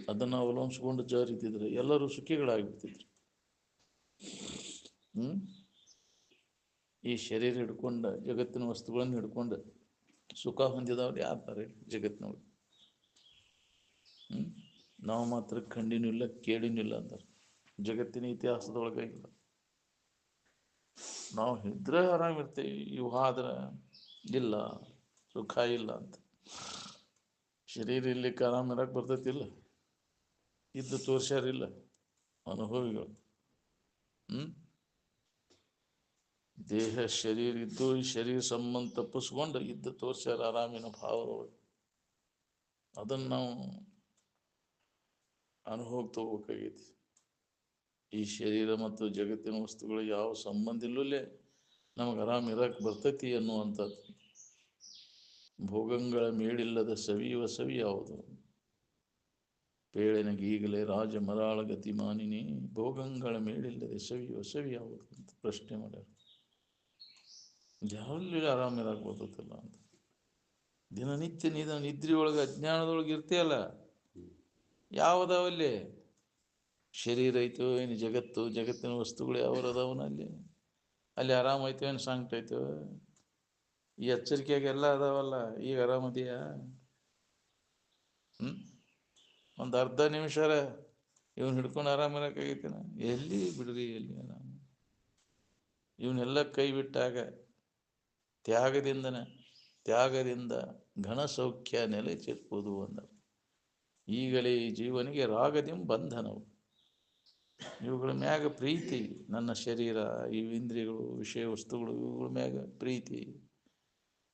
ಅದನ್ನು ಅವಲಂಬಿಸ್ಕೊಂಡು ಜಾರಿತಿದ್ರೆ ಎಲ್ಲರೂ ಸುಖಿಗಳಾಗಿಬಿಡ್ತಿದ್ರು. ಈ ಶರೀರ ಹಿಡ್ಕೊಂಡ ಜಗತ್ತಿನ ವಸ್ತುಗಳನ್ನು ಹಿಡ್ಕೊಂಡು ಸುಖ ಹೊಂದಿದವ್ರು ಯಾರ್ತಾರೆ ಜಗತ್ತಿನವ್ರು? ನಾವು ಮಾತ್ರ ಖಂಡಿನೂ ಇಲ್ಲ ಕೇಳಿನೂ ಇಲ್ಲ ಅಂತಾರೆ. ಜಗತ್ತಿನ ಇತಿಹಾಸದೊಳಗೆ ಇಲ್ಲ. ನಾವು ಇದ್ರೆ ಆರಾಮಿರ್ತೀವಿ, ಇವು ಆದ್ರೆ ಇಲ್ಲ, ಸುಖ ಇಲ್ಲ ಅಂತ. ಶರೀರ ಇರ್ಲಿಕ್ಕೆ ಆರಾಮ ಇರಕ್ಕೆ ಬರ್ತೈತಿಲ್ಲ, ಇದ್ದು ತೋರ್ಸ್ಯಾರಿಲ್ಲ ಅನುಭವಿಗಳು. ದೇಹ ಶರೀರ ಇದ್ದು ಈ ಶರೀರ ಸಂಬಂಧ ತಪ್ಪಿಸ್ಕೊಂಡು ಇದ್ದು ತೋರ್ಸ್ಯಾರ ಆರಾಮಿನ ಭಾವದೊಳಗೆ. ಅದನ್ನು ನಾವು ಅನುಭವ ತಗೋಬೇಕಾಗೈತಿ. ಈ ಶರೀರ ಮತ್ತು ಜಗತ್ತಿನ ವಸ್ತುಗಳು ಯಾವ ಸಂಬಂಧ ಇಲ್ಲೇ ನಮಗೆ ಆರಾಮ ಇರಕ್ಕೆ ಬರ್ತೈತಿ ಅನ್ನುವಂಥದ್ದು. ಭೋಗಗಳ ಮೇಳಿಲ್ಲದ ಸವಿಯುವ ಸವಿ ಯಾವುದು? ಪೇಳಿನಗೀಗಲೇ ರಾಜ ಮರಾಳ ಗತಿಮಾನಿನಿ, ಭೋಗಗಳ ಮೇಳಿಲ್ಲದೆ ಸವಿಯುವ ಸವಿ ಯಾವುದು ಅಂತ ಪ್ರಶ್ನೆ ಮಾಡ್ಯಾರ. ಯಾವಲ್ಲಿ ಆರಾಮ ಇರಕ್ಕೆ ಬರ್ತೈತಿಲ್ಲ ಅಂತ. ದಿನನಿತ್ಯ ನಿದ್ರೆಯೊಳಗೆ ಅಜ್ಞಾನದೊಳಗೆ ಇರ್ತೀಯಲ್ಲ, ಯಾವುದಾವಲ್ಲಿ? ಶರೀರ ಐತೋ ಏನು ಜಗತ್ತು, ಜಗತ್ತಿನ ವಸ್ತುಗಳು ಯಾವ್ದು ಅದಾವನಲ್ಲಿ? ಅಲ್ಲಿ ಆರಾಮೈತೋ ಏನು ಸಾಂಗ್ಟೈತೋ? ಈ ಎಚ್ಚರಿಕೆಯಾಗೆಲ್ಲ ಅದಾವಲ್ಲ, ಈಗ ಆರಾಮದೆಯಾ? ಒಂದು ಅರ್ಧ ನಿಮಿಷರ ಇವನ್ ಹಿಡ್ಕೊಂಡು ಆರಾಮಿರಕ್ಕಾಗೈತೇನ? ಎಲ್ಲಿ ಬಿಡ್ರಿ, ಎಲ್ಲಿ ಆರಾಮ? ಇವನ್ನೆಲ್ಲ ಕೈ ಬಿಟ್ಟಾಗ ತ್ಯಾಗದಿಂದ ಘನ ಸೌಖ್ಯ ನೆಲೆ ಚಿರ್ಪುದು ಅಂದರು. ಈಗಲೇ ಈ ಜೀವನಿಗೆ ರಾಗದಿಂ ಬಂಧನವು. ಇವುಗಳ ಮ್ಯಾಗ ಪ್ರೀತಿ, ನನ್ನ ಶರೀರ, ಈ ಇಂದ್ರಿಯಗಳು, ವಿಷಯ ವಸ್ತುಗಳು, ಇವುಗಳ ಮ್ಯಾಗ ಪ್ರೀತಿ,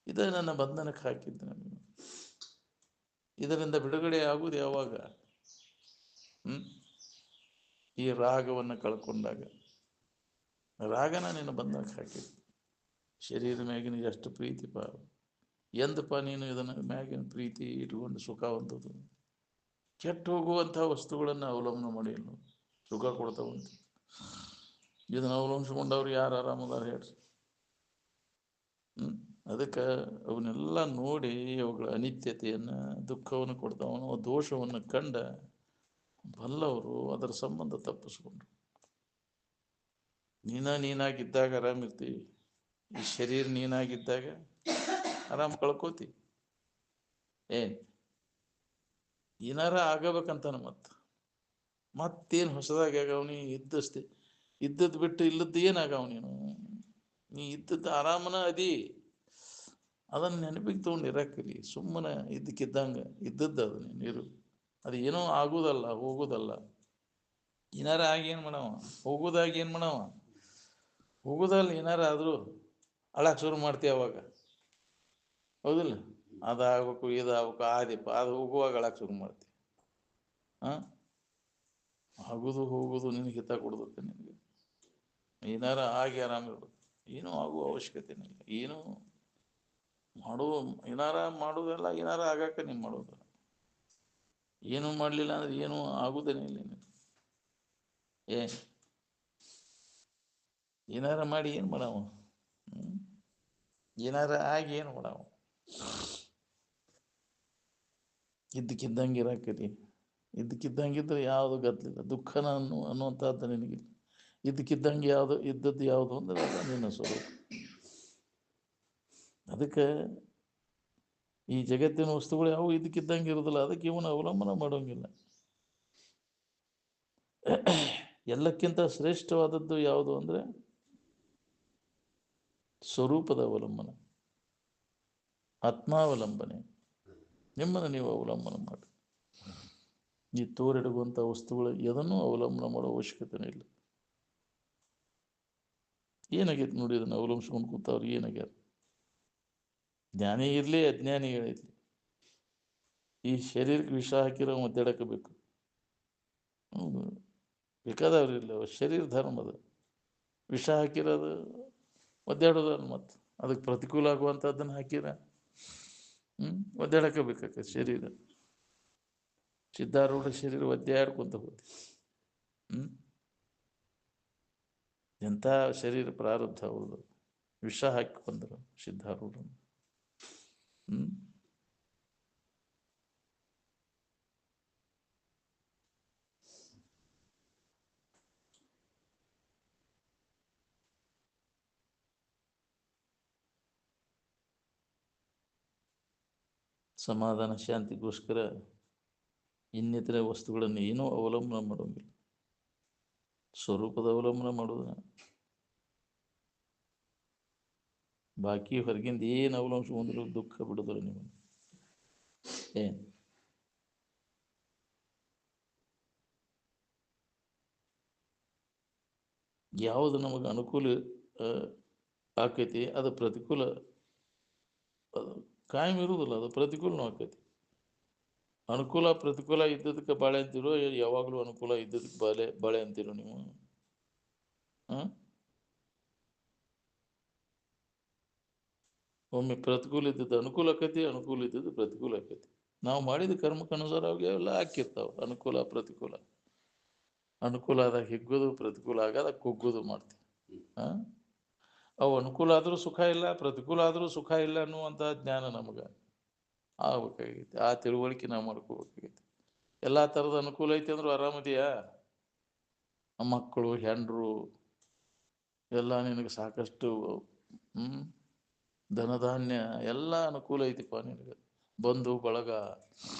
ಇದೇ ನನ್ನ ಬಂಧನಕ್ಕೆ ಹಾಕಿದ್ದು. ನಾನು ಇದರಿಂದ ಬಿಡುಗಡೆ ಆಗುವುದು ಯಾವಾಗ? ಈ ರಾಗವನ್ನು ಕಳ್ಕೊಂಡಾಗ. ರಾಗನ ನಿನ್ನ ಬಂಧನಕ್ಕೆ ಹಾಕಿದ್ದು. ಶರೀರ ಮ್ಯಾಗಿನ ಎಷ್ಟು ಪ್ರೀತಿ ಎಂದಪ್ಪ ನೀನು ಇದನ್ನು ಮ್ಯಾಗಿನ ಪ್ರೀತಿ ಇಟ್ಕೊಂಡು ಸುಖ ಹೊಂದೋದು? ಕೆಟ್ಟು ಹೋಗುವಂಥ ವಸ್ತುಗಳನ್ನು ಅವಲಂಬನೆ ಮಾಡಿ ಸುಖ ಕೊಡ್ತಾವಂತ. ಇದನ್ನು ಅವಲಂಬಿಸ್ಕೊಂಡವ್ರು ಯಾರು ಆರಾಮದಾರ ಹೇಳ್ರಿ? ಅದಕ್ಕೆ ಅವನ್ನೆಲ್ಲ ನೋಡಿ ಅವುಗಳ ಅನಿತ್ಯತೆಯನ್ನು, ದುಃಖವನ್ನು ಕೊಡ್ತಾವನೋ ದೋಷವನ್ನು ಕಂಡ ಬಲ್ಲವರು ಅದರ ಸಂಬಂಧ ತಪ್ಪಿಸ್ಕೊಂಡ್ರು. ನೀನಾಗಿದ್ದಾಗ ಆರಾಮಿರ್ತೀವಿ, ಈ ಶರೀರ ನೀನಾಗಿದ್ದಾಗ ಆರಾಮ್ ಕಳ್ಕೋತಿ. ಏನಾರ ಆಗಬೇಕಂತಾನ ಮತ್ತೇನು ಹೊಸದಾಗಿ ಆಗವ? ನೀ ಇದ್ದದ್ದು ಬಿಟ್ಟು ಇಲ್ಲದ್ದು ಏನಾಗವ? ನೀ ಇದ್ದದ್ದು ಆರಾಮನ ಅದಿ. ಅದನ್ನು ನೆನಪಿಗೆ ತೊಗೊಂಡು ಇರಕ್ಕಿರಿ. ಸುಮ್ಮನೆ ಇದ್ದಕ್ಕಿದ್ದಂಗೆ ಇದ್ದದ್ದು ಅದು ನೀರು. ಅದು ಏನೋ ಆಗುವುದಲ್ಲ, ಹೋಗುವುದಲ್ಲ. ಏನಾರ ಆಗಿ ಏನು ಮಾಡವ? ಹೋಗೋದಾಗಿ ಏನು ಮಾಡವ? ಹೋಗುದಲ್ಲ. ಏನಾರ ಆದರೂ ಅಳಕ್ಕೆ ಶುರು ಮಾಡ್ತೀವಿ ಅವಾಗ, ಹೌದಿಲ್ಲ? ಅದಾಗಬೇಕು, ಇದಾಗಬೇಕು, ಆದಿಪ್ಪ ಅದು ಹೋಗುವಾಗ ಅಳಕ್ಕೆ ಶುರು ಮಾಡ್ತೀವಿ. ಆಗುದು ಹೋಗುದು ನಿನಗೆ ಹಿತ ಕೊಡ್ತೈತೆ. ನಿನಗೆ ಏನಾರ ಆಗಿ ಆರಾಮಿರ್ಬೇಕು. ಏನೂ ಆಗುವ ಅವಶ್ಯಕತೆನೇ ಇಲ್ಲ. ಏನೂ ಏನಾರ ಮಾಡೋದಲ್ಲ, ಏನಾರ ಆಗಾಕ ನೀವು ಮಾಡೋದಲ್ಲ. ಏನೂ ಮಾಡಲಿಲ್ಲ ಅಂದ್ರೆ ಏನೂ ಆಗುದೇನೇ ಇಲ್ಲ. ಏನಾರ ಮಾಡಿ ಏನು ಮಾಡವ? ಏನಾರ ಆಗಿ ಏನು ಮಾಡವ? ಇದ್ದಕ್ಕಿದ್ದಂಗೆ ಇರಾಕತಿ. ಇದ್ದಕ್ಕಿದ್ದಂಗಿದ್ರೆ ಯಾವುದು ಗದ್ದಲಿಲ್ಲ. ದುಃಖನ ಅನ್ನುವಂಥದ್ದು ನಿನಗಿಲ್ಲ. ಇದ್ದಕ್ಕಿದ್ದಂಗೆ ಇದ್ದದ್ದು ಯಾವುದು ಅಂದ್ರೆ ಅದು ನಿನ್ನ ಸ್ವರೂಪ. ಅದಕ್ಕೆ ಈ ಜಗತ್ತಿನ ವಸ್ತುಗಳು ಯಾವ ಇದ್ದಕ್ಕಿದ್ದಂಗೆ ಇರೋದಿಲ್ಲ. ಅದಕ್ಕೆ ಇವನು ಅವಲಂಬನೆ ಮಾಡೋಂಗಿಲ್ಲ. ಎಲ್ಲಕ್ಕಿಂತ ಶ್ರೇಷ್ಠವಾದದ್ದು ಯಾವುದು ಅಂದ್ರೆ ಸ್ವರೂಪದ ಅವಲಂಬನೆ, ಆತ್ಮಾವಲಂಬನೆ. ನಿಮ್ಮನ್ನು ನೀವು ಅವಲಂಬನೆ ಮಾಡಿ. ಈ ತೋರಿಡುವಂಥ ವಸ್ತುಗಳು ಎದನ್ನೂ ಅವಲಂಬನೆ ಮಾಡೋ ಅವಶ್ಯಕತೆನೇ ಇಲ್ಲ. ಏನಾಗೈತೆ ನೋಡಿ, ಇದನ್ನು ಅವಲಂಬಿಸ್ಕೊಂಡು ಕೂತವ್ರು ಏನಾಗ್ಯಾರ? ಜ್ಞಾನಿ ಇರಲಿ, ಅಜ್ಞಾನಿ ಇರಲಿ, ಈ ಶರೀರಕ್ಕೆ ವಿಷ ಹಾಕಿರೋ ಒದ್ದಾಡಕಬೇಕು. ಬೇಕಾದವ್ರು ಇಲ್ಲ, ಶರೀರ ಧರ್ಮದ ವಿಷ ಹಾಕಿರೋದು ಒದ್ದಾಡೋದಲ್ಲ. ಮತ್ತು ಅದಕ್ಕೆ ಪ್ರತಿಕೂಲ ಆಗುವಂಥದ್ದನ್ನು ಹಾಕಿರ ಒದ್ದಾಡಕಬೇಕಾಗ ಶರೀರ. ಸಿದ್ಧಾರೂಢ ಶರೀರ ಒದ್ದಾಡ್ಕೊಂತ ಹೋಗಿ ಎಂಥ ಶರೀರ ಪ್ರಾರಬ್ಧ ಅವ್ರದ್ದು. ವಿಷ ಹಾಕಿ ಬಂದರು ಸಿದ್ಧಾರೂಢ. ಸಮಾಧಾನ ಶಾಂತಿಗೋಸ್ಕರ ಇನ್ನಿತರ ವಸ್ತುಗಳನ್ನು ಏನೂ ಅವಲಂಬನೆ ಮಾಡೋಂಗಿಲ್ಲ. ಸ್ವರೂಪದ ಅವಲಂಬನೆ ಮಾಡೋದು. ಬಾಕಿ ಹೊರಗಿಂದ ಏನು ಅವಲಂಬಿಸ್ಕೊಂಡ್ರು ದುಃಖ ಬಿಡೋದ್ರ ನೀವು. ಏನು ಯಾವುದು ನಮಗೆ ಅನುಕೂಲ ಆಕೈತಿ ಅದು ಪ್ರತಿಕೂಲ, ಅದು ಕಾಯಂ ಇರುವುದಿಲ್ಲ, ಅದು ಪ್ರತಿಕೂಲನೂ ಆಕೈತಿ. ಅನುಕೂಲ ಪ್ರತಿಕೂಲ ಇದ್ದದಕ್ಕೆ ಬಾಳೆ ಅಂತೀರೋ, ಯಾವಾಗಲೂ ಅನುಕೂಲ ಇದ್ದದಕ್ಕೆ ಬಾಳೆ ಅಂತೀರೋ ನೀವು? ಒಮ್ಮೆ ಪ್ರತಿಕೂಲ ಇದ್ದದ್ದು ಅನುಕೂಲ ಆಕೈತಿ, ಅನುಕೂಲ ಇದ್ದದ್ದು ಪ್ರತಿಕೂಲ ಆಕೈತಿ. ನಾವು ಮಾಡಿದ ಕರ್ಮಕ್ಕನುಸಾರವಾಗಿ ಎಲ್ಲ ಹಾಕಿರ್ತಾವ ಅನುಕೂಲ ಪ್ರತಿಕೂಲ. ಅನುಕೂಲ ಆದಾಗ ಹಿಗ್ಗೋದು, ಪ್ರತಿಕೂಲ ಆಗಾದ ಕುಗ್ಗೋದು ಮಾಡ್ತೀವಿ. ಅವು ಅನುಕೂಲ ಆದರೂ ಸುಖ ಇಲ್ಲ, ಪ್ರತಿಕೂಲ ಆದರೂ ಸುಖ ಇಲ್ಲ ಅನ್ನುವಂಥ ಜ್ಞಾನ ನಮಗೆ ಆಗ್ಬೇಕಾಗೈತಿ. ಆ ತಿಳುವಳಿಕೆ ನಾವು ಮಾಡ್ಕೋಬೇಕಾಗೈತಿ. ಎಲ್ಲ ಥರದ ಅನುಕೂಲ ಐತಿ ಅಂದ್ರೂ ಆರಾಮದಿಯಾ? ಮಕ್ಕಳು, ಹೆಂಡ್ರು ಎಲ್ಲ ನಿನಗೆ ಸಾಕಷ್ಟು ಧನಧಾನ್ಯ ಎಲ್ಲ ಅನುಕೂಲ ಐತಿಪ್ಪ ನಿನಗೆ. ಬಂಧು ಬಳಗ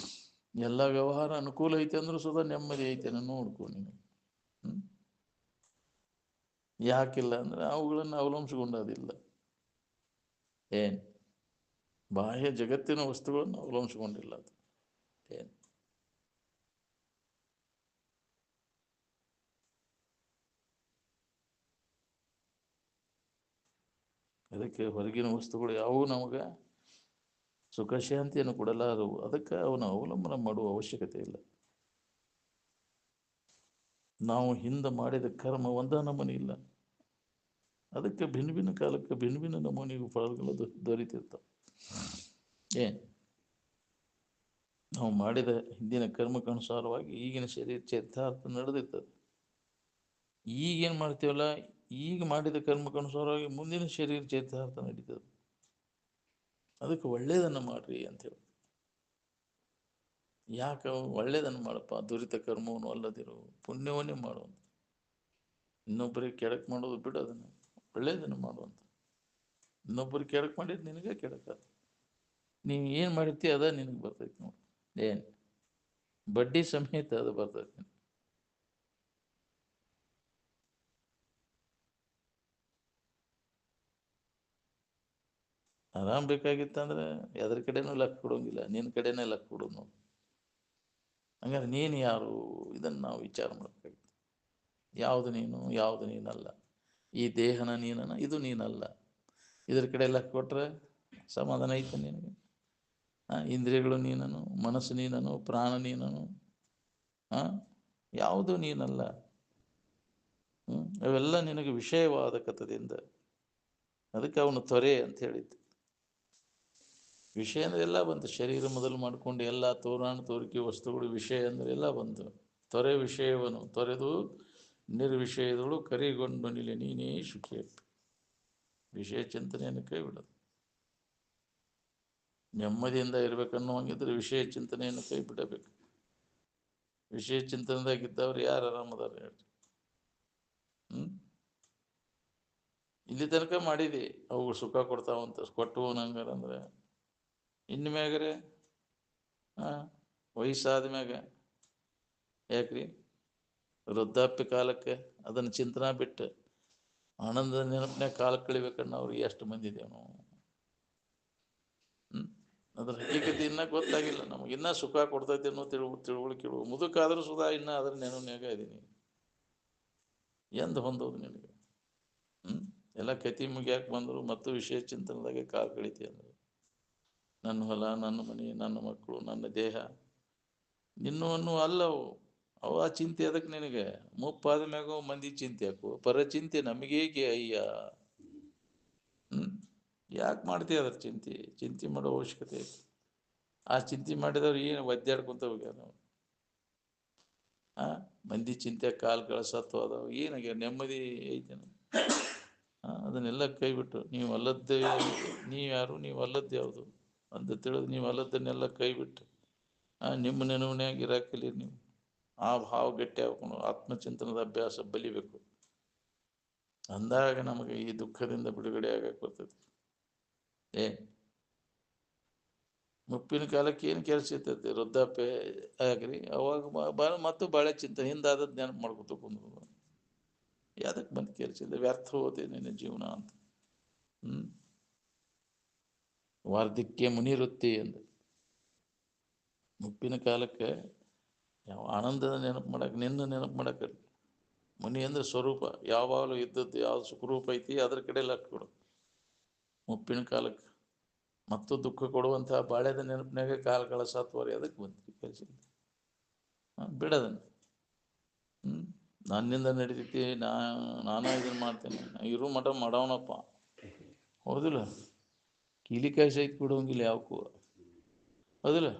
ಎಲ್ಲ ವ್ಯವಹಾರ ಅನುಕೂಲ ಐತಿ ಅಂದ್ರೂ ಸುಧಾ ನೆಮ್ಮದಿ ಐತೆ ನೋಡ್ಕೊ ನೀನು. ಯಾಕಿಲ್ಲ ಅಂದ್ರೆ ಅವುಗಳನ್ನು ಅವಲಂಬಿಸಿಕೊಂಡೋದಿಲ್ಲ. ಏನ್ ಬಾಹ್ಯ ಜಗತ್ತಿನ ವಸ್ತುಗಳನ್ನು ಅವಲಂಬಿಸಿಕೊಂಡಿಲ್ಲ ಅದು. ಏನ್ ಅದಕ್ಕೆ ಹೊರಗಿನ ವಸ್ತುಗಳು ಯಾವುವು ನಮಗೆ ಸುಖ ಶಾಂತಿಯನ್ನು ಕೊಡಲಾರವು. ಅದಕ್ಕೆ ಅವನ ಅವಲಂಬನೆ ಮಾಡುವ ಅವಶ್ಯಕತೆ ಇಲ್ಲ. ನಾವು ಹಿಂದೆ ಮಾಡಿದ ಕರ್ಮ ಒಂದ ನಮೂನೆ ಇಲ್ಲ. ಅದಕ್ಕೆ ಭಿನ್ನ ಭಿನ್ನ ಕಾಲಕ್ಕೆ ಭಿನ್ನ ಭಿನ್ನ ನಮೂನೆಗೂ ಫಲಗಳು ದೊರೀತಿರ್ತಾವೆ. ಏನ್ ನಾವು ಮಾಡಿದ ಹಿಂದಿನ ಕರ್ಮಕ್ಕನುಸಾರವಾಗಿ ಈಗಿನ ಶರೀರ ಚೇತಾರ್ಥ ನಡೆದಿರ್ತದೆ. ಈಗೇನು ಮಾಡ್ತೀವಲ್ಲ, ಈಗ ಮಾಡಿದ ಕರ್ಮಕ್ಕನುಸಾರವಾಗಿ ಮುಂದಿನ ಶರೀರ ಚೇತಾರ್ಥ ನಡೀತದೆ. ಅದಕ್ಕೆ ಒಳ್ಳೇದನ್ನು ಮಾಡ್ರಿ ಅಂತೇಳಿ. ಯಾಕೆ ಒಳ್ಳೇದನ್ನು ಮಾಡಪ್ಪ, ದುರಿತ ಕರ್ಮವನ್ನು ಅಲ್ಲದಿರು, ಪುಣ್ಯವನ್ನೇ ಮಾಡುವಂತ. ಇನ್ನೊಬ್ಬರಿಗೆ ಕೆಡಕ್ ಮಾಡೋದು ಬಿಡು, ಅದನ್ನು ಒಳ್ಳೇದನ್ನು ಮಾಡುವಂತ. ಇನ್ನೊಬ್ಬರಿಗೆ ಕೆಡಕ್ ಮಾಡಿದ್ದು ನಿನಗೆ ಕೆಡಕ. ನೀವು ಏನು ಮಾಡಿರ್ತಿ ಅದ ನಿನಗೆ ಬರ್ತೈತಿ ನೋಡಿ. ಏನು ಬಡ್ಡಿ ಸಮೇತ ಅದು ಬರ್ತೈತಿ. ಆರಾಮ್ ಬೇಕಾಗಿತ್ತಂದ್ರೆ ಎದ್ರ ಕಡೆನೂ ಲಕ್ ಕೊಡೋಂಗಿಲ್ಲ, ನಿನ್ನ ಕಡೆನೇ ಲಕ್ ಕೊಡೋದು ನಾವು. ಹಂಗಾರೆ ನೀನು ಯಾರು, ಇದನ್ನು ನಾವು ವಿಚಾರ ಮಾಡಬೇಕಾಗಿತ್ತು. ಯಾವುದು ನೀನು, ಯಾವುದು ನೀನಲ್ಲ. ಈ ದೇಹನ ನೀನನ, ಇದು ನೀನಲ್ಲ. ಇದ್ರ ಕಡೆ ಲಕ್ ಕೊಟ್ರೆ ಸಮಾಧಾನ ಐತೆ ನಿನಗೆ? ಇಂದ್ರಿಯಗಳು ನೀನನು, ಮನಸ್ಸು ನೀನನು, ಪ್ರಾಣ ನೀನನು. ಯಾವುದು ನೀನಲ್ಲ. ಅವೆಲ್ಲ ನಿನಗೆ ವಿಷಯವಾದ ಕಥದಿಂದ. ಅದಕ್ಕೆ ಅವನು ತೊರೆ ಅಂತ ಹೇಳಿದ್ದು. ವಿಷಯ ಅಂದ್ರೆ ಎಲ್ಲ ಬಂತು. ಶರೀರ ಮೊದಲು ಮಾಡಿಕೊಂಡು ಎಲ್ಲ ತೋರಾಣ ತೋರಿಕೆ ವಸ್ತುಗಳು ವಿಷಯ ಅಂದ್ರೆ ಎಲ್ಲ ಬಂತು. ತೊರೆ ವಿಷಯವನ್ನು ತೊರೆದು ನಿರ್ವಿಷಯದಳು ಕರಿಗೊಂಡು ನಿಲೆ ನೀನೇ ಸುಖಿ. ವಿಷಯ ಚಿಂತನೆಯನ್ನು ಕೈ ಬಿಡೋದು. ನೆಮ್ಮದಿಯಿಂದ ಇರ್ಬೇಕನ್ನುವಂಗಿದ್ರೆ ವಿಷಯ ಚಿಂತನೆಯನ್ನು ಕೈ ಬಿಡಬೇಕು. ವಿಷಯ ಚಿಂತನೆದಾಗಿದ್ದವ್ರು ಯಾರು ಆರಾಮದಾರ ಹೇಳ್ರಿ? ಇಲ್ಲಿ ತನಕ ಮಾಡಿದಿ, ಅವು ಸುಖ ಕೊಡ್ತಾವಂತ ಕೊಟ್ಟು ನಂಗಾರ ಅಂದ್ರೆ ಇನ್ನು ಮ್ಯಾಗ್ರೆ ವಯಸ್ಸಾದ ಮ್ಯಾಗ ಯಾಕ್ರಿ ವೃದ್ಧಾಪ್ಯ ಕಾಲಕ್ಕೆ ಅದನ್ನು ಚಿಂತನಾ ಬಿಟ್ಟು ಆನಂದ ನೆನಪಿನ ಕಾಲ ಕಳಿಬೇಕನ್ನ ಅವ್ರಿಗೆ ಎಷ್ಟು ಮಂದಿ ಇದೇವು ನಾವು. ಅದ್ರ ಹಕ್ಕಿಕತೆ ಇನ್ನೂ ಗೊತ್ತಾಗಿಲ್ಲ ನಮಗೆ. ಇನ್ನೂ ಸುಖ ಕೊಡ್ತೈತೆ ಅನ್ನೋ ತಿಳುವಳಿಕೆ ಮುದುಕಾದ್ರೂ ಸುಧಾ ಇನ್ನೂ ಅದ್ರ ನೆನಪಿನ್ಯಾಗ ಇದೀನಿ. ಎಂದು ಹೊಂದೋದು ನಿನಗೆ? ಎಲ್ಲ ಕತಿ ಮುಗಿಯಾಕೆ ಬಂದರು ಮತ್ತು ವಿಷಯ ಚಿಂತನದಾಗೆ ಕಾಲ ಕಳಿತಿ ಅಂದ್ರೆ ನನ್ನ ಹೊಲ, ನನ್ನ ಮನೆ, ನನ್ನ ಮಕ್ಕಳು, ನನ್ನ ದೇಹ ನಿನ್ನವನ್ನು ಅಲ್ಲವು. ಅವ ಚಿಂತೆ ಅದಕ್ಕೆ ನಿನಗೆ ಮುಪ್ಪಾದ ಮ್ಯಾಗ ಮಂದಿ ಚಿಂತೆ ಹಾಕು. ಪರ ಚಿಂತೆ ನಮಗೇಗೆ ಅಯ್ಯ. ಯಾಕೆ ಮಾಡ್ತೀಯ ಅದ್ರ ಚಿಂತೆ? ಚಿಂತೆ ಮಾಡೋ ಅವಶ್ಯಕತೆ ಐತಿ. ಆ ಚಿಂತೆ ಮಾಡಿದವ್ರು ಏನು ಒದ್ದಾಡ್ಕೊಂತ ಹೋಗ್ಯಾರ ನಾವು. ಮಂದಿ ಚಿಂತೆ ಕಾಲು ಸತ್ತು ಅದಾವ, ಏನಾಗ್ಯಾರ? ನೆಮ್ಮದಿ ಐತೇನು? ಅದನ್ನೆಲ್ಲ ಕೈ ಬಿಟ್ಟು ನೀವು ಅಲ್ಲದ್ದೇ, ನೀವು ಯಾರು, ನೀವು ಅಲ್ಲದ್ದು ಯಾವುದು ಅಂತ ತಿಳಿದು ನೀವು ಅಲ್ಲದನ್ನೆಲ್ಲ ಕೈ ಬಿಟ್ಟು ನಿಮ್ಮ ನೆನವನ್ಯಾಗ ಇರಾಕಲಿ. ನೀವು ಆ ಭಾವ ಗಟ್ಟಿ ಹಾಕೊಂಡು ಆತ್ಮಚಿಂತನದ ಅಭ್ಯಾಸ ಬಲಿಬೇಕು. ಅಂದಾಗ ನಮಗೆ ಈ ದುಃಖದಿಂದ ಬಿಡುಗಡೆ ಆಗಕ್ಕೆ ಬರ್ತೈತಿ. ಮುಪ್ಪಿನ ಕಾಲಕ್ಕೆ ಏನು ಕೆಲಸ ಇರ್ತೈತಿ, ವೃದ್ಧಾಪ್ಯ ಆಗ್ರಿ ಅವಾಗ ಭಾಳ ಮತ್ತು ಭಾಳ ಚಿಂತೆ ಹಿಂದಾದದ್ದು ನೆನಪು ಮಾಡ್ಕೊತ ಕುಂದ್ರು. ಯಾವ್ದಕ್ಕೆ ಬಂದು ಕೆಲಸ ಇಲ್ಲ, ವ್ಯರ್ಥ ಹೋದೆ ನಿನ್ನ ಜೀವನ ಅಂತ. ವಾರ್ಧಕ್ಯ ಮುನಿವೃತ್ತಿ ಎಂದು ಮುಪ್ಪಿನ ಕಾಲಕ್ಕೆ ಯಾವ ಆನಂದದ ನೆನಪು ಮಾಡಕ್ಕೆ, ನಿನ್ನ ನೆನಪು ಮಾಡಕ್ಕೆ. ಮುನಿ ಅಂದ್ರೆ ಸ್ವರೂಪ, ಯಾವಾಗಲೂ ಇದ್ದದ್ದು ಯಾವ್ದು ಸುಖರೂಪ ಐತಿ ಅದ್ರ ಕಡೆ ಲಕ್ಷ ಕೊಡು. ಮುಪ್ಪಿನ ಕಾಲಕ್ಕೆ ಮತ್ತು ದುಃಖ ಕೊಡುವಂತಹ ಬಾಳ್ಯದ ನೆನಪಿನಾಗ ಕಾಲ ಕಳಸಾತ್ವರಿ ಅದಕ್ಕೆ ಬಂತು ಕೆಲಸ. ಬಿಡದನ್ನು ನನ್ನಿಂದ ನಡೀತೈತಿ, ನಾನಾ ಇದನ್ನು ಮಾಡ್ತೇನೆ, ಇರು ಮಠ ಮಾಡವನಪ್ಪ, ಹೌದಿಲ್ಲ? ಕೀಲಿಕಾಯಿ ಸಹಿತ ಬಿಡುವಂಗಿಲ್ಲ ಯಾವಕ್ಕೂ, ಹೌದಿಲ್ಲ?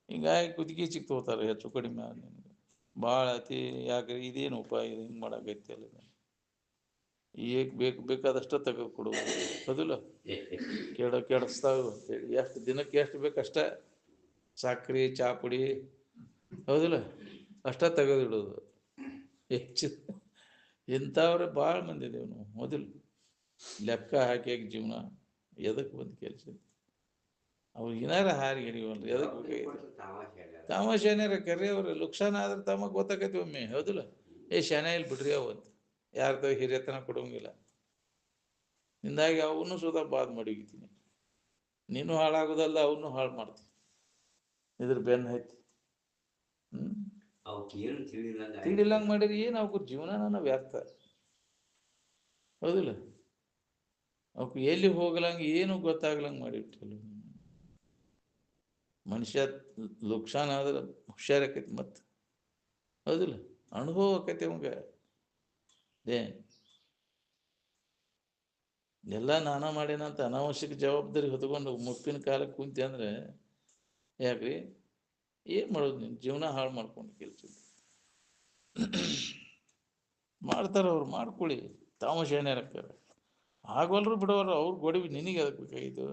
ಹಿಂಗಾಗಿ ಕುದಿಗೆ ಚಿಕ್ಕ ತಗೋತಾರೆ ಹೆಚ್ಚು ಕಡಿಮೆ ನಿನಗೆ ಭಾಳ ಅತಿ. ಯಾಕೆ ಇದೇನು ಉಪಾಯ, ಇದು ಹಿಂಗೆ ಮಾಡಾಕೈತಿ ಅಲ್ಲ, ಈಗ ಬೇಕಾದಷ್ಟ ತೆಗೆದು ಕೊಡುವುದು, ಹೌದಿಲ್ಲ? ಕೆಡಿಸ್ತಾವ ಅಂತೇಳಿ ಎಷ್ಟು ದಿನಕ್ಕೆ ಎಷ್ಟು ಬೇಕಷ್ಟ ಸಕ್ರೆ ಚಾ ಪುಡಿ, ಹೌದಿಲ್ಲ? ಅಷ್ಟ ತೆಗೆದಿಡೋದು ಹೆಚ್ಚು. ಇಂಥವ್ರೆ ಭಾಳ ಮಂದಿ ಇದೇವು ನಾವು, ಹೌದಿಲ್ಲ? ಲೆಕ್ಕ ಹಾಕಿ ಜೀವನ ಎದಕ್ಕೆ ಬಂದು ಕೆಲಸ? ಅವ್ರು ಏನಾರ ಹಾರಿ ಹಿಡಿವಲ್ರಿ, ಎದಕ್ಕೆ ಬೇಕಾಗೈತೆ? ತಮಾಷೆ ಏನಾರ ಕರಿ ಅವ್ರು ಲುಕ್ಸಾನ ಆದ್ರೆ ತಮಗೆ ಗೊತ್ತಾಕೈತಿ ಒಮ್ಮೆ, ಹೌದಿಲ್ಲ? ಶಾನೆ ಇಲ್ಲಿ ಬಿಡ್ರಿ ಅವತ್ತು ಯಾರ್ದ ಹಿರಿಯತನ ಕೊಡೋಂಗಿಲ್ಲ. ಹಿಂದಾಗಿ ಅವನು ಸುಧಾ ಬಾದ್ ಮಾಡಿಗಿತೀನಿ, ನೀನು ಹಾಳಾಗೋದಲ್ಲ ಅವನು ಹಾಳು ಮಾಡ್ತೀನಿ. ಇದ್ರ ಬೆನ್ನ ಹತ್ತಿ ತಿಳಿಲಂಗೆ ಮಾಡಿರಿ ಏನು ಅವ್ರ ಜೀವನ ನನ್ನ ವ್ಯರ್ಥ, ಹೌದಿಲ್ಲ? ಅವಕ್ಕೆ ಎಲ್ಲಿ ಹೋಗ್ಲಂಗೆ ಏನು ಗೊತ್ತಾಗ್ಲಂಗೆ ಮಾಡಿಬಿಟ್ಟಿಲ್ಲ. ಮನುಷ್ಯ ಲುಕ್ಸಾನ ಆದ್ರೆ ಹುಷಾರಾಕೈತಿ ಮತ್ತೆ, ಹೌದಿಲ್ಲ? ಅನುಭವ ಆಕೈತಿ ಅವಂಗ. ಎಲ್ಲ ನಾನಾ ಮಾಡೇನಂತ ಅನಾವಶ್ಯಕ ಜವಾಬ್ದಾರಿ ಹೊತ್ಕೊಂಡು ಮುಪ್ಪಿನ ಕಾಲಕ್ಕೆ ಕುಂತಿ ಅಂದ್ರೆ ಯಾಕ್ರಿ? ಏನು ಮಾಡೋದು? ನೀನು ಜೀವನ ಹಾಳು ಮಾಡ್ಕೊಂಡು ಕೆಲಸ ಮಾಡ್ತಾರ ಅವ್ರು, ಮಾಡ್ಕೊಳ್ಳಿ. ತಾಮಶ ಏನಾರಕ್ಕಾರ ಆಗವಲ್ರು ಬಿಡೋರು, ಅವ್ರು ಗೊಡವಿ ನಿನಗೆ ಅದಕ್ಕೆ ಬೇಕಾಗಿತ್ತು.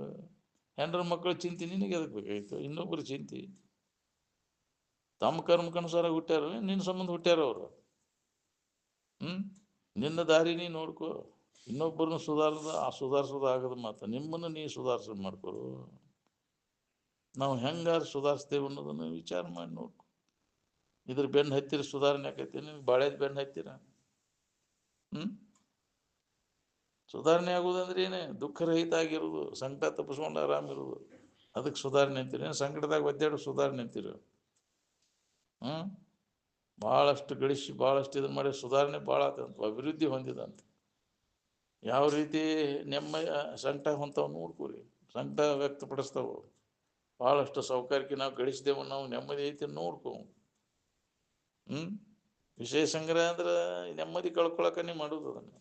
ಹೆಂಡ್ರ ಮಕ್ಕಳು ಚಿಂತೆ ನಿನಗೆ ಅದಕ್ಕೆ ಬೇಕಾಗಿತ್ತು, ಇನ್ನೊಬ್ಬರು ಚಿಂತೆ. ತಮ್ಮ ಕರ್ಮಕ್ಕನುಸಾರ ಹುಟ್ಟ್ಯಾರ, ನಿನ್ನ ಸಂಬಂಧ ಹುಟ್ಟ್ಯಾರ ಅವರು. ನಿನ್ನ ದಾರಿ ನೀ ನೋಡ್ಕೋ, ಇನ್ನೊಬ್ಬರನ್ನ ಸುಧಾರಿಸೋದು ಆಗದ ಮಾತ. ನಿಮ್ಮನ್ನು ನೀ ಸುಧಾರಿಸೋದು ಮಾಡ್ಕೊರು. ನಾವು ಹೆಂಗಾರು ಸುಧಾರಿಸ್ತೇವೆ ಅನ್ನೋದನ್ನು ವಿಚಾರ ಮಾಡಿ ನೋಡ್ಕೊ. ಇದ್ರ ಬೆನ್ನು ಹತ್ತಿರ ಸುಧಾರಣೆ ಆಕೈತಿ, ನಿಮ್ಗೆ ಬಾಳೆದ ಬೆನ್ನು ಹತ್ತಿರ ಸುಧಾರಣೆ ಆಗುದಂದ್ರೆ ಏನೇ? ದುಃಖರಹಿತ ಆಗಿರೋದು, ಸಂಕಟ ತಪ್ಪಿಸ್ಕೊಂಡು ಆರಾಮಿರೋದು, ಅದಕ್ಕೆ ಸುಧಾರಣೆ ಅಂತೀರಿ. ಸಂಕಟದಾಗ ಒದ್ದಾಡು ಸುಧಾರಣೆ ಅಂತೀರಿ. ಭಾಳಷ್ಟು ಗಳಿಸಿ ಭಾಳಷ್ಟು ಇದನ್ನು ಮಾಡಿ ಸುಧಾರಣೆ ಭಾಳ ಆತಂತ, ಅಭಿವೃದ್ಧಿ ಹೊಂದಿದಂತ. ಯಾವ ರೀತಿ ನೆಮ್ಮದಿ ಸಂಕಟ ಹೊಂತಾವ್ ನೋಡ್ಕೊರಿ, ಸಂಕಟ ವ್ಯಕ್ತಪಡಿಸ್ತಾವ. ಭಾಳಷ್ಟು ಸೌಕರ್ಯಕ್ಕೆ ನಾವು ಗಳಿಸಿದೆವು, ನಾವು ನೆಮ್ಮದಿ ಐತಿ ನೋಡ್ಕೊ. ವಿಷಯ ಸಂಗ್ರಹ ಅಂದ್ರೆ ನೆಮ್ಮದಿ ಕಳ್ಕೊಳಕ ನೀವು ಮಾಡೋದು ಅದನ್ನು.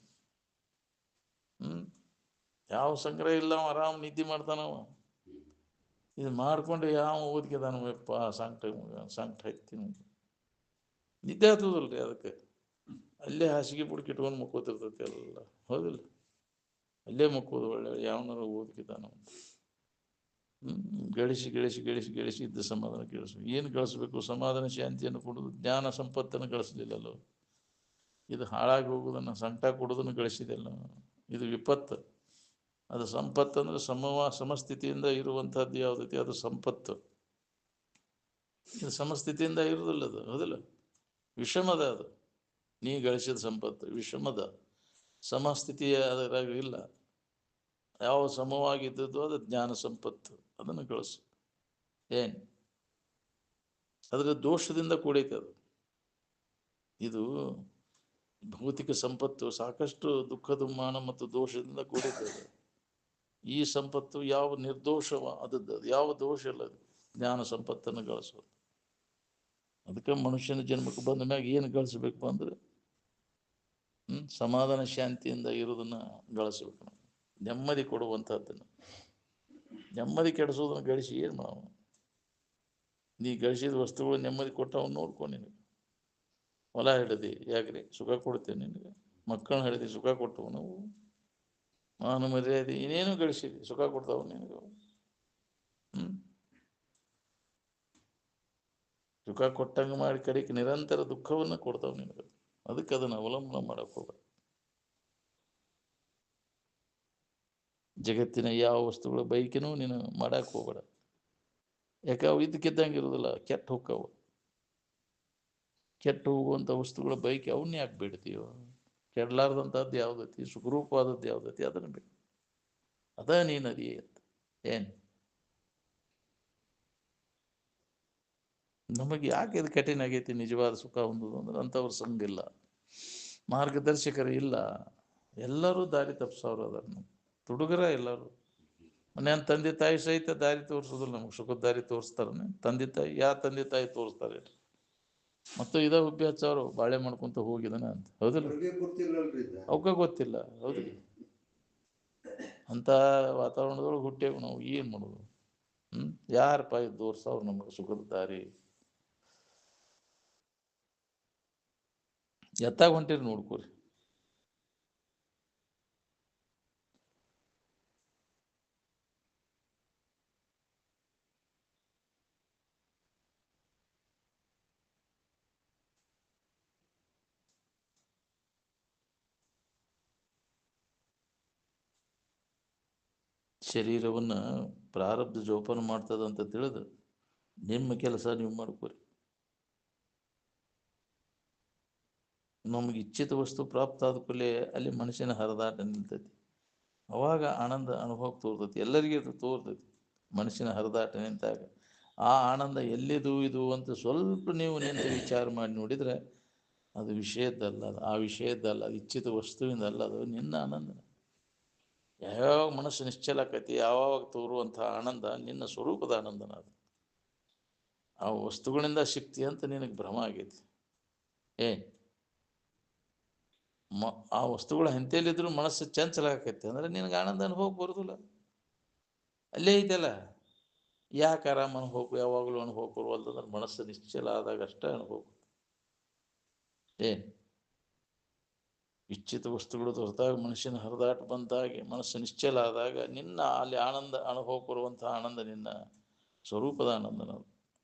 ಯಾವ ಸಂಗ್ರಹ ಇಲ್ಲ, ಅವ ಆರಾಮ್ ನಿದ್ದೆ ಮಾಡ್ತಾನವ. ಇದು ಮಾಡ್ಕೊಂಡು ಯಾವ ಓದ್ಕಿದಾನಪ್ಪ, ಸಂಕಟ ಐತಿ ನಿದ್ದೆ ಆಗ್ತದಲ್ರಿ. ಅದಕ್ಕೆ ಅಲ್ಲೇ ಹಾಸಿಗೆ ಬುಡ್ಕಿಟ್ಕೊಂಡು ಮುಕ್ಕೋತಿರ್ತೈತಿ ಎಲ್ಲ, ಹೌದಿಲ್ಲ? ಅಲ್ಲೇ ಮುಕ್ಕೋದು ಒಳ್ಳೆ. ಯಾವನಾರ ಓದ್ಕಿದಾನ ಗಳಿಸಿ ಗಳಿಸಿ ಗಳಿಸಿ ಗಳಿಸಿ ಇದ್ದ ಸಮಾಧಾನ ಗಳಿಸು. ಏನು ಗಳಿಸ್ಬೇಕು? ಸಮಾಧಾನ ಶಾಂತಿಯನ್ನು ಕೊಡೋದು, ಜ್ಞಾನ ಸಂಪತ್ತನ್ನು ಗಳಿಸಲಿಲ್ಲಲ್ಲ. ಇದು ಹಾಳಾಗಿ ಹೋಗೋದನ್ನು, ಸಂಕಟ ಕೊಡೋದನ್ನು ಗಳಿಸಿದೆಲ್ಲ. ಇದು ವಿಪತ್ತು. ಅದು ಸಂಪತ್ತು ಅಂದ್ರೆ ಸಮಸ್ಥಿತಿಯಿಂದ ಇರುವಂಥದ್ದು ಯಾವುದೈತಿ ಅದು ಸಂಪತ್ತು. ಇದು ಸಮಸ್ಥಿತಿಯಿಂದ ಇರುವುದಿಲ್ಲ ಅದು, ಹೌದಿಲ್ಲ? ವಿಷಮದ ಅದು. ನೀ ಗಳಿಸಿದ ಸಂಪತ್ತು ವಿಷಮದ, ಸಮಸ್ಥಿತಿಯ ಅದರಾಗ ಇಲ್ಲ. ಯಾವ ಸಮವಾಗಿದ್ದದ್ದು ಅದು ಜ್ಞಾನ ಸಂಪತ್ತು, ಅದನ್ನು ಗಳಿಸು. ಏನು ಅದರ ದೋಷದಿಂದ ಕೂಡೈತೆ ಅದು. ಇದು ಭೌತಿಕ ಸಂಪತ್ತು ಸಾಕಷ್ಟು ದುಃಖ ದುಮ್ಮಾನ ಮತ್ತು ದೋಷದಿಂದ ಕೂಡೈತೆ ಅದು. ಈ ಸಂಪತ್ತು ಯಾವ ನಿರ್ದೋಷವಾದದ್ದು, ಅದು ಯಾವ ದೋಷ ಇಲ್ಲ, ಅದು ಜ್ಞಾನ ಸಂಪತ್ತನ್ನು ಗಳಿಸೋದು. ಅದಕ್ಕೆ ಮನುಷ್ಯನ ಜನ್ಮಕ್ಕೆ ಬಂದ ಮ್ಯಾಗ ಏನು ಗಳಿಸ್ಬೇಕು ಅಂದ್ರೆ ಸಮಾಧಾನ ಶಾಂತಿಯಿಂದ ಇರೋದನ್ನ ಗಳಿಸ್ಬೇಕು ನಾವು. ನೆಮ್ಮದಿ ಕೊಡುವಂಥದ್ದನ್ನು. ನೆಮ್ಮದಿ ಕೆಡಿಸೋದನ್ನು ಗಳಿಸಿ ಏನು ನಾವು? ನೀ ಗಳಿಸಿದ ವಸ್ತುಗಳು ನೆಮ್ಮದಿ ಕೊಟ್ಟವನ್ನ ನೋಡ್ಕೊ. ನಿನಗೆ ಹೊಲ ಹಿಡಿದಿ ಯಾಕ್ರಿ? ಸುಖ ಕೊಡ್ತೇವೆ ನಿನಗೆ. ಮಕ್ಕಳನ್ನ ಹಿಡಿದಿ ಸುಖ ಕೊಟ್ಟವು ನಾವು. ಮಾನ ಮರ್ಯಾದೆ ಇನ್ನೇನು ಗಳಿಸಿದಿ, ಸುಖ ಕೊಡ್ತಾವ ನಿನಗೆ. ಸುಖ ಕೊಟ್ಟಂಗೆ ಮಾಡಿ ಕಡೆಗೆ ನಿರಂತರ ದುಃಖವನ್ನು ಕೊಡ್ತಾವ ನಿನಗೆ. ಅದಕ್ಕೆ ಅದನ್ನು ಅವಲಂಬನೆ ಮಾಡಕ್ ಹೋಗ್ಬೇಡ. ಜಗತ್ತಿನ ಯಾವ ವಸ್ತುಗಳ ಬೈಕಿನೂ ನೀನು ಮಾಡಕ್ ಹೋಗ್ಬೇಡ. ಯಾಕೆ ಅವು ಇದಕ್ಕಿದ್ದಂಗೆ ಇರೋದಿಲ್ಲ, ಕೆಟ್ಟು ಹೋಕ್ಕವು. ಕೆಟ್ಟು ಹೋಗುವಂಥ ವಸ್ತುಗಳ ಬೈಕಿ ಅವನ್ನ ಯಾಕೆ ಬಿಡ್ತೀವ? ಕೆಡಲಾರ್ದಂಥದ್ದು ಯಾವುದೈತಿ, ಸುಖರೂಪವಾದದ್ದು ಯಾವುದೈತಿ ಅದನ್ನು ಬಿಡು. ಅದ ನೀನು ಅದಿ ಅಂತ. ಏನು ನಮಗೆ ಯಾಕೆ ಇದು ಕಠಿಣ ಆಗೈತಿ ನಿಜವಾದ ಸುಖ ಹೊಂದೋದು ಅಂದ್ರೆ ಅಂಥವ್ರ ಸಂಗಿಲ್ಲ, ಮಾರ್ಗದರ್ಶಕರು ಇಲ್ಲ. ಎಲ್ಲರೂ ದಾರಿ ತಪ್ಪಿಸೋರು ಅದನ್ನು ತುಡುಗರ ಎಲ್ಲರೂ. ಮನೆಯ ತಂದೆ ತಾಯಿ ಸಹಿತ ದಾರಿ ತೋರಿಸೋದಿಲ್ಲ ನಮಗೆ, ಸುಖದ ದಾರಿ ತೋರಿಸ್ತಾರನೆ ತಂದೆ ತಾಯಿ. ಯಾವ ತಂದೆ ತಾಯಿ ತೋರಿಸ್ತಾರೆ? ಮತ್ತು ಇದ ಹುಬ್ಬಿ ಹಚ್ಚವರು ಬಾಳೆ ಮಾಡ್ಕೊಂತ ಹೋಗಿದಾನೆ ಅಂತ, ಹೌದಿಲ್ಲ? ಅವಕ್ಕ ಗೊತ್ತಿಲ್ಲ, ಹೌದಿಲ್ಲ? ಅಂತ ವಾತಾವರಣದೊಳಗೆ ಹುಟ್ಟೇವು ನಾವು. ಏನು ಮಾಡೋದು? ಯಾರಪ್ಪ ಇದು ತೋರ್ಸವ್ರು ನಮಗೆ ಸುಖದ ದಾರಿ? ಎತ್ತಾಗ ಹೊಂಟಿರಿ ನೋಡ್ಕೋರಿ. ಶರೀರವನ್ನು ಪ್ರಾರಬ್ಧ ಜೋಪಾನ ಮಾಡ್ತದಂತ ತಿಳಿದು ನಿಮ್ಮ ಕೆಲಸ ನೀವು ಮಾಡ್ಕೋರಿ. ನಮಗೆ ಇಚ್ಛಿತ ವಸ್ತು ಪ್ರಾಪ್ತ ಆದ ಕೂಡಲೇ ಅಲ್ಲಿ ಮನುಷ್ಯನ ಹರಿದಾಟ ನಿಲ್ತೈತಿ. ಅವಾಗ ಆನಂದ ಅನುಭವಕ್ಕೆ ತೋರ್ತೈತಿ, ಎಲ್ಲರಿಗೂ ಅದು ತೋರ್ತೈತಿ. ಮನುಷ್ಯನ ಹರಿದಾಟ ನಿಂತಾಗ ಆ ಆನಂದ ಎಲ್ಲಿದು ಇದು ಅಂತ ಸ್ವಲ್ಪ ನೀವು ನಿಂತು ವಿಚಾರ ಮಾಡಿ ನೋಡಿದರೆ ಅದು ವಿಷಯದ್ದಲ್ಲ, ಅದು ಆ ವಿಷಯದ್ದಲ್ಲ, ಅದು ಇಚ್ಛಿತ ವಸ್ತುವಿಂದ ಅಲ್ಲ, ಅದು ನಿನ್ನ ಆನಂದ. ಯಾವಾಗ ಮನಸ್ಸು ನಿಶ್ಚಲ ಆಕೈತಿ, ಯಾವಾಗ ತೋರುವಂಥ ಆನಂದ ನಿನ್ನ ಸ್ವರೂಪದ ಆನಂದನ. ಅದು ಆ ವಸ್ತುಗಳಿಂದ ಶಕ್ತಿ ಅಂತ ನಿನಗೆ ಭ್ರಮ ಆಗೈತಿ. ಆ ವಸ್ತುಗಳ ಹಂತೇಲಿದ್ರು ಮನಸ್ಸು ಚಂಚಲ ಆಕೈತಿ ಅಂದ್ರೆ ನಿನಗೆ ಆನಂದ ಅನುಭವ ಬರೋದಿಲ್ಲ. ಅಲ್ಲೇ ಐತಲ್ಲ. ಯಾಕೆ ಆರಾಮ ಅನುಭವ ಯಾವಾಗಲೂ ಅನುಭವ ಬರುವಲ್ದಂದ್ರೆ ಮನಸ್ಸು ನಿಶ್ಚಲ ಆದಾಗ ಅಷ್ಟೇ ಅನುಭವ. ಇಚ್ಛಿತ ವಸ್ತುಗಳು ಹೊರತಾಗ ಮನುಷ್ಯನ ಹರಿದಾಟ ಬಂದಾಗೆ ಮನಸ್ಸು ನಿಶ್ಚಲ ಆದಾಗ ನಿನ್ನ ಅಲ್ಲಿ ಆನಂದ ಅನುಭವ ಬರುವಂಥ ಆನಂದ ನಿನ್ನ ಸ್ವರೂಪದ ಆನಂದ,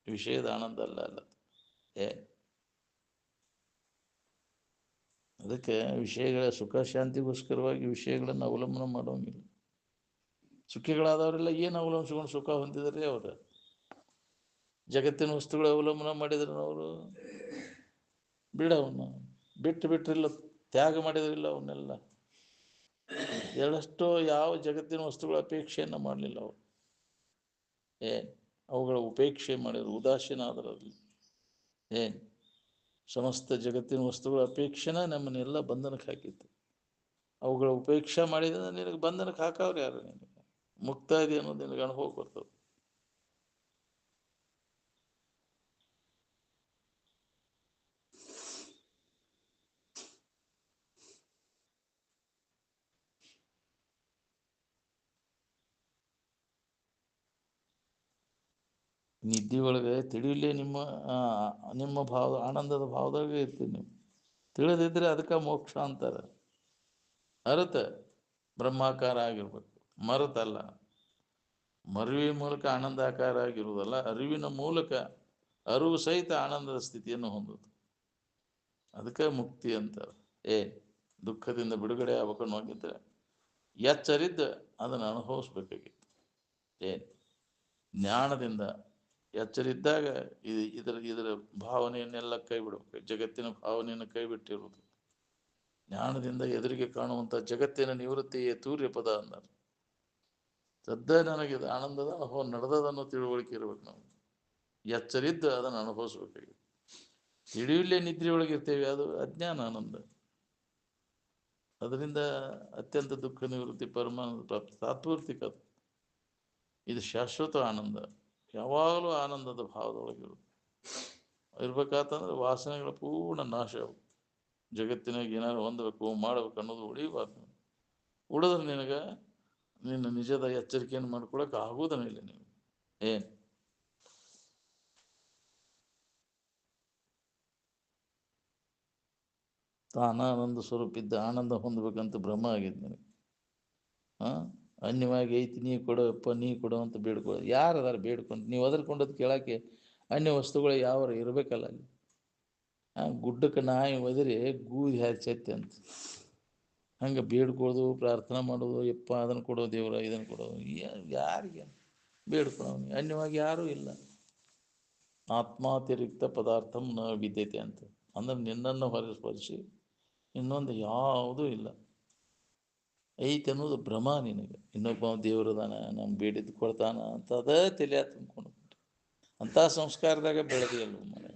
ವಿಷಯದ ಆನಂದ ಅಲ್ಲ. ಅದಕ್ಕೆ ವಿಷಯಗಳ ಸುಖ ಶಾಂತಿಗೋಸ್ಕರವಾಗಿ ವಿಷಯಗಳನ್ನು ಅವಲಂಬನೆ ಮಾಡೋಂಗಿಲ್ಲ. ಸುಖಿಗಳಾದವರೆಲ್ಲ ಏನು ಅವಲಂಬಿಸ್ಕೊಂಡು ಸುಖ ಹೊಂದಿದರೆ ಅವರು ಜಗತ್ತಿನ ವಸ್ತುಗಳ ಅವಲಂಬನೆ ಮಾಡಿದ್ರೆ ಅವರು ಬಿಡವನ್ನ ಬಿಟ್ಟಿಲ್ಲ, ತ್ಯಾಗ ಮಾಡಿದ್ರಿಲ್ಲ ಅವನ್ನೆಲ್ಲ. ಎಷ್ಟೋ ಯಾವ ಜಗತ್ತಿನ ವಸ್ತುಗಳ ಅಪೇಕ್ಷೆಯನ್ನು ಮಾಡಲಿಲ್ಲ ಅವರು. ಅವುಗಳ ಉಪೇಕ್ಷೆ ಮಾಡಿದ್ರು, ಉದಾಸೀನ ಅದರಲ್ಲಿ. ಸಮಸ್ತ ಜಗತ್ತಿನ ವಸ್ತುಗಳ ಅಪೇಕ್ಷೆನ ನಮ್ಮನ್ನೆಲ್ಲ ಬಂಧನಕ್ಕೆ ಹಾಕಿತ್ತು. ಅವುಗಳ ಉಪೇಕ್ಷೆ ಮಾಡಿದ್ರೆ ನಿನಗೆ ಬಂಧನಕ್ಕೆ ಹಾಕವ್ರು ಯಾರು? ನಿನಗೆ ಮುಕ್ತ ಇದೆ ಅನ್ನೋದು ನಿನಗೆ ಅನುಭವ ಬರ್ತದೆ. ನಿದ್ದೆ ಒಳಗೆ ತಿಳಿಯಲೇ ನಿಮ್ಮ ಭಾವ ಆನಂದದ ಭಾವದಾಗ ಇರ್ತೀವಿ ನೀವು. ತಿಳಿದಿದ್ರೆ ಅದಕ್ಕೆ ಮೋಕ್ಷ ಅಂತಾರೆ. ಅರ್ಥ ಬ್ರಹ್ಮಾಕಾರ ಆಗಿರ್ಬೇಕು, ಮರೆತಲ್ಲ. ಮರುವಿನ ಮೂಲಕ ಆನಂದಾಕಾರ ಆಗಿರುವುದಲ್ಲ, ಅರಿವಿನ ಮೂಲಕ ಅರಿವು ಸಹಿತ ಆನಂದದ ಸ್ಥಿತಿಯನ್ನು ಹೊಂದುದು. ಅದಕ್ಕೆ ಮುಕ್ತಿ ಅಂತಾರೆ. ದುಃಖದಿಂದ ಬಿಡುಗಡೆ ಆಗ್ಬೇಕನ್ನು ಹೋಗಿದ್ರೆ ಎಚ್ಚರಿದ್ದ ಅದನ್ನು ಅನುಭವಿಸ್ಬೇಕಾಗಿತ್ತು. ಜ್ಞಾನದಿಂದ ಎಚ್ಚರಿದ್ದಾಗ ಇದರ ಭಾವನೆಯನ್ನೆಲ್ಲ ಕೈ ಬಿಡಬೇಕು. ಜಗತ್ತಿನ ಭಾವನೆಯನ್ನು ಕೈ ಬಿಟ್ಟಿರುವುದು. ಜ್ಞಾನದಿಂದ ಎದುರಿಗೆ ಕಾಣುವಂಥ ಜಗತ್ತಿನ ನಿವೃತ್ತಿಯೇ ತೂರ್ಯ ಪದ ಅಂದರು. ಸದ್ಯ ನನಗಿದು ಆನಂದದ ಅನುಭವ ನಡೆದದನ್ನು ತಿಳುವಳಿಕೆ ಇರ್ಬೇಕು. ನಾವು ಎಚ್ಚರಿದ್ದು ಅದನ್ನು ಅನುಭವಿಸ್ಬೇಕಾಗಿತ್ತು. ತಿಳಿಯಲೇ ನಿದ್ರೆ ಒಳಗಿರ್ತೇವೆ, ಅದು ಅಜ್ಞಾನ ಆನಂದ. ಅದರಿಂದ ಅತ್ಯಂತ ದುಃಖ ನಿವೃತ್ತಿ ಪರಮಾನಂದ ಪ್ರಾಪ್ತಿ ತಾತ್ಪೂರ್ತಿಕ. ಇದು ಶಾಶ್ವತ ಆನಂದ, ಯಾವಾಗಲೂ ಆನಂದದ ಭಾವದೊಳಗಿರುತ್ತೆ. ಇರ್ಬೇಕಾತಂದ್ರೆ ವಾಸನೆಗಳ ಪೂರ್ಣ ನಾಶ. ಜಗತ್ತಿನಾಗ ಏನಾದ್ರು ಹೊಂದಬೇಕು ಮಾಡಬೇಕು ಅನ್ನೋದು ಉಳಿಬಾರ್ದು. ಉಳಿದ್ರೆ ನಿನಗೆ ನಿನ್ನ ನಿಜದ ಎಚ್ಚರಿಕೆಯನ್ನು ಮಾಡ್ಕೊಳಕ್ಕೆ ಆಗುವುದನ್ನ ಇಲ್ಲ. ನೀವು ತಾನಾನಂದ ಸ್ವರೂಪ ಇದ್ದ ಆನಂದ ಹೊಂದಬೇಕಂತ ಭ್ರಮ ಆಗಿದೆ ನನಗೆ. ಅನ್ಯವಾಗಿ ಐತಿ ನೀ ಕೊಡೋಪ್ಪ, ನೀ ಕೊಡೋ ಅಂತ ಬೇಡ್ಕೊ. ಯಾರು ಅದಾರ ಬೇಡ್ಕೊಂಡು? ನೀವು ಒದರ್ಕೊಂಡದ್ದು ಕೇಳಕ್ಕೆ ಅನ್ಯ ವಸ್ತುಗಳು ಯಾವ ಇರಬೇಕಲ್ಲ ಅಲ್ಲಿ. ಗುಡ್ಡಕ್ಕೆ ನಾಯಿ ಒದರಿ ಗೂದಿ ಹಚ್ಚೈತೆ ಅಂತ ಹಂಗೆ ಬೇಡ್ಕೊಳ್ಳೋದು, ಪ್ರಾರ್ಥನೆ ಮಾಡೋದು, ಯಪ್ಪ ಅದನ್ನು ಕೊಡೋ ದೇವ್ರ, ಇದನ್ನು ಕೊಡೋದು. ಯಾರಿಗೆ ಬೇಡ್ಕೊಳ್ಳೋ? ಅನ್ಯವಾಗಿ ಯಾರೂ ಇಲ್ಲ. ಆತ್ಮಾತಿರಿಕ್ತ ಪದಾರ್ಥಂ ನ ವಿದ್ಯತೆ ಅಂತ. ಅಂದ್ರೆ ನಿನ್ನನ್ನು ಹೊರತುಪಡಿಸಿ ಇನ್ನೊಂದು ಯಾವುದೂ ಇಲ್ಲ ಐತೆ ಅನ್ನೋದು ಭ್ರಮ ನಿನಗೆ. ಇನ್ನೊಬ್ಬ ದೇವ್ರದಾನ ನಮ್ಗೆ ಬೇಡಿದ್ದು ಕೊಡ್ತಾನ ಅಂತ ಅದೇ ತಲೆಯ ತುಂಬ್ಕೊಂಡು ಅಂಥ ಸಂಸ್ಕಾರದಾಗ ಬೆಳೆದಿಯಲ್ಲ ಮನೆ.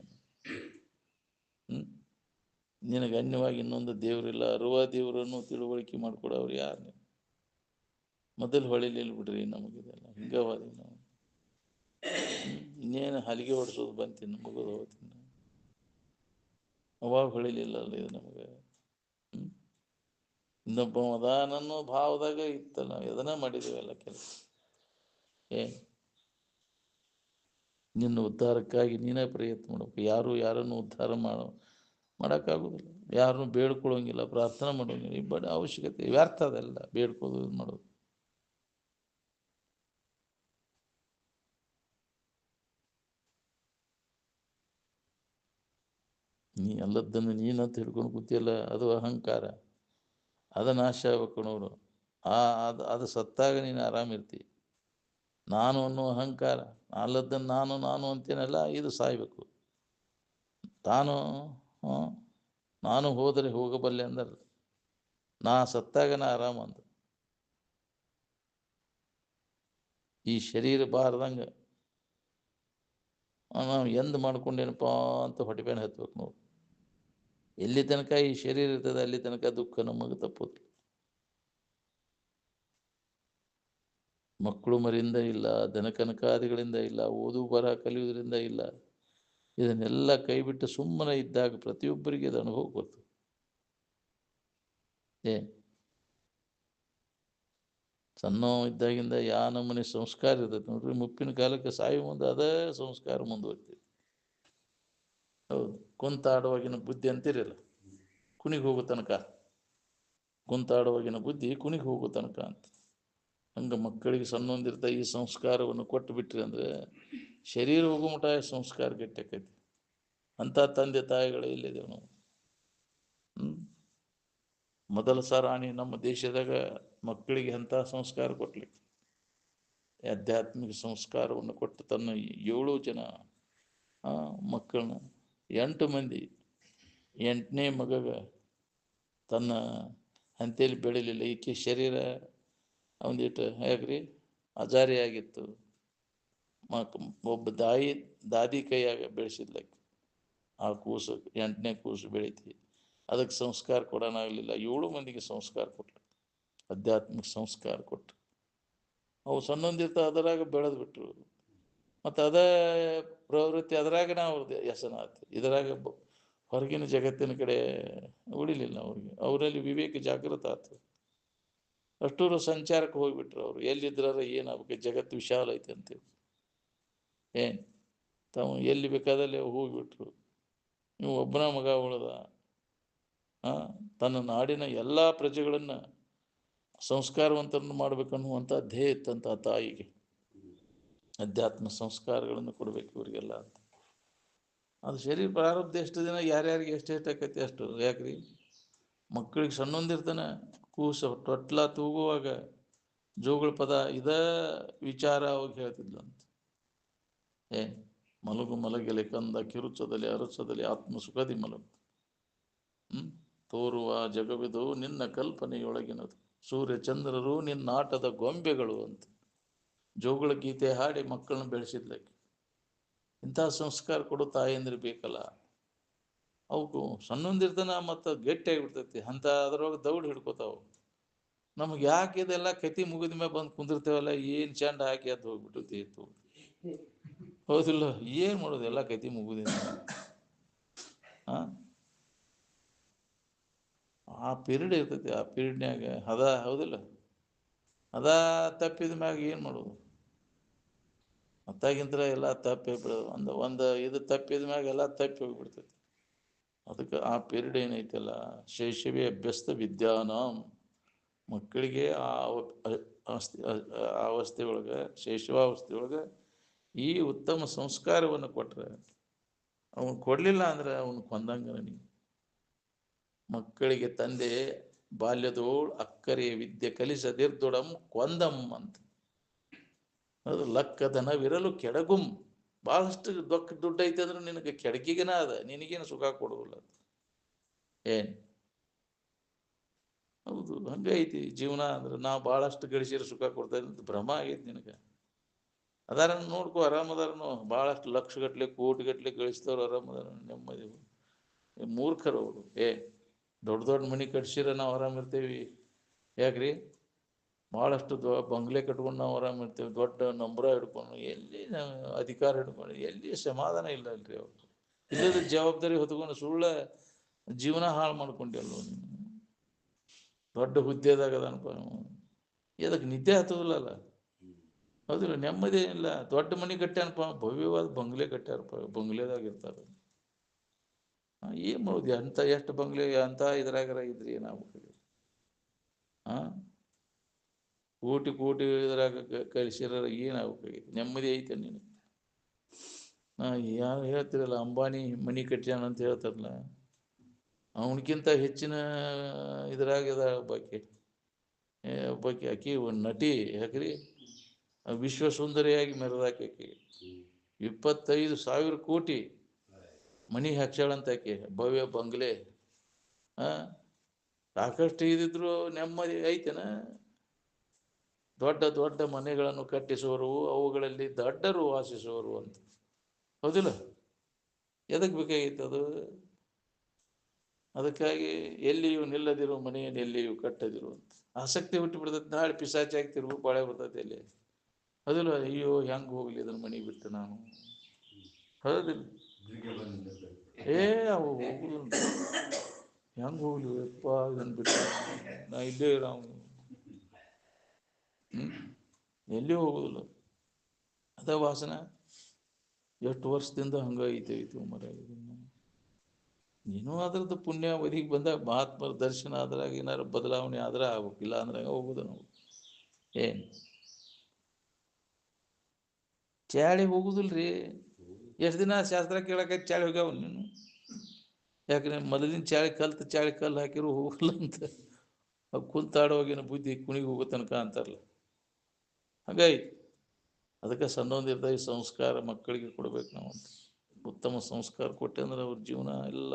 ನಿನಗೆ ಅನ್ಯವಾಗಿ ಇನ್ನೊಂದು ದೇವರಿಲ್ಲ, ಅರುವ ದೇವರನ್ನು ತಿಳುವಳಿಕೆ ಮಾಡ್ಕೊಡೋರು ಯಾರು? ಮೊದಲು ಹೊಳಿಲಿಲ್ಲ ಬಿಡ್ರಿ ನಮಗಿದೆಲ್ಲ ಹಿಂಗವಾದಿ ನಾವು. ಇನ್ನೇನು ಹಲಿಗೆ ಹೊಡ್ಸೋದು ಬಂತೀನಿ ಮುಗಿದು ಹೋಗ್ತೀನಿ. ಅವಾಗ ಹೊಳಿಲಿಲ್ಲ ಅಲ್ಲ ಇದು ನಮಗೆ. ಇನ್ನೊಬ್ಬ ಅದಾನನ್ನೋ ಭಾವದಾಗ ಇತ್ತಲ್ಲ, ಎದನ್ನ ಮಾಡಿದ್ದೇವೆಲ್ಲ ಕೆಲಸ. ನಿನ್ನ ಉದ್ಧಾರಕ್ಕಾಗಿ ನೀನೇ ಪ್ರಯತ್ನ ಮಾಡಬೇಕು. ಯಾರು ಯಾರನ್ನು ಉದ್ಧಾರ ಮಾಡೋಕ್ಕಾಗೋದಿಲ್ಲ. ಯಾರನ್ನು ಬೇಡ್ಕೊಳ್ಳೋಂಗಿಲ್ಲ, ಪ್ರಾರ್ಥನೆ ಮಾಡೋಂಗಿಲ್ಲ. ಬಟ್ ಅವಶ್ಯಕತೆ ವ್ಯರ್ಥ ಅದೆಲ್ಲ ಬೇಡ್ಕೋದು ಮಾಡೋದು. ನೀ ಅಲ್ಲದನ್ನು ನೀನಂತ ಹಿಡ್ಕೊಂಡು ಕೂತಿಯಲ್ಲ, ಅದು ಅಹಂಕಾರ. ಅದು ನಾಶ ಆಗ್ಬೇಕು ನೋಡು. ಅದು ಸತ್ತಾಗ ನೀನು ಆರಾಮಿರ್ತಿ. ನಾನು ಅನ್ನೋ ಅಹಂಕಾರ, ಅಲ್ಲದನ್ನು ನಾನು ನಾನು ಅಂತೇನಲ್ಲ, ಇದು ಸಾಯ್ಬೇಕು. ನಾನು ಹೋದರೆ ಹೋಗಬಲ್ಲೆ ಅಂದಲ್ಲ, ನಾ ಸತ್ತಾಗ ನಾ ಆರಾಮ ಅಂದ. ಈ ಶರೀರ ಬಾರ್ದಂಗೆ ನಾವು ಎಂದು ಮಾಡ್ಕೊಂಡೇನಪ್ಪ ಅಂತ ಹೊಟ್ಟೆಬೇನೆ ಹತ್ಬೇಕು ನೋಡು. ಎಲ್ಲಿ ತನಕ ಈ ಶರೀರ ಇರ್ತದೆ ಅಲ್ಲಿ ತನಕ ದುಃಖ ನಮಗೆ ತಪ್ಪೋದು. ಮಕ್ಕಳು ಮರಿಂದ ಇಲ್ಲ, ದನಕನಕಾದಿಗಳಿಂದ ಇಲ್ಲ, ಓದು ಬರ ಕಲಿಯುವುದರಿಂದ ಇಲ್ಲ. ಇದನ್ನೆಲ್ಲ ಕೈ ಬಿಟ್ಟು ಸುಮ್ಮನೆ ಇದ್ದಾಗ ಪ್ರತಿಯೊಬ್ಬರಿಗೆ ಅದು ಅನುಭವ ಗೊತ್ತು. ಸಣ್ಣ ಇದ್ದಾಗಿಂದ ನಮ್ಮನೆ ಸಂಸ್ಕಾರ ಇರ್ತೈತೆ ನೋಡ್ರಿ, ಮುಪ್ಪಿನ ಕಾಲಕ್ಕೆ ಸಾಯುವ ಮುಂದೆ ಅದೇ ಸಂಸ್ಕಾರ ಮುಂದುವರಿತೈತಿ. ಹೌದು. ಕುಂತಾಡುವಾಗಿನ ಬುದ್ಧಿ ಅಂತಿರಲ್ಲ, ಕುಣಿಗೆ ಹೋಗೋ ತನಕ. ಕುಂತಾಡುವಾಗಿನ ಬುದ್ಧಿ ಕುಣಿಗೆ ಹೋಗೋ ತನಕ ಅಂತ. ಹಂಗೆ ಮಕ್ಕಳಿಗೆ ಸಣ್ಣೊಂದಿರ್ತಾ ಈ ಸಂಸ್ಕಾರವನ್ನು ಕೊಟ್ಟು ಬಿಟ್ರಿ ಅಂದ್ರೆ ಶರೀರ ಹೋಗೋ ಮಟ ಸಂಸ್ಕಾರ ಗಟ್ಟಿಯಾಕೈತಿ. ಅಂಥ ತಂದೆ ತಾಯಿಗಳೇ ಇಲ್ಲಿದ್ದೇವೆ ನಾವು. ಮೊದಲ ಸಾರಾಣಿ ನಮ್ಮ ದೇಶದಾಗ ಮಕ್ಕಳಿಗೆ ಅಂಥ ಸಂಸ್ಕಾರ ಕೊಡ್ಲಿಕ್ಕೆ ಆಧ್ಯಾತ್ಮಿಕ ಸಂಸ್ಕಾರವನ್ನು ಕೊಟ್ಟು ತನ್ನ 7 ಜನ ಮಕ್ಕಳನ್ನ 8 ಮಂದಿ 8ನೇ ಮಗಗ ತನ್ನ ಹಂತೇಲಿ ಬೆಳಿಲಿಲ್ಲ. ಈಕೆ ಶರೀರ ಒಂದಿಟ್ಟು ಹೇಗ್ರಿ ಅಜಾರಿ ಆಗಿತ್ತು. ಒಬ್ಬ ದಾದಿ ಕೈಯಾಗ ಬೆಳೆಸಿದ್ಲಕ್ಕೆ ಆ ಕೂಸು, 8ನೇ ಕೂಸು ಬೆಳೀತಿ. ಅದಕ್ಕೆ ಸಂಸ್ಕಾರ ಕೊಡೋಣಾಗಲಿಲ್ಲ. 7 ಮಂದಿಗೆ ಸಂಸ್ಕಾರ ಕೊಟ್ಟರು, ಆಧ್ಯಾತ್ಮಿಕ ಸಂಸ್ಕಾರ ಕೊಟ್ಟರು. ಅವು ಸಣ್ಣೊಂದಿರ್ತ ಅದರಾಗ ಬೆಳೆದು ಬಿಟ್ರು. ಮತ್ತು ಅದೇ ಪ್ರವೃತ್ತಿ ಅದರಾಗನ ಅವ್ರದ್ದು ವ್ಯಸನ ಆಯ್ತು. ಇದರಾಗ ಹೊರಗಿನ ಜಗತ್ತಿನ ಕಡೆ ಉಳಿಲಿಲ್ಲ ಅವ್ರಿಗೆ. ಅವರಲ್ಲಿ ವಿವೇಕ ಜಾಗೃತ ಆಯ್ತು. ಅಷ್ಟೂರು ಸಂಚಾರಕ್ಕೆ ಹೋಗ್ಬಿಟ್ರು. ಅವರು ಎಲ್ಲಿದ್ರಾರ ಏನಾಗಬೇಕು, ಜಗತ್ತು ವಿಶಾಲ ಐತೆ ಅಂತೇಳಿ ತಾವು ಎಲ್ಲಿ ಬೇಕಾದಲ್ಲಿ ಹೋಗ್ಬಿಟ್ರು. ನೀವು ಒಬ್ಬನ ಮಗ ಉಳ್ದ ತನ್ನ ನಾಡಿನ ಎಲ್ಲ ಪ್ರಜೆಗಳನ್ನು ಸಂಸ್ಕಾರವಂತರನ್ನು ಮಾಡ್ಬೇಕನ್ನುವಂಥ ಧ್ಯೇಯ ಇತ್ತಂತ ತಾಯಿಗೆ. ಅಧ್ಯಾತ್ಮ ಸಂಸ್ಕಾರಗಳನ್ನು ಕೊಡ್ಬೇಕು ಇವರಿಗೆಲ್ಲ ಅಂತ. ಅದು ಶರೀರ ಪ್ರಾರಬ್ಧ ಎಷ್ಟು ದಿನ ಯಾರ್ಯಾರಿಗೆ ಎಷ್ಟೆಷ್ಟು ಆಕೈತಿ ಅಷ್ಟು. ಯಾಕ್ರಿ ಮಕ್ಕಳಿಗೆ ಸಣ್ಣೊಂದಿರ್ತಾನೆ ಕೂಸ ತೊಟ್ಲ ತೂಗುವಾಗ ಜೋಗಳ ಪದ ಇದೇ ವಿಚಾರ ಅವಾಗ ಹೇಳ್ತಿದ್ಲಂತ. ಮಲಗು ಮಲಗೆಲೆ ಕಂದ ಕಿರುಚದಲ್ಲಿ ಅರಚದಲ್ಲಿ ಆತ್ಮ ಸುಖದಿ ಮಲಗು. ತೋರುವ ಜಗವಿದು ನಿನ್ನ ಕಲ್ಪನೆಯೊಳಗಿನದು, ಸೂರ್ಯ ಚಂದ್ರರು ನಿನ್ನ ಆಟದ ಗೊಂಬೆಗಳು ಅಂತ ಜೋಗಳ ಗೀತೆ ಹಾಡಿ ಮಕ್ಕಳನ್ನ ಬೆಳೆಸಿದ್ಲಕ್ಕೆ. ಇಂಥ ಸಂಸ್ಕಾರ ಕೊಡೋ ತಾಯಂದ್ರೆ ಬೇಕಲ್ಲ. ಅವಕ್ಕೂ ಸಣ್ಣೊಂದಿರ್ತಾನ ಮತ್ತು ಗಟ್ಟಿಯಾಗಿಬಿಡ್ತೈತಿ ಅಂತ. ಅದ್ರೊಳಗೆ ದೌಡ್ ಹಿಡ್ಕೋತಾವು. ನಮ್ಗೆ ಯಾಕೆ ಇದೆಲ್ಲ ಕತಿ ಮುಗಿದ ಮೇಲೆ ಬಂದು ಕುಂದಿರ್ತೇವಲ್ಲ, ಏನು ಚಂಡ ಹಾಕಿ ಅದು ಹೋಗ್ಬಿಟ್ಟು ಹೌದಿಲ್ಲ? ಏನು ಮಾಡೋದು, ಎಲ್ಲ ಕತಿ ಮುಗುದಿಲ್ಲ. ಆ ಪೀರಿಯಡ್ ಇರ್ತೈತಿ. ಆ ಪೀರಿಯಡ್ನ್ಯಾಗ ಹೌದಿಲ್ಲ? ತಪ್ಪಿದ ಮ್ಯಾಗ ಏನು ಮಾಡೋದು? ಮತ್ತಾಗಿಂತ ಎಲ್ಲ ತಪ್ಪಿ ಬಿಡೋದು. ಒಂದು ಇದು ತಪ್ಪಿದ ಮ್ಯಾಗ ಎಲ್ಲ ತಪ್ಪಿ ಹೋಗಿಬಿಡ್ತೈತಿ. ಅದಕ್ಕೆ ಆ ಪೀರಿಯಡ್ ಏನೈತಲ್ಲ, ಶೈಶವೇ ಅಭ್ಯಸ್ತ ವಿದ್ಯಾನಾಂ, ಮಕ್ಕಳಿಗೆ ಆ ಅವಸ್ಥೆ ಒಳಗೆ, ಶೈಶವಾವಸ್ಥೆ ಒಳಗೆ ಈ ಉತ್ತಮ ಸಂಸ್ಕಾರವನ್ನು ಕೊಟ್ರೆ, ಅವನು ಕೊಡಲಿಲ್ಲ ಅಂದ್ರೆ ಅವನು ಕೊಂದಂಗ. ನೀವು ಮಕ್ಕಳಿಗೆ ತಂದೆ ಬಾಲ್ಯದೋಳ್ ಅಕ್ಕರೆ ವಿದ್ಯೆ ಕಲಿಸದಿರ್ದೊಡಂ ಕೊಂದಂ ಅಂತ. ಅದು ಲಕ್ಕದನವಿರಲು ಕೆಡಗುಂ ಭಾಳಷ್ಟು ದುಡ್ಡು ಐತೆ ಅಂದ್ರೆ ನಿನಗೆ ಕೆಡಕಿಗೆನ ಅದ, ನಿನಗೇನು ಸುಖ ಕೊಡುವುದಿಲ್ಲ. ಏನು ಹೌದು, ಹಂಗೆ ಐತಿ ಜೀವನ ಅಂದ್ರೆ. ನಾವು ಭಾಳಷ್ಟು ಗಳಿಸಿದ್ರೆ ಸುಖ ಕೊಡ್ತಾ ಇದ್ದ ಭ್ರಮ ಆಗೈತಿ ನಿನಗೆ. ಅದಾರ ನೋಡ್ಕೊ, ಆರಾಮದಾರನು ಭಾಳಷ್ಟು ಲಕ್ಷಗಟ್ಲೆ ಕೋಟಿಗಟ್ಲೆ ಗಳಿಸ್ತವ್ರು ಆರಾಮದಾರ, ನೆಮ್ಮದಿ. ಮೂರ್ಖರು ಅವರು. ದೊಡ್ಡ ದೊಡ್ಡ ಮನೆ ಕಟ್ಸಿರ ನಾವು ಆರಾಮಿರ್ತೇವಿ. ಯಾಕ್ರಿ? ಭಾಳಷ್ಟು ಬಂಗ್ಲೆ ಕಟ್ಕೊಂಡು ನಾವು ಆರಾಮಿರ್ತೇವೆ, ದೊಡ್ಡ ನಂಬರ ಹಿಡ್ಕೊಂಡು. ಎಲ್ಲಿ ಅಧಿಕಾರ ಹಿಡ್ಕೊಂಡು ಎಲ್ಲಿ ಸಮಾಧಾನ ಇಲ್ಲ ಅಲ್ರಿ ಅವ್ರು. ಇಲ್ಲದ ಜವಾಬ್ದಾರಿ ಹೊತ್ಕೊಂಡು ಸುಳ್ಳ ಜೀವನ ಹಾಳು ಮಾಡ್ಕೊಂಡಿಲ್ವ ನೀನು. ದೊಡ್ಡ ಹುದ್ದೆದಾಗ ಅನ್ಕೋ, ಅದಕ್ಕೆ ನಿದ್ದೆ ಹತ್ತದಿಲ್ಲಲ್ಲ. ಹೌದಿಲ್ಲ, ನೆಮ್ಮದಿ ಇಲ್ಲ. ದೊಡ್ಡ ಮನೆ ಕಟ್ಟ್ಯಾನಪ್ಪ, ಭವ್ಯವಾದ ಬಂಗ್ಲೆ ಕಟ್ಟ್ಯಾರಪ್ಪ, ಬಂಗ್ಲೆದಾಗ ಇರ್ತಾರೆ. ಏನ್ ಮಾಡೋದು? ಅಂತ ಎಷ್ಟು ಬಂಗ್ಲೆ ಅಂತ ಇದ್ರಾಗರ ಇದ್ರಿ ಏನಾಗ್ಬೇಕು? ಕೋಟಿ ಕೋಟಿ ಇದ್ರಾಗ ಕಳಿಸಿರ ಏನಾಗ್ಬೇಕಾಗಿತ್ತು? ನೆಮ್ಮದಿ ಐತೆ ನೀನು? ಯಾರು ಹೇಳ್ತಿರಲ್ಲ, ಅಂಬಾನಿ ಮನಿ ಕಟ್ಟ್ಯಾನ ಅಂತ ಹೇಳ್ತಾರಲ್ಲ, ಅವನಕ್ಕಿಂತ ಹೆಚ್ಚಿನ ಇದ್ರಾಗದ ಒಬ್ಬಾಕಿ ಆಕಿ ಒಂದು ನಟಿ. ಯಾಕ್ರಿ? ವಿಶ್ವ ಸುಂದರಿಯಾಗಿ ಮೆರೆದಾಕಿ. 25,000 ಕೋಟಿ ಮನಿ ಹಾಕ್ಸಾಳಂತ ಆಕೆ, ಭವ್ಯ ಬಂಗ್ಲೆ. ಸಾಕಷ್ಟು ಇದಿದ್ರು ನೆಮ್ಮದಿ ಐತೆನ? ದೊಡ್ಡ ದೊಡ್ಡ ಮನೆಗಳನ್ನು ಕಟ್ಟಿಸುವರು, ಅವುಗಳಲ್ಲಿ ದಡ್ಡರು ವಾಸಿಸುವರು ಅಂತ. ಹೌದಿಲ್ಲ? ಎದಕ್ಕೆ ಬೇಕಾಗಿತ್ತು ಅದು? ಅದಕ್ಕಾಗಿ ಎಲ್ಲಿಯೂ ನಿಲ್ಲದಿರು ಮನೆಯನ್ನು ಎಲ್ಲಿಯೂ ಕಟ್ಟದಿರು ಅಂತ ಆಸಕ್ತಿ ಹುಟ್ಟು ಬಿಡ್ತೈತೆ. ನಾಳೆ ಪಿಸಾಚಿ ಆಗ್ತಿರ್ಬೇಕು, ಬಾಳೆ ಬರ್ತೈತೆ ಎಲ್ಲಿ. ಹೌದಿಲ್ಲ? ಅಯ್ಯೋ ಹೆಂಗೆ ಹೋಗ್ಲಿ ಅದನ್ನ ಮನೆ ಬಿಟ್ಟು ನಾನು. ಹೌದಿಲ್ಲ? ಅವು ಹೋಗುದು ಹೆಂಗೆ ಹೋಗ್ಲಿ ಅಪ್ಪ ಇದನ್ನು ಬಿಟ್ಟು, ನಾ ಇಲ್ಲೇ ನಾವು ಎಲ್ಲಿ ಹೋಗುದಿಲ್ಲ. ಅದ ವಾಸನ ಎಷ್ಟು ವರ್ಷದಿಂದ ಹಂಗ ಐತೆ ಮರ. ನೀನು ಅದ್ರದ್ದು ಪುಣ್ಯ ಒದಗಿ ಬಂದಾಗ ಮಹಾತ್ಮರ ದರ್ಶನ ಆದ್ರಾಗ ಏನಾರು ಬದಲಾವಣೆ ಆದ್ರೆ ಆಗ್ಬೇಕು, ಇಲ್ಲ ಅಂದ್ರೆ ಹೋಗುದು ನಾವು. ಏನು ಚಾಳಿ ಹೋಗುದಿಲ್ರಿ? ಎಷ್ಟು ದಿನ ಶಾಸ್ತ್ರ ಕೇಳಕ್ಕೆ ಚಾಳಿ ಹೋಗ್ಯಾವ ನೀನು? ಯಾಕಂದ್ರೆ ಮೊದಲಿನ ಚಾಳಿ ಕಲ್ಲು ಹಾಕಿರು ಹೋಗಲ್ಲ ಅಂತ. ಕುಂತಾಡೋಗಿನ ಬುದ್ಧಿ ಕುಣಿಗೆ ಹೋಗೋ ತನಕ ಅಂತಾರಲ್ಲ, ಹಾಗಾಗಿ ಅದಕ್ಕೆ ಸಣ್ಣೊಂದಿರ್ದಾಗ ಸಂಸ್ಕಾರ ಮಕ್ಕಳಿಗೆ ಕೊಡ್ಬೇಕು ನಾವು ಅಂತ. ಉತ್ತಮ ಸಂಸ್ಕಾರ ಕೊಟ್ಟೆ ಅಂದ್ರೆ ಅವ್ರ ಜೀವನ ಎಲ್ಲ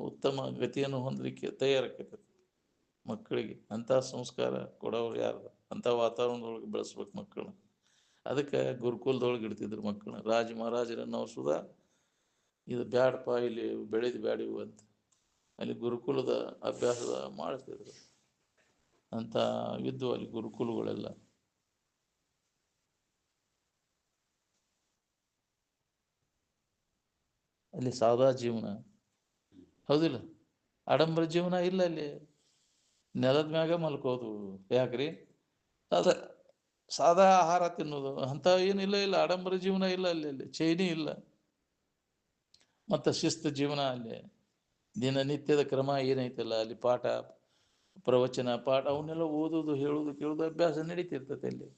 ಉತ್ತಮ ಗತಿಯನ್ನು ಹೊಂದಲಿಕ್ಕೆ ತಯಾರಾಕೈತೆ ಮಕ್ಕಳಿಗೆ. ಅಂಥ ಸಂಸ್ಕಾರ ಕೊಡೋರು ಯಾರು? ಅಂಥ ವಾತಾವರಣದೊಳಗೆ ಬೆಳೆಸ್ಬೇಕು ಮಕ್ಕಳನ್ನ. ಅದಕ್ಕೆ ಗುರುಕುಲದೊಳಗೆ ಇಡ್ತಿದ್ರು ಮಕ್ಕಳನ್ನ. ರಾಜ ಮಹಾರಾಜರನ್ನವ್ರು ಸುಧಾ ಇದು ಬ್ಯಾಡಪ್ಪ, ಇಲ್ಲಿ ಬೆಳೆದು ಬ್ಯಾಡಿವು ಅಂತ ಅಲ್ಲಿ ಗುರುಕುಲದ ಅಭ್ಯಾಸದ ಮಾಡಿಸ್ತಿದ್ರು ಅಂತ ಇದ್ದು ಅಲ್ಲಿ ಗುರುಕುಲಗಳೆಲ್ಲ. ಅಲ್ಲಿ ಸಾದಾ ಜೀವನ. ಹೌದಿಲ್ಲ? ಆಡಂಬರ ಜೀವನ ಇಲ್ಲ ಅಲ್ಲಿ. ನೆಲದ ಮ್ಯಾಗ ಮಲ್ಕೋದು. ಯಾಕ್ರಿ? ಅದ ಸಾದಾ ಆಹಾರ ತಿನ್ನೋದು ಅಂತ ಏನಿಲ್ಲ. ಇಲ್ಲ ಆಡಂಬರ ಜೀವನ ಇಲ್ಲ ಅಲ್ಲಿ ಚೈನಿ ಇಲ್ಲ. ಮತ್ತು ಶಿಸ್ತು ಜೀವನ ಅಲ್ಲಿ. ದಿನನಿತ್ಯದ ಕ್ರಮ ಏನೈತಲ್ಲ ಅಲ್ಲಿ, ಪಾಠ ಪ್ರವಚನ ಅವನ್ನೆಲ್ಲ ಓದೋದು, ಹೇಳೋದು, ಕೇಳೋದು ಅಭ್ಯಾಸ ನಡೀತಿರ್ತದೆ ಅಲ್ಲಿ.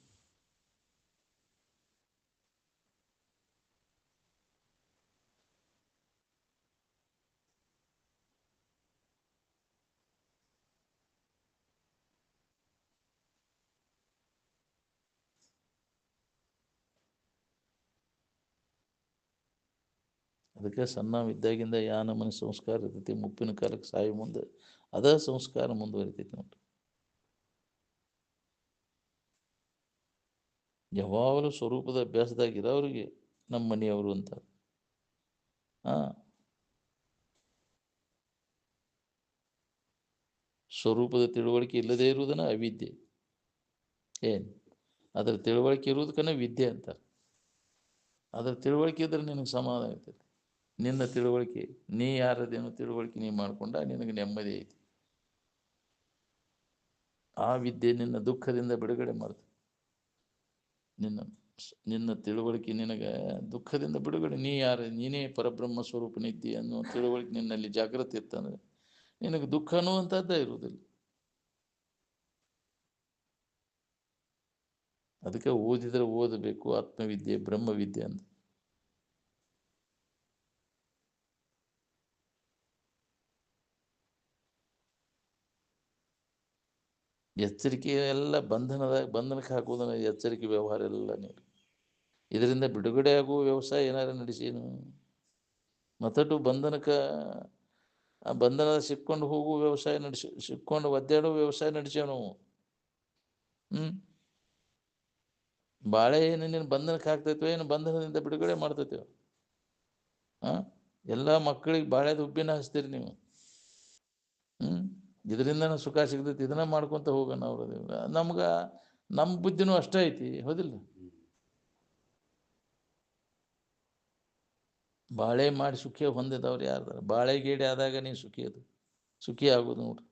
ಅದಕ್ಕೆ ಸಣ್ಣವಿದ್ದಾಗಿಂದ ಯಾ ನಮೂನೆ ಸಂಸ್ಕಾರ ಇರ್ತೈತಿ, ಮುಪ್ಪಿನ ಕಾಲಕ್ಕೆ ಸಾಯಿ ಮುಂದೆ ಅದ ಸಂಸ್ಕಾರ ಮುಂದುವರಿತೈತಿ ನೋಡ್ರಿ. ಯಾವಾಗಲೂ ಸ್ವರೂಪದ ಅಭ್ಯಾಸದಾಗಿರೋರಿಗೆ ನಮ್ಮ ಮನೆಯವರು ಅಂತ. ಸ್ವರೂಪದ ತಿಳುವಳಿಕೆ ಇಲ್ಲದೇ ಇರುವುದನ್ನ ಅವಿದ್ಯೆ. ಏನು ಅದರ ತಿಳುವಳಿಕೆ ಇರುವುದಕ್ಕನ್ನ ವಿದ್ಯೆ ಅಂತ. ಅದರ ತಿಳುವಳಿಕೆ ಇದ್ರೆ ನಿನಗೆ ಸಮಾಧಾನ ಇರ್ತೈತಿ. ನಿನ್ನ ತಿಳುವಳಿಕೆ, ನೀ ಯಾರದೇನೋ ತಿಳುವಳಿಕೆ ನೀ ಮಾಡ್ಕೊಂಡ ನಿನಗೆ ನೆಮ್ಮದಿ ಐತಿ. ಆ ವಿದ್ಯೆ ನಿನ್ನ ದುಃಖದಿಂದ ಬಿಡುಗಡೆ ಮಾಡ್ತದೆ. ನಿನ್ನ ತಿಳುವಳಿಕೆ ನಿನಗೆ ದುಃಖದಿಂದ ಬಿಡುಗಡೆ. ನೀ ಯಾರು? ನೀನೇ ಪರಬ್ರಹ್ಮ ಸ್ವರೂಪನಿದ್ದಿ ಅನ್ನೋ ತಿಳುವಳಿಕೆ ನಿನ್ನಲ್ಲಿ ಜಾಗೃತಿ ಇರ್ತಂದ್ರೆ ನಿನಗೆ ದುಃಖ ಅನ್ನುವಂಥದ್ದೇ ಇರುವುದಿಲ್ಲ. ಅದಕ್ಕೆ ಓದಿದ್ರೆ ಓದಬೇಕು ಆತ್ಮವಿದ್ಯೆ, ಬ್ರಹ್ಮವಿದ್ಯೆ ಅಂತ. ಎಚ್ಚರಿಕೆ ಎಲ್ಲ ಬಂಧನಕ್ಕೆ ಹಾಕೋದನ್ನ ಎಚ್ಚರಿಕೆ ವ್ಯವಹಾರ ಎಲ್ಲ ನೀರು. ಇದರಿಂದ ಬಿಡುಗಡೆ ಆಗುವ ವ್ಯವಸಾಯ ಏನಾರು ನಡೆಸೇನು? ಮತ್ತಟು ಬಂಧನಕ್ಕೆ ಬಂಧನದ ಸಿಕ್ಕೊಂಡು ಹೋಗುವ ವ್ಯವಸಾಯ ಸಿಕ್ಕೊಂಡು ಒದ್ದಾಡುವ ವ್ಯವಸಾಯ ನಡೆಸೇವು ನಾವು. ಬಾಳೆ ಏನು ನೀನು ಬಂಧನಕ್ಕೆ ಹಾಕ್ತೈತೋ ಏನು ಬಂಧನದಿಂದ ಬಿಡುಗಡೆ ಮಾಡ್ತೈತೇವೆ? ಎಲ್ಲ ಮಕ್ಕಳಿಗೆ ಬಾಳೆದ ಉಬ್ಬಿನ ಹಚ್ತೀರಿ ನೀವು. ಇದರಿಂದ ಸುಖ ಸಿಗ್ತೈತಿ, ಇದನ್ನ ಮಾಡ್ಕೊಂತ ಹೋಗೋಣ. ಅವ್ರ ನಮ್ಗೆ ನಮ್ಮ ಬುದ್ಧಿನೂ ಅಷ್ಟೇ ಐತಿ, ಹೌದಿಲ್ಲ? ಬಾಳೆ ಮಾಡಿ ಸುಖಿ ಹೊಂದಿದವ್ರು ಯಾರ್ದಾರ? ಬಾಳೆ ಗೇಡಿ ಆದಾಗ ನೀನು ಸುಖಿ ಆಗೋದು ನೋಡ್ರಿ.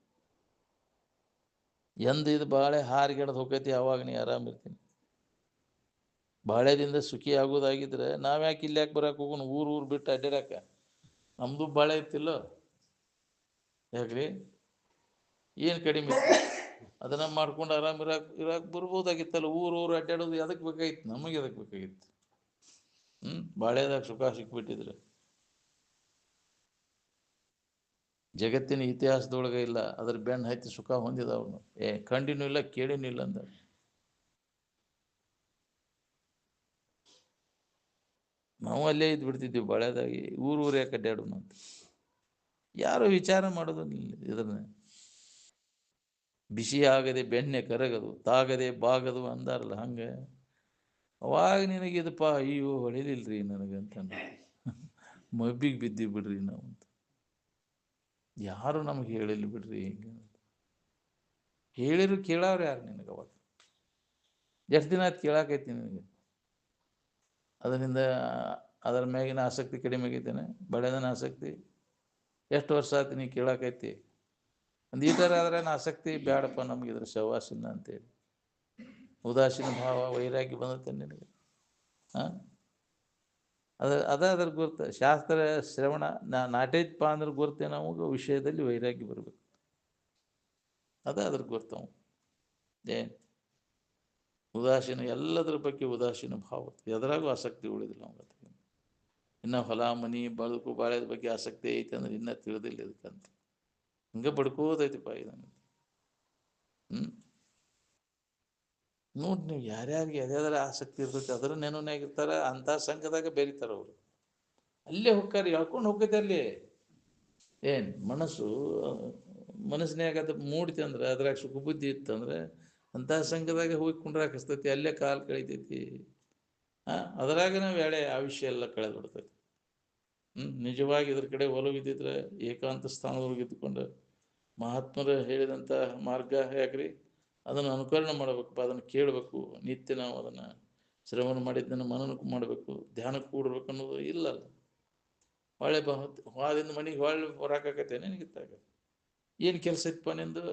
ಇದು ಬಾಳೆ ಹಾರಿಗೆಡ್ದು ಹೋಗೈತಿ ಅವಾಗ ನೀ ಆರಾಮಿರ್ತೀನಿ. ಬಾಳೆದಿಂದ ಸುಖಿ ಆಗೋದಾಗಿದ್ರೆ ನಾವ್ಯಾಕೆ ಇಲ್ಲಿ ಯಾಕೆ ಬರಕ್ಕೆ ಹೋಗೋಣ? ಊರು ಬಿಟ್ಟು ಅಡ್ಡಾಡಕ ನಮ್ದು ಬಾಳೆ ಇತ್ತಿಲ್ಲ ಯಾಕ್ರಿ? ಏನು ಕಡಿಮೆ ಅದನ್ನ ಮಾಡ್ಕೊಂಡು ಆರಾಮ್ ಇರಾಕ್ ಬರ್ಬೋದಾಗಿತ್ತಲ್ಲ. ಊರು ಅಡ್ಡಾಡೋದು ಎದಕ್ಕೆ ಬೇಕಾಗಿತ್ತು? ನಮಗೆ ಎದಕ್ಕೆ ಬೇಕಾಗಿತ್ತು? ಬಾಳೆದಾಗ ಸುಖ ಸಿಕ್ಬಿಟ್ಟಿದ್ರೆ ಜಗತ್ತಿನ ಇತಿಹಾಸದೊಳಗೆ ಇಲ್ಲ ಅದ್ರ ಬೆನ್ನು ಹತ್ತಿ ಸುಖ ಹೊಂದಿದವನು ಕಂಡಿನೂ ಇಲ್ಲ ಕೇಳಿನೂ ಇಲ್ಲ ಅಂದ. ನಾವು ಅಲ್ಲೇ ಇದ್ದು ಬಿಡ್ತಿದ್ದೀವಿ ಬಾಳೆದಾಗಿ, ಊರು ಯಾಕೆ ಅಡ್ಡಾಡೋಣ ಅಂತ ಯಾರು ವಿಚಾರ ಮಾಡೋದು ಇದನ್ನ. ಬಿಸಿ ಆಗದೆ ಬೆಣ್ಣೆ ಕರಗದು, ತಾಗದೆ ಬಾಗದು ಅಂದಾರಲ್ಲ ಹಂಗೆ. ಅವಾಗ ನಿನಗಿದಪ್ಪ ಅಯ್ಯೋ ಹೊಳಿಲಿಲ್ರಿ ನನಗಂತ ಮಬ್ಬಿಗೆ ಬಿದ್ದೀವಿ ಬಿಡ್ರಿ ನಾವು ಅಂತ. ಯಾರು ನಮ್ಗೆ ಹೇಳಿಲ್ಲ ಬಿಡ್ರಿ. ಹೇಳಿರು ಕೇಳವ್ರು ಯಾರು ನಿನಗೆ? ಅವಾಗ ಎಷ್ಟು ದಿನ ಆಯ್ತು ಕೇಳಾಕೈತಿ ನಿನಗೆ? ಅದರಿಂದ ಅದರ ಮ್ಯಾಗಿನ ಆಸಕ್ತಿ ಕಡಿಮೆ ಆಗೈತೇನೆ? ಬಳೆದನ ಆಸಕ್ತಿ ಎಷ್ಟು ವರ್ಷ ಆಯ್ತು ನೀ ಕೇಳಾಕೈತಿ? ಒಂದು ಈಟರ್ ಆದ್ರೆ ಆಸಕ್ತಿ ಬೇಡಪ್ಪ ನಮ್ಗೆ ಇದ್ರ ಶವಾಸಿನ ಅಂತೇಳಿ ಉದಾಸೀನ ಭಾವ ವೈರಾಗ್ಯ ಬಂದತ್ತೆ ನಿನಗೆ. ಅದ್ರ ಗುರ್ತ. ಶಾಸ್ತ್ರ ಶ್ರವಣ ನಾಟೈತಪ್ಪ ಅಂದ್ರೆ ಗುರ್ತೆ ನಮಗೆ ವಿಷಯದಲ್ಲಿ ವೈರಾಗ್ಯ ಬರಬೇಕು. ಅದ್ರ ಗುರ್ತವು ಉದಾಸೀನ, ಎಲ್ಲದ್ರ ಬಗ್ಗೆ ಉದಾಸೀನ ಭಾವ, ಎದರಾಗೂ ಆಸಕ್ತಿ ಉಳಿದಿಲ್ಲ ನಮ್ಗೆ. ಇನ್ನು ಹೊಲ ಮನಿ ಬದುಕು ಬಾಳೆದ ಬಗ್ಗೆ ಆಸಕ್ತಿ ಐತೆ ಅಂದ್ರೆ ಇನ್ನೂ ತಿಳಿದಿಲ್ಲ ಇದಕ್ಕಂತ ಹಿಂಗೆ ಬಡ್ಕೋದೈತಿಪ್ಪ ಇದನ್ನು. ನೋಡಿ ನೀವು ಯಾರ್ಯಾರಿಗೆ ಎದಾದ್ರೆ ಆಸಕ್ತಿ ಇರ್ತೈತಿ ಅದರ ನೆನವನಾಗಿರ್ತಾರ, ಅಂಥ ಸಂಘದಾಗ ಬೆರೀತಾರ ಅವರು. ಅಲ್ಲೇ ಹೋಗ್ತಾರೆ, ಹೇಳ್ಕೊಂಡು ಹೋಗ್ತೈತೆ ಅಲ್ಲಿ. ಮನಸ್ಸಿನಾಗ ಅದು ಮೂಡ್ತಿ ಅಂದ್ರೆ ಅದ್ರಾಗ ಸುಖ ಬುದ್ಧಿ ಇತ್ತಂದ್ರೆ ಅಂಥ ಸಂಘದಾಗ ಹೋಗಿ ಕುಂಡ್ರಾಕಿಸ್ತೈತಿ, ಅಲ್ಲೇ ಕಾಲು ಕಳಿತೈತಿ. ಅದ್ರಾಗ ನಾವು ಆಯುಷ್ಯ ಎಲ್ಲ ಕಳೆದು ಬಿಡ್ತೈತಿ. ನಿಜವಾಗಿ ಇದ್ರ ಕಡೆ ಒಲವಿದ್ದಿದ್ರೆ ಏಕಾಂತ ಸ್ಥಾನದೊಳಗೆ ಇದ್ದುಕೊಂಡು ಮಹಾತ್ಮರು ಹೇಳಿದಂಥ ಮಾರ್ಗ ಯಾಕ್ರಿ ಅದನ್ನು ಅನುಕರಣೆ ಮಾಡಬೇಕಪ್ಪ, ಅದನ್ನು ಕೇಳಬೇಕು. ನಿತ್ಯ ನಾವು ಅದನ್ನು ಶ್ರವಣ ಮಾಡಿದ್ದನ್ನು ಮನನಕ್ಕೆ ಮಾಡಬೇಕು, ಧ್ಯಾನಕ್ಕೆ ಕೂಡಬೇಕು ಅನ್ನೋದು ಇಲ್ಲಲ್ಲ. ಹೊಳೆ ಹೊಳದಿಂದ ಮನೆಗೆ ಹೊಳ್ಳಿ ಹೊರಾಕತ್ತೇನೆ ನಿನಗಿತ್ತಾಗ ಏನು ಕೆಲಸ ಇತ್ತಪ್ಪ ನಿಂದು?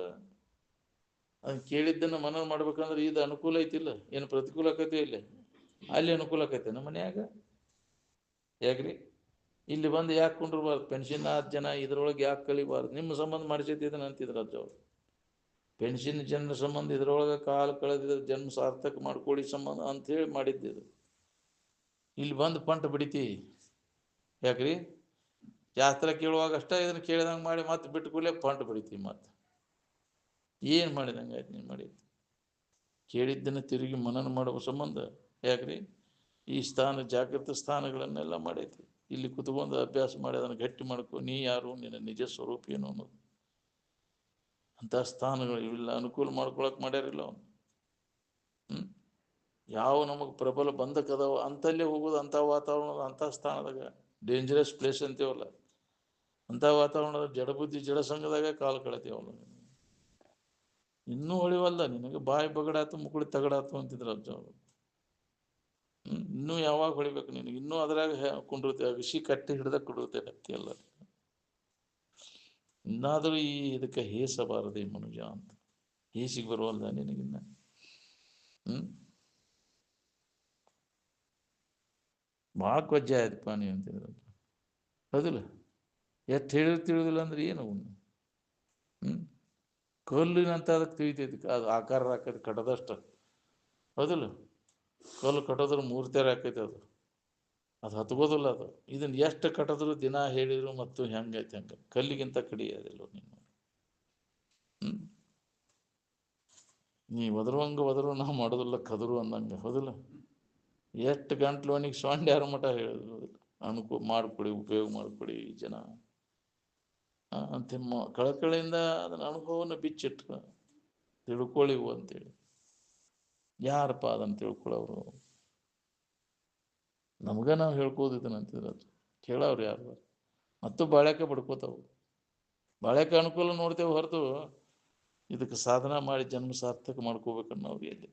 ಅದನ್ನು ಕೇಳಿದ್ದನ್ನು ಮನನ ಮಾಡ್ಬೇಕಂದ್ರೆ ಇದು ಅನುಕೂಲ ಐತಿಲ್ಲ, ಏನು ಪ್ರತಿಕೂಲ ಆಕೈತಿ ಇಲ್ಲ? ಅಲ್ಲಿ ಅನುಕೂಲ ಆಕೈತೆ ನಮ್ಮ ಮನ್ಯಾಗ ಯಾಕ್ರಿ? ಇಲ್ಲಿ ಬಂದು ಯಾಕೆ ಕುಂಡ್ರಬಾರ್ದು? ಪೆನ್ಷನ್ ಆದ ಜನ ಇದ್ರೊಳಗೆ ಯಾಕೆ ಕಳಿಬಾರ್ದು? ನಿಮ್ಮ ಸಂಬಂಧ ಮಾಡಿಸಿದ್ದನ್ನು ಅಂತಿದ್ರು ಅಜ್ಜವ್ರು. ಪೆನ್ಷನ್ ಜನರ ಸಂಬಂಧ ಇದ್ರೊಳಗೆ ಕಾಲು ಕಳೆದಿದ್ರೆ ಜನ್ಮ ಸಾರ್ಥಕ ಮಾಡ್ಕೊಳ್ಳಿ ಸಂಬಂಧ ಅಂಥೇಳಿ ಮಾಡಿದ್ದಿದ್ದು. ಇಲ್ಲಿ ಬಂದು ಪಂಟ ಬಿಡಿತಿ ಯಾಕ್ರಿ? ಶಾಸ್ತ್ರ ಕೇಳುವಾಗ ಅಷ್ಟೇ ಇದನ್ನು ಕೇಳಿದಂಗೆ ಮಾಡಿ ಮತ್ತೆ ಬಿಟ್ಟು ಕೂಡಲೇ ಪಂಟ ಬಿಡಿತಿ. ಮತ್ತೆ ಏನು ಮಾಡಿದಂಗೆ ಆಯ್ತು ನೀನು ಮಾಡಿದ್ದು? ಕೇಳಿದ್ದನ್ನು ತಿರುಗಿ ಮನನ ಮಾಡುವ ಸಂಬಂಧ ಯಾಕ್ರಿ ಈ ಜಾಗೃತ ಸ್ಥಾನಗಳನ್ನೆಲ್ಲ ಮಾಡೈತಿ. ಇಲ್ಲಿ ಕುತ್ಕೊಂಡು ಅಭ್ಯಾಸ ಮಾಡಿ ಅದನ್ನು ಗಟ್ಟಿ ಮಾಡ್ಕೊ. ನೀ ಯಾರು, ನಿನ್ನ ನಿಜ ಸ್ವರೂಪ ಏನು ಅನ್ನೋದು. ಅಂಥ ಸ್ಥಾನಗಳು ಇವೆಲ್ಲ ಅನುಕೂಲ ಮಾಡ್ಕೊಳಕ್ ಮಾಡ್ಯಾರಿಲ್ಲ ಅವನು. ಯಾವ ನಮಗೆ ಪ್ರಬಲ ಬಂಧಕದವ ಅಂತಲ್ಲೇ ಹೋಗೋದು. ಅಂಥ ವಾತಾವರಣದ ಅಂಥ ಸ್ಥಾನದಾಗ ಡೇಂಜರಸ್ ಪ್ಲೇಸ್ ಅಂತೀವಲ್ಲ, ಅಂಥ ವಾತಾವರಣದ ಜಡಬುದ್ಧಿ ಜಡಸಂಘದಾಗ ಕಾಲು ಕಳತೀವ. ಇನ್ನೂ ಹೊಳಿವಲ್ಲ ನಿನಗೆ, ಬಾಯಿ ಬಗಡಾತು ಮುಗುಳಿ ತಗಡಾತು ಅಂತಿದ್ರು ಅಜ್ಜವರು. ಇನ್ನೂ ಯಾವಾಗ ಹೊಳಿಬೇಕು ನಿನಗೆ? ಇನ್ನೂ ಅದ್ರಾಗ ಕುಂಡಿರುತ್ತೆ, ವಿಷಿ ಕಟ್ಟಿ ಹಿಡ್ದ ಕುಡಿರುತ್ತೆ ಹತ್ತಿ ಎಲ್ಲ. ಇನ್ನಾದರೂ ಇದಕ್ಕೆ ಹೇಸಬಾರದೆ ಮನುಜ ಅಂತ. ಹೇಸಿಗೆ ಬರುವಲ್ದ ನಿನಗಿನ್ನ? ಭಾಳ ಕೊಜ್ಜೆ ಆಯ್ತಪ್ಪ ನೀವು ಅಂತಿದ್ರು ಹೌದಿಲ್ಲ? ಎಷ್ಟು ತಿಳಿದಿಲ್ಲ ಅಂದ್ರೆ ಏನು ಕಲ್ಲಿನಂತ ಅದಕ್ಕೆ ತಿಳಿತೈತಿ, ಅದು ಆಕಾರ ಹಾಕೈತಿ ಕಟ್ಟದಷ್ಟು ಹೌದಿಲ್ಲ? ಕಲ್ಲು ಕಟ್ಟೋದ್ರ ಮೂರ್ತಿಯಾರ ಹಾಕೈತಿ, ಅದು ಹತ್ಕೋದಿಲ್ಲ. ಅದು ಇದನ್ನು ಎಷ್ಟು ಕಟ್ಟಿದ್ರು ದಿನ ಹೇಳಿದ್ರು ಮತ್ತು ಹೆಂಗೈತಿ ಹಂಗೆ ಕಲ್ಲಿಗಿಂತ ಕಡಿಯೋದಿಲ್ಲ ನೀನು. ನೀ ಒದರುವಂಗೆ ಒದರು ನಾವು ಮಾಡೋದಿಲ್ಲ ಕದರು ಅಂದಂಗೆ ಹೌದಿಲ್ಲ? ಎಷ್ಟು ಗಂಟ್ಲೋನಿಗೆ ಸೊಂಡ್ಯಾರ ಮಠ ಹೇಳಿದ್ರು ಮಾಡಿಕೊಡಿ, ಉಪಯೋಗ ಮಾಡಿಕೊಡಿ ಜನ ಅಂತ ಕಳಕಳಿಯಿಂದ ಅದನ್ನ ಅನುಭವವನ್ನು ಬಿಚ್ಚಿಟ್ರು. ತಿಳ್ಕೊಳ್ಳಿವು ಅಂತೇಳಿ. ಯಾರಪ್ಪ ಅದನ್ನು ತಿಳ್ಕೊಳ್ಳೋರು? ನಮ್ಗ ನಾವು ಹೇಳ್ಕೋದಿದ್ದನಂತಿದ್ರೆ ಅದು ಕೇಳವ್ರು ಯಾರು? ಮತ್ತು ಬಾಳ್ಯಾಕೆ ಬಡ್ಕೋತಾವು. ಬಾಳ್ಯಾಕೆ ಅನುಕೂಲ ನೋಡ್ತೇವೆ ಹೊರತು ಇದಕ್ಕೆ ಸಾಧನ ಮಾಡಿ ಜನ್ಮ ಸಾರ್ಥಕ ಮಾಡ್ಕೋಬೇಕನ್ನೋರು ಎಲ್ಲಿ?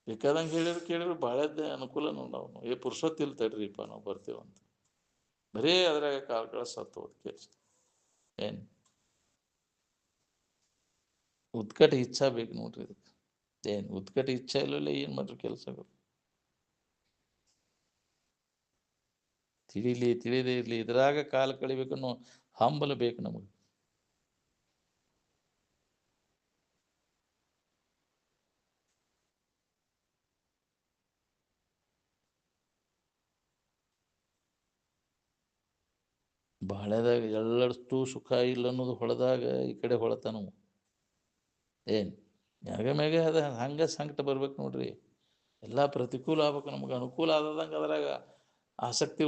ಬೇಕಾದಂಗೆ ಕೇಳಿದ್ರು ಬಾಳ್ಯದ ಅನುಕೂಲ ನಾವು ಪುರುಷೊತ್ತಿಲ್ ತಡ್ರಿಪ್ಪ ನಾವು ಬರ್ತೇವಂತ ಬರೀ ಅದ್ರಾಗ ಕಾಲ ಸತ್ತು ಹೋದ್ ಕೆಲಸ. ಏನು ಉತ್ಕಟ ಇಚ್ಛಾ ಬೇಕು ನೋಡ್ರಿ ಇದಕ್ಕೆ. ಏನು ಉತ್ಕಟ ಇಚ್ಛಾ ಇಲ್ಲಲ್ಲ ಏನು ಮಾಡ್ರಿ ಕೆಲಸಗಳು? ತಿಳಿದೇ ಇರಲಿ, ಇದ್ರಾಗ ಕಾಲ ಕಳಿಬೇಕನ್ನೋ ಹಂಬಲ ಬೇಕು ನಮಗೆ. ಬಾಳ್ಯದಾಗ ಎಲ್ಲಷ್ಟು ಸುಖ ಇಲ್ಲ ಅನ್ನೋದು ಹೊಳೆದಾಗ ಈ ಕಡೆ ಹೊಳತಾನ. ಏನು ಮ್ಯಾಗ ಮ್ಯಾಗ ಅದ ಹಂಗೆ ಸಂಕಟ ಬರ್ಬೇಕು ನೋಡ್ರಿ. ಎಲ್ಲ ಪ್ರತಿಕೂಲ ಆಗ್ಬೇಕು, ನಮ್ಗೆ ಅನುಕೂಲ ಆದಂಗೆ ಅದ್ರಾಗ ಆಸಕ್ತಿ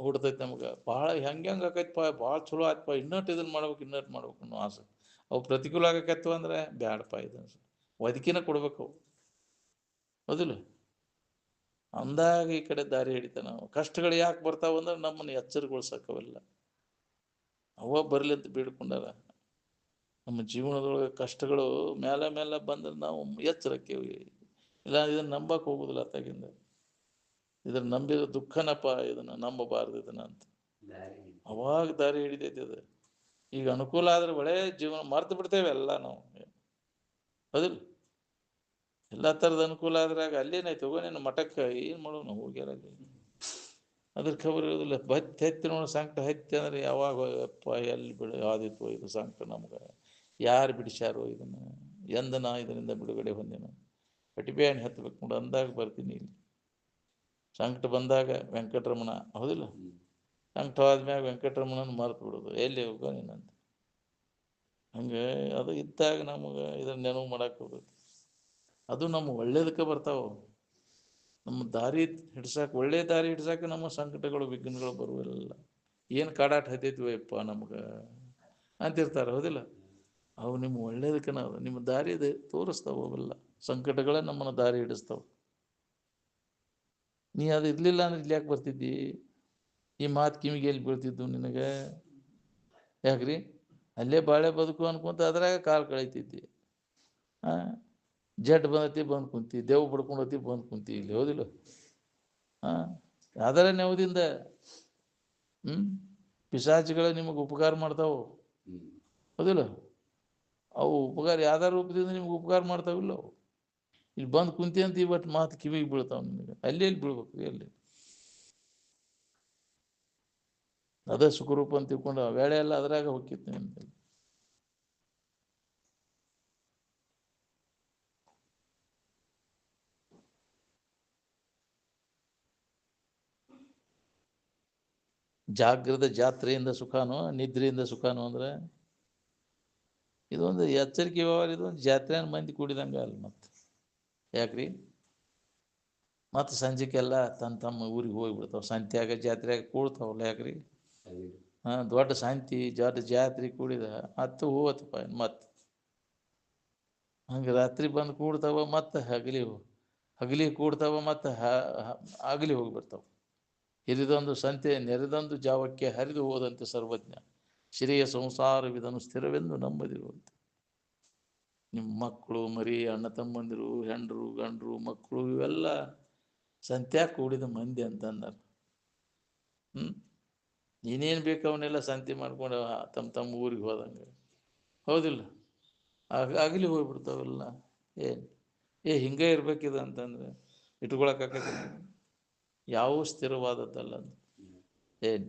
ಹುಡ್ತೈತೆ ನಮ್ಗೆ. ಭಾಳ ಹೆಂಗೆ ಆಕೈತಪ್ಪ, ಭಾಳ ಚಲೋ ಆಯ್ತಪ್ಪ, ಇನ್ನಟ್ಟು ಇದನ್ನು ಮಾಡ್ಬೇಕು ಅನ್ನೋ ಆಸಕ್ತಿ. ಅವು ಪ್ರತಿಕೂಲ ಆಗಕತ್ವ ಅಂದ್ರೆ ಬ್ಯಾಡಪ್ಪ ಇದು ಒದಕಿನ ಕೊಡ್ಬೇಕು ಅವು, ಹೌದಿಲ್ಲ? ಅಂದಾಗ ಈ ಕಡೆ ದಾರಿ ಹಿಡಿತ. ನಾವು ಕಷ್ಟಗಳು ಯಾಕೆ ಬರ್ತಾವಂದ್ರೆ ನಮ್ಮನ್ನು ಎಚ್ಚರಗೊಳ್ಸಕ್ಕವೆಲ್ಲ ಅವ ಬರಲಿ ಅಂತ ಬೇಡ್ಕೊಂಡಾರ. ನಮ್ಮ ಜೀವನದೊಳಗೆ ಕಷ್ಟಗಳು ಮೇಲೆ ಬಂದ್ರೆ ನಾವು ಎಚ್ಚರಕ್ಕೇವಿ. ಇಲ್ಲ ಇದನ್ನು ನಂಬಕ್ಕೆ ಹೋಗುದಿಲ್ಲ ಅತ್ತಾಗಿಂದ. ಇದನ್ನು ನಂಬಿದ ದುಃಖನಪ್ಪ, ಇದನ್ನು ನಂಬಬಾರ್ದು ಇದನ್ನ ಅಂತ ಅವಾಗ ದಾರಿ ಹಿಡಿದೈತಿ ಅದು. ಈಗ ಅನುಕೂಲ ಆದ್ರೆ ಒಳ್ಳೆ ಜೀವನ ಮರ್ತು ಬಿಡ್ತೇವೆ ಎಲ್ಲ ನಾವು, ಹೌದಿಲ್ಲ? ಎಲ್ಲ ಥರದ ಅನುಕೂಲ ಆದ್ರಾಗ ಅಲ್ಲೇನಾಯ್ತು ಹೋಗೋನೇನು ಮಠಕ್ಕೆ ಏನು ಮಾಡೋಣ ಹೋಗ್ಯಾರ ಅದ್ರ ಖಬರ್ ಇರೋದಿಲ್ಲ. ಹತ್ತಿ ನೋಡಿ ಸಂಕಟ ಹತ್ತಿ ಅಂದ್ರೆ ಯಾವಾಗ ಅಪ್ಪ ಎಲ್ಲಿ ಆದಿತ್ವ ಇದು ಸಂಕಟ ನಮ್ಗೆ? ಯಾರು ಬಿಡಿಸ್ಯಾರೋ ಇದನ್ನು? ಎಂದ ನಾ ಇದರಿಂದ ಬಿಡುಗಡೆ ಹೊಂದೇನು? ಕಟಿಬೇನ್ ಹತ್ಬೇಕು ನೋಡು, ಅಂದಾಗ ಬರ್ತೀನಿ ಇಲ್ಲಿ. ಸಂಕಟ ಬಂದಾಗ ವೆಂಕಟರಮಣ, ಹೌದಿಲ್ಲ? ಸಂಕಟ ಆದ್ಮ್ಯಾಗ ವೆಂಕಟರಮಣನ ಮರೆತು ಬಿಡೋದು, ಎಲ್ಲಿ ಹೋಗೋ ನೀನಂತ. ಹಂಗೆ ಅದು ಇದ್ದಾಗ ನಮಗೆ ಇದನ್ನ ನೆನಪು ಮಾಡಕ್ಕೆ ಹೋಗ್ಬೇಕು. ಅದು ನಮ್ಮ ಒಳ್ಳೇದಕ್ಕೆ ಬರ್ತಾವ. ನಮ್ಮ ದಾರಿ ಹಿಡ್ಸಕ್ಕೆ, ಒಳ್ಳೆ ದಾರಿ ಹಿಡ್ಸಕ್ಕೆ ನಮ್ಮ ಸಂಕಟಗಳು ವಿಘ್ನಗಳು ಬರುವಲ್ಲ. ಏನು ಕಾಡಾಟ ಹತ್ತೈತಿವಪ್ಪ ನಮ್ಗೆ ಅಂತಿರ್ತಾರೆ, ಹೌದಿಲ್ಲ? ಅವು ನಿಮ್ಮ ಒಳ್ಳೇದಕ್ಕೆ ನಾವು ನಿಮ್ಮ ದಾರಿ ತೋರಿಸ್ತಾವ. ಅವೆಲ್ಲ ಸಂಕಟಗಳೇ ನಮ್ಮನ್ನು ದಾರಿ ಹಿಡಿಸ್ತಾವ. ನೀ ಅದು ಇರಲಿಲ್ಲ ಅಂದ್ರೆ ಇಲ್ಲಿ ಯಾಕೆ ಬರ್ತಿದ್ದಿ? ಈ ಮಾತು ಕಿವಿಗೆ ಎಲ್ಲಿ ಬೀಳ್ತಿದ್ದು ನಿನಗೆ? ಯಾಕ್ರಿ ಅಲ್ಲೇ ಬಾಳೆ ಬದುಕು ಅನ್ಕೊಂತ ಅದ್ರಾಗ ಕಾಲು ಕಳೀತಿದ್ದಿ. ಜಡ್ ಬಂದತಿ ಬಂದು ಕುಂತಿ, ದೇವ್ ಬಡ್ಕೊಂಡತಿ ಬಂದು ಕುಂತಿ ಇಲ್ಲಿ, ಹೌದಿಲ್ಲ? ಅದರ ನೆವದಿಂದ ಪಿಶಾಚಿಗಳು ನಿಮಗೆ ಉಪಕಾರ ಮಾಡ್ತಾವು, ಹೌದಿಲ್ಲ? ಅವು ಉಪಕಾರ ಯಾವ್ದಾರ ರೂಪದಿಂದ ನಿಮ್ಗೆ ಉಪಕಾರ ಮಾಡ್ತಾವಿಲ್ಲ ಅವು. ಇಲ್ಲಿ ಬಂದು ಕುಂತಿ ಅಂತ ಇವತ್ತು ಮಾತು ಕಿವಿಗೆ ಬೀಳ್ತಾವ ನಿಮಗೆ. ಎಲ್ಲಿ ಬೀಳ್ಬೇಕು? ಎಲ್ಲಿ? ಅದೇ ಸುಖರೂಪ ಅಂತ ತಿಳ್ಕೊಂಡು ಆ ವೇಳೆ ಎಲ್ಲ ಅದ್ರಾಗ ಹೋಗಿತ್ತು ನಿಮ್ಗೆ. ಜಾಗೃತ ಜಾತ್ರೆಯಿಂದ ಸುಖಾನು, ನಿದ್ರೆಯಿಂದ ಸುಖಾನು ಅಂದ್ರೆ ಇದೊಂದು ಎಚ್ಚರಿಕೆ ವ್ಯವಹಾರ. ಇದೊಂದು ಜಾತ್ರೆ ಮಂದಿ ಕೂಡಿದಂಗೆ ಅಲ್ಲ ಮತ್ತೆ. ಯಾಕ್ರಿ? ಮತ್ತು ಸಂಜೆಗೆಲ್ಲ ತಮ್ಮ ಊರಿಗೆ ಹೋಗಿಬಿಡ್ತಾವೆ. ಸಂತ್ಯಾಗ ಜಾತ್ರೆಯಾಗ ಕೂಡ್ತಾವಲ್ಲ, ಯಾಕ್ರಿ? ದೊಡ್ಡ ಶಾಂತಿ ದೊಡ್ಡ ಜಾತ್ರೆ ಕೂಡಿದ ಮತ್ತು ಹೋವತ್ತಪ್ಪ ಮತ್ತೆ. ಹಂಗೆ ರಾತ್ರಿ ಬಂದು ಕೂಡ್ತಾವ, ಮತ್ತು ಹಗಲಿ ಕೂಡ್ತಾವ, ಮತ್ತು ಆಗಲಿ ಹೋಗಿಬಿಡ್ತಾವ. ಹಿರಿದೊಂದು ಸಂತೆ ನೆರೆದೊಂದು ಜಾವಕ್ಕೆ ಹರಿದು ಹೋದಂತೆ ಸರ್ವಜ್ಞ ಶ್ರೀಯ ಸಂಸಾರವಿದನು ಸ್ಥಿರವೆಂದು ನಂಬದಿರುವಂತೆ. ನಿಮ್ಮ ಮಕ್ಕಳು ಮರಿ, ಅಣ್ಣ ತಮ್ಮಂದಿರು, ಹೆಂಡರು ಗಂಡರು ಮಕ್ಕಳು ಇವೆಲ್ಲ ಸಂತ್ಯಾಗ ಕೂಡಿದ ಮಂದಿ ಅಂತಂದಾರ. ಇನ್ನೇನು ಬೇಕು ಅವನ್ನೆಲ್ಲ ಸಂತೆ ಮಾಡ್ಕೊಂಡು ತಮ್ಮ ಊರಿಗೆ ಹೋದಂಗೆ, ಹೌದಿಲ್ಲ? ಆಗಲಿ ಹೋಗ್ಬಿಡ್ತಾವೆಲ್ಲ. ಹಿಂಗೆ ಇರ್ಬೇಕಿದೆ ಅಂತಂದ್ರೆ ಇಟ್ಕೊಳಕ್ಕಾಗತ್ತೆ? ಯಾವ ಸ್ಥಿರವಾದದ್ದಲ್ಲ ಅಂತ. ಏನು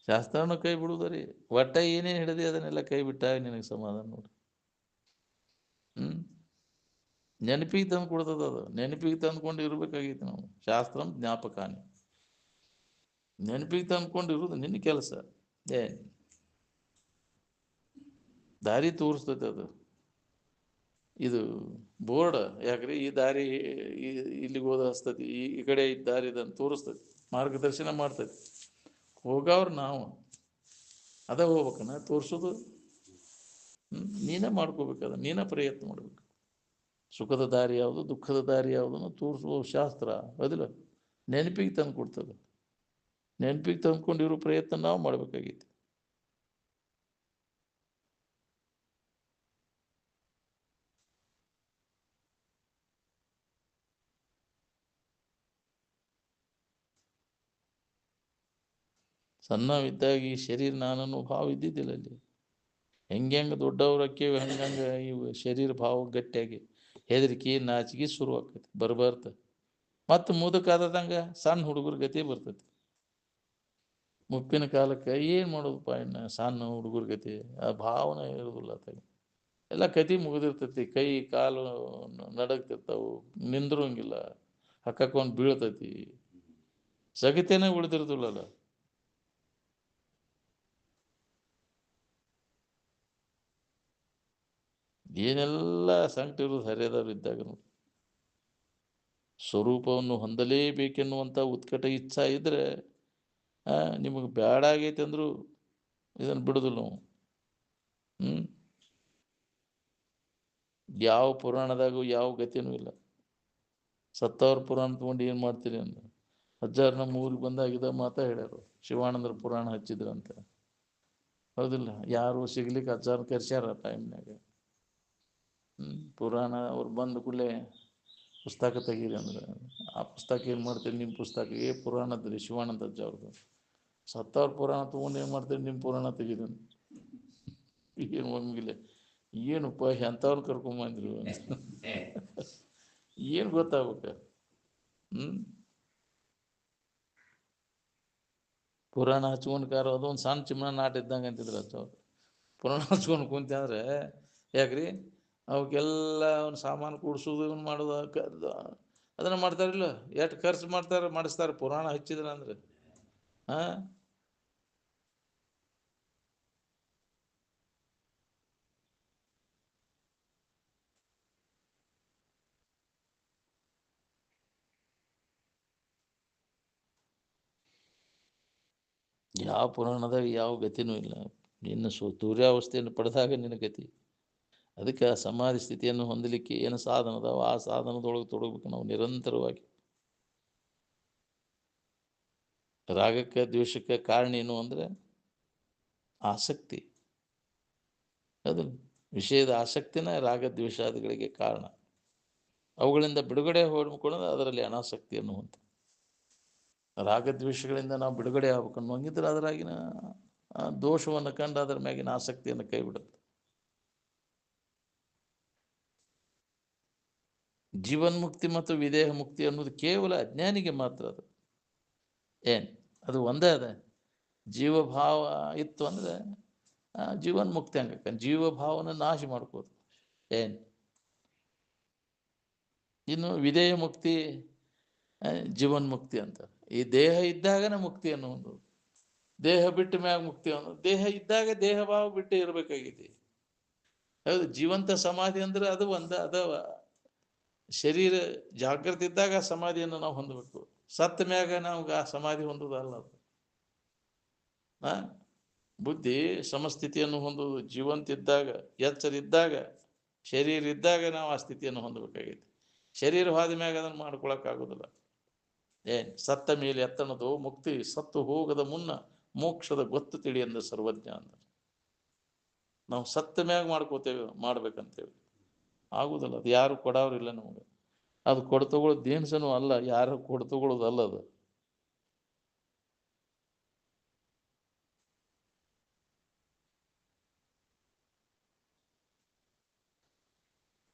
ಶಾಸ್ತ್ರನೂ ಕೈ ಬಿಡುವುದರಿ. ಒಟ್ಟ ಏನೇನು ಹಿಡಿದಿ ಅದನ್ನೆಲ್ಲ ಕೈ ಬಿಟ್ಟಾಗ ನಿನಗೆ ಸಮಾಧಾನ ನೋಡ್ರಿ. ನೆನಪಿಗೆ ತಂದು ಕೊಡ್ತದ ಅದು. ನೆನಪಿಗೆ ತಂದ್ಕೊಂಡು ಇರ್ಬೇಕಾಗಿತ್ತು ನಾವು. ಶಾಸ್ತ್ರಂ ಜ್ಞಾಪಕಾನಿ. ನೆನಪಿಗೆ ತಂದ್ಕೊಂಡಿರೋದು ನಿನ್ನ ಕೆಲಸ. ಏ ದಾರಿ ತೋರಿಸ್ತೈತೆ ಅದು. ಇದು ಬೋರ್ಡ್ ಯಾಕ್ರಿ ಈ ದಾರಿ ಇಲ್ಲಿಗೆ ಹೋದ ಹಸ್ತೈತಿ, ಈ ಕಡೆ ಈ ದಾರಿ ಇದನ್ನು ತೋರಿಸ್ತೈತಿ, ಮಾರ್ಗದರ್ಶನ ಮಾಡ್ತೈತಿ. ಹೋಗವ್ರು ನಾವು ಅದ ಹೋಗ್ಬೇಕನ ತೋರಿಸೋದು. ನೀನೇ ಮಾಡ್ಕೋಬೇಕದ, ನೀನೇ ಪ್ರಯತ್ನ ಮಾಡ್ಬೇಕು. ಸುಖದ ದಾರಿ ಯಾವುದು, ದುಃಖದ ದಾರಿ ಯಾವುದನ್ನು ತೋರಿಸುವ ಶಾಸ್ತ್ರ ಅದಿಲ್ಲ, ನೆನಪಿಗೆ ತಂದು ಕೊಡ್ತದೆ. ನೆನಪಿಗೆ ತಂದ್ಕೊಂಡಿರೋ ಪ್ರಯತ್ನ ನಾವು ಮಾಡ್ಬೇಕಾಗಿತ್ತು. ಸಣ್ಣವಿದ್ದಾಗ ಈ ಶರೀರ ನಾನನ್ನು ಭಾವ ಇದ್ದಿದ್ದಿಲ್ಲ. ಅಲ್ಲಿ ಹೆಂಗೆ ದೊಡ್ಡವ್ರು ಅಕ್ಕೇವಿ ಹಂಗಂಗೆ ಇವು ಶರೀರ ಭಾವ ಗಟ್ಟಿಯಾಗಿ ಹೆದರಿಕೆ ನಾಚಿಕೆ ಶುರು ಆಕೈತಿ ಬರ್ಬರ್ತ. ಮತ್ತು ಮುದುಕಾದಂಗೆ ಸಣ್ಣ ಹುಡುಗರ ಗತಿ ಬರ್ತೈತಿ. ಮುಪ್ಪಿನ ಕಾಲಕ್ಕೆ ಏನು ಮಾಡೋದಪ್ಪ, ಇನ್ನು ಸಣ್ಣ ಹುಡುಗರ ಗತಿ ಆ ಭಾವನೆ ಇರೋದಿಲ್ಲ. ಅತ್ತಾಗ ಎಲ್ಲ ಕತಿ ಮುಗಿದಿರ್ತೈತಿ, ಕೈ ಕಾಲು ನಡಗ್ತಿರ್ತಾವು, ನಿಂದ್ರಂಗಿಲ್ಲ, ಹಕ್ಕಾಕೊಂಡು ಬೀಳ್ತೈತಿ, ಸಗತೇನೆ ಉಳಿದಿರ್ತಲ್ಲ. ಏನೆಲ್ಲ ಸಂಕಟ ಇರೋದು ಹರಿಯದವ್ರು ಇದ್ದಾಗ ನೋಡಿ. ಸ್ವರೂಪವನ್ನು ಹೊಂದಲೇಬೇಕೆನ್ನುವಂಥ ಉತ್ಕಟ ಇಚ್ಛಾ ಇದ್ರೆ ನಿಮಗೆ ಬ್ಯಾಡ ಆಗೈತೆ ಅಂದರೂ ಇದನ್ನು ಬಿಡೋದಿಲ್ಲ ನಾವು. ಯಾವ ಪುರಾಣದಾಗೂ ಯಾವ ಗತಿನೂ ಇಲ್ಲ. ಸತ್ತವ್ರ ಪುರಾಣ ತೊಗೊಂಡು ಏನು ಮಾಡ್ತೀರಿ ಅಂದ್ರೆ, ಅಜ್ಜಾರು ನಮ್ಮ ಊರಿಗೆ ಬಂದಾಗಿದ್ದ ಮಾತಾ ಹೇಳ್ಯಾರು, ಶಿವಾನಂದರ ಪುರಾಣ ಹಚ್ಚಿದ್ರಂತ. ಹೌದಿಲ್ಲ, ಯಾರು ಸಿಗ್ಲಿಕ್ಕೆ ಅಜ್ಜಾರು ಕರ್ಸ್ಯಾರ ಟೈಮ್ನಾಗ. ಪುರಾಣ ಅವ್ರು ಬಂದ ಕೂಡಲೇ ಪುಸ್ತಕ ತೆಗೀರಿ ಅಂದ್ರೆ, ಆ ಪುಸ್ತಕ ಏನು ಮಾಡ್ತೀರಿ, ನಿಮ್ಮ ಪುಸ್ತಕ ಪುರಾಣದ್ರಿ ಶಿವಾನಂದ ಅಜ್ಜ ಅವ್ರದ್ದು. ಸತ್ತವ್ರ ಪುರಾಣ ತೊಗೊಂಡು ಏನು ಮಾಡ್ತೀರಿ, ನಿಮ್ಮ ಪುರಾಣ ತೆಗೀರಿ. ಏನು ಒಮ್ಮಿಗಿಲ್ಲ, ಏನಪ್ಪ ಎಂಥವ್ರು ಕರ್ಕೊಂಬಂದ್ರು ಅಂತ ಏನು ಗೊತ್ತಾಗ್ಬೇಕ. ಪುರಾಣ ಹಚ್ಕೊಂಡು ಅದೊಂದು ಸಣ್ಣ ಚಿಮ್ಮನ ನಾಟ ಇದ್ದಂಗೆ ಅಂತಿದ್ರು ಹಚ್ಚವ್ರು. ಪುರಾಣ ಹಚ್ಕೊಂಡು ಕುಂತ ಅಂದ್ರೆ ಯಾಕ್ರಿ ಅವಕ್ಕೆಲ್ಲ ಅವ್ನ ಸಾಮಾನು ಕೂಡ್ಸೋದು ಇವನು ಮಾಡೋದು ಅದನ್ನು ಮಾಡ್ತಾರಿಲ್ಲ. ಎಷ್ಟು ಖರ್ಚು ಮಾಡಿಸ್ತಾರೆ ಪುರಾಣ ಹಚ್ಚಿದ್ರ ಅಂದ್ರೆ. ಯಾವ ಪುರಾಣದಾಗ ಯಾವ ಗತಿನೂ ಇಲ್ಲ. ನಿನ್ನ ತೂರ್ಯಾವಸ್ಥೆಯನ್ನು ಪಡೆದಾಗ ನಿನ್ನ ಗತಿ. ಅದಕ್ಕೆ ಆ ಸಮಾಧಿ ಸ್ಥಿತಿಯನ್ನು ಹೊಂದಲಿಕ್ಕೆ ಏನು ಸಾಧನದಾವ ಆ ಸಾಧನದೊಳಗೆ ತೊಡಗಬೇಕು ನಾವು ನಿರಂತರವಾಗಿ. ರಾಗಕ್ಕೆ ದ್ವೇಷಕ್ಕೆ ಕಾರಣ ಏನು ಅಂದರೆ ಆಸಕ್ತಿ. ಅದು ವಿಷಯದ ಆಸಕ್ತಿನ ರಾಗ ದ್ವೇಷಾದಿಗಳಿಗೆ ಕಾರಣ. ಅವುಗಳಿಂದ ಬಿಡುಗಡೆ ಹೊಡ್ಕೊಳ್ಳೋದು ಅದರಲ್ಲಿ ಅನಾಸಕ್ತಿ ಅನ್ನುವಂಥ. ರಾಗದ್ವೇಷಗಳಿಂದ ನಾವು ಬಿಡುಗಡೆ ಆಗ್ಬೇಕು ಅನ್ನೋಂಗಿದ್ರೆ ಅದರಾಗಿನ ದೋಷವನ್ನು ಕಂಡು ಅದರ ಮ್ಯಾಗಿನ ಆಸಕ್ತಿಯನ್ನು ಕೈ ಬಿಡುತ್ತೆ. ಜೀವನ್ಮುಕ್ತಿ ಮತ್ತು ವಿದೇಹ ಮುಕ್ತಿ ಅನ್ನೋದು ಕೇವಲ ಅಜ್ಞಾನಿಗೆ ಮಾತ್ರ. ಅದು ಒಂದೇ ಅದ. ಜೀವಭಾವ ಇತ್ತು ಅಂದರೆ ಜೀವನ್ಮುಕ್ತಿ ಹಂಗೆ ಜೀವಭಾವನ ನಾಶ ಮಾಡ್ಕೋದು. ಇನ್ನು ವಿಧೇಯ ಮುಕ್ತಿ ಜೀವನ್ಮುಕ್ತಿ ಅಂತ. ಈ ದೇಹ ಇದ್ದಾಗನೇ ಮುಕ್ತಿ ಅನ್ನುವುದು. ದೇಹ ಬಿಟ್ಟ ಮ್ಯಾಗ ಮುಕ್ತಿ ಅನ್ನೋದು. ದೇಹ ಇದ್ದಾಗ ದೇಹ ಭಾವ ಬಿಟ್ಟು ಇರಬೇಕಾಗಿದೆ. ಹೌದು, ಜೀವಂತ ಸಮಾಧಿ ಅಂದ್ರೆ ಅದು ಶರೀರ ಜಾಗೃತಿ ಇದ್ದಾಗ ಆ ಸಮಾಧಿಯನ್ನು ನಾವು ಹೊಂದಬೇಕು. ಸತ್ತ ಮ್ಯಾಗ ನಾವು ಆ ಸಮಾಧಿ ಹೊಂದೋದಲ್ಲ ಅದು. ಬುದ್ಧಿ ಸಮಸ್ಥಿತಿಯನ್ನು ಹೊಂದುವುದು ಜೀವಂತ ಇದ್ದಾಗ, ಎಚ್ಚರಿದ್ದಾಗ, ಶರೀರ ಇದ್ದಾಗ ನಾವು ಆ ಸ್ಥಿತಿಯನ್ನು ಹೊಂದಬೇಕಾಗಿದೆ. ಶರೀರ ಹೋದ ಮ್ಯಾಗ ಅದನ್ನು ಮಾಡ್ಕೊಳಕ್ಕಾಗೋದಿಲ್ಲ. ಸತ್ತ ಮೇಲೆ ಎತ್ತಣದು ಮುಕ್ತಿ, ಸತ್ತು ಹೋಗದ ಮುನ್ನ ಮೋಕ್ಷದ ಗೊತ್ತು ತಿಳಿ ಅಂದ ಸರ್ವಜ್ಞ ಅಂದ. ನಾವು ಸತ್ತ ಮ್ಯಾಗ ಮಾಡ್ಬೇಕಂತೇಳಿ ಆಗುದಿಲ್ಲ. ಅದು ಯಾರು ಕೊಡೋರಿಲ್ಲ ನಮಗೆ. ಅದು ಕೊಡ್ತಗೊಳ್ಳೋದು ದೇನ್ಸನೂ ಅಲ್ಲ, ಯಾರು ಕೊಡ್ತಗೊಳ್ಳೋದು ಅಲ್ಲ ಅದು.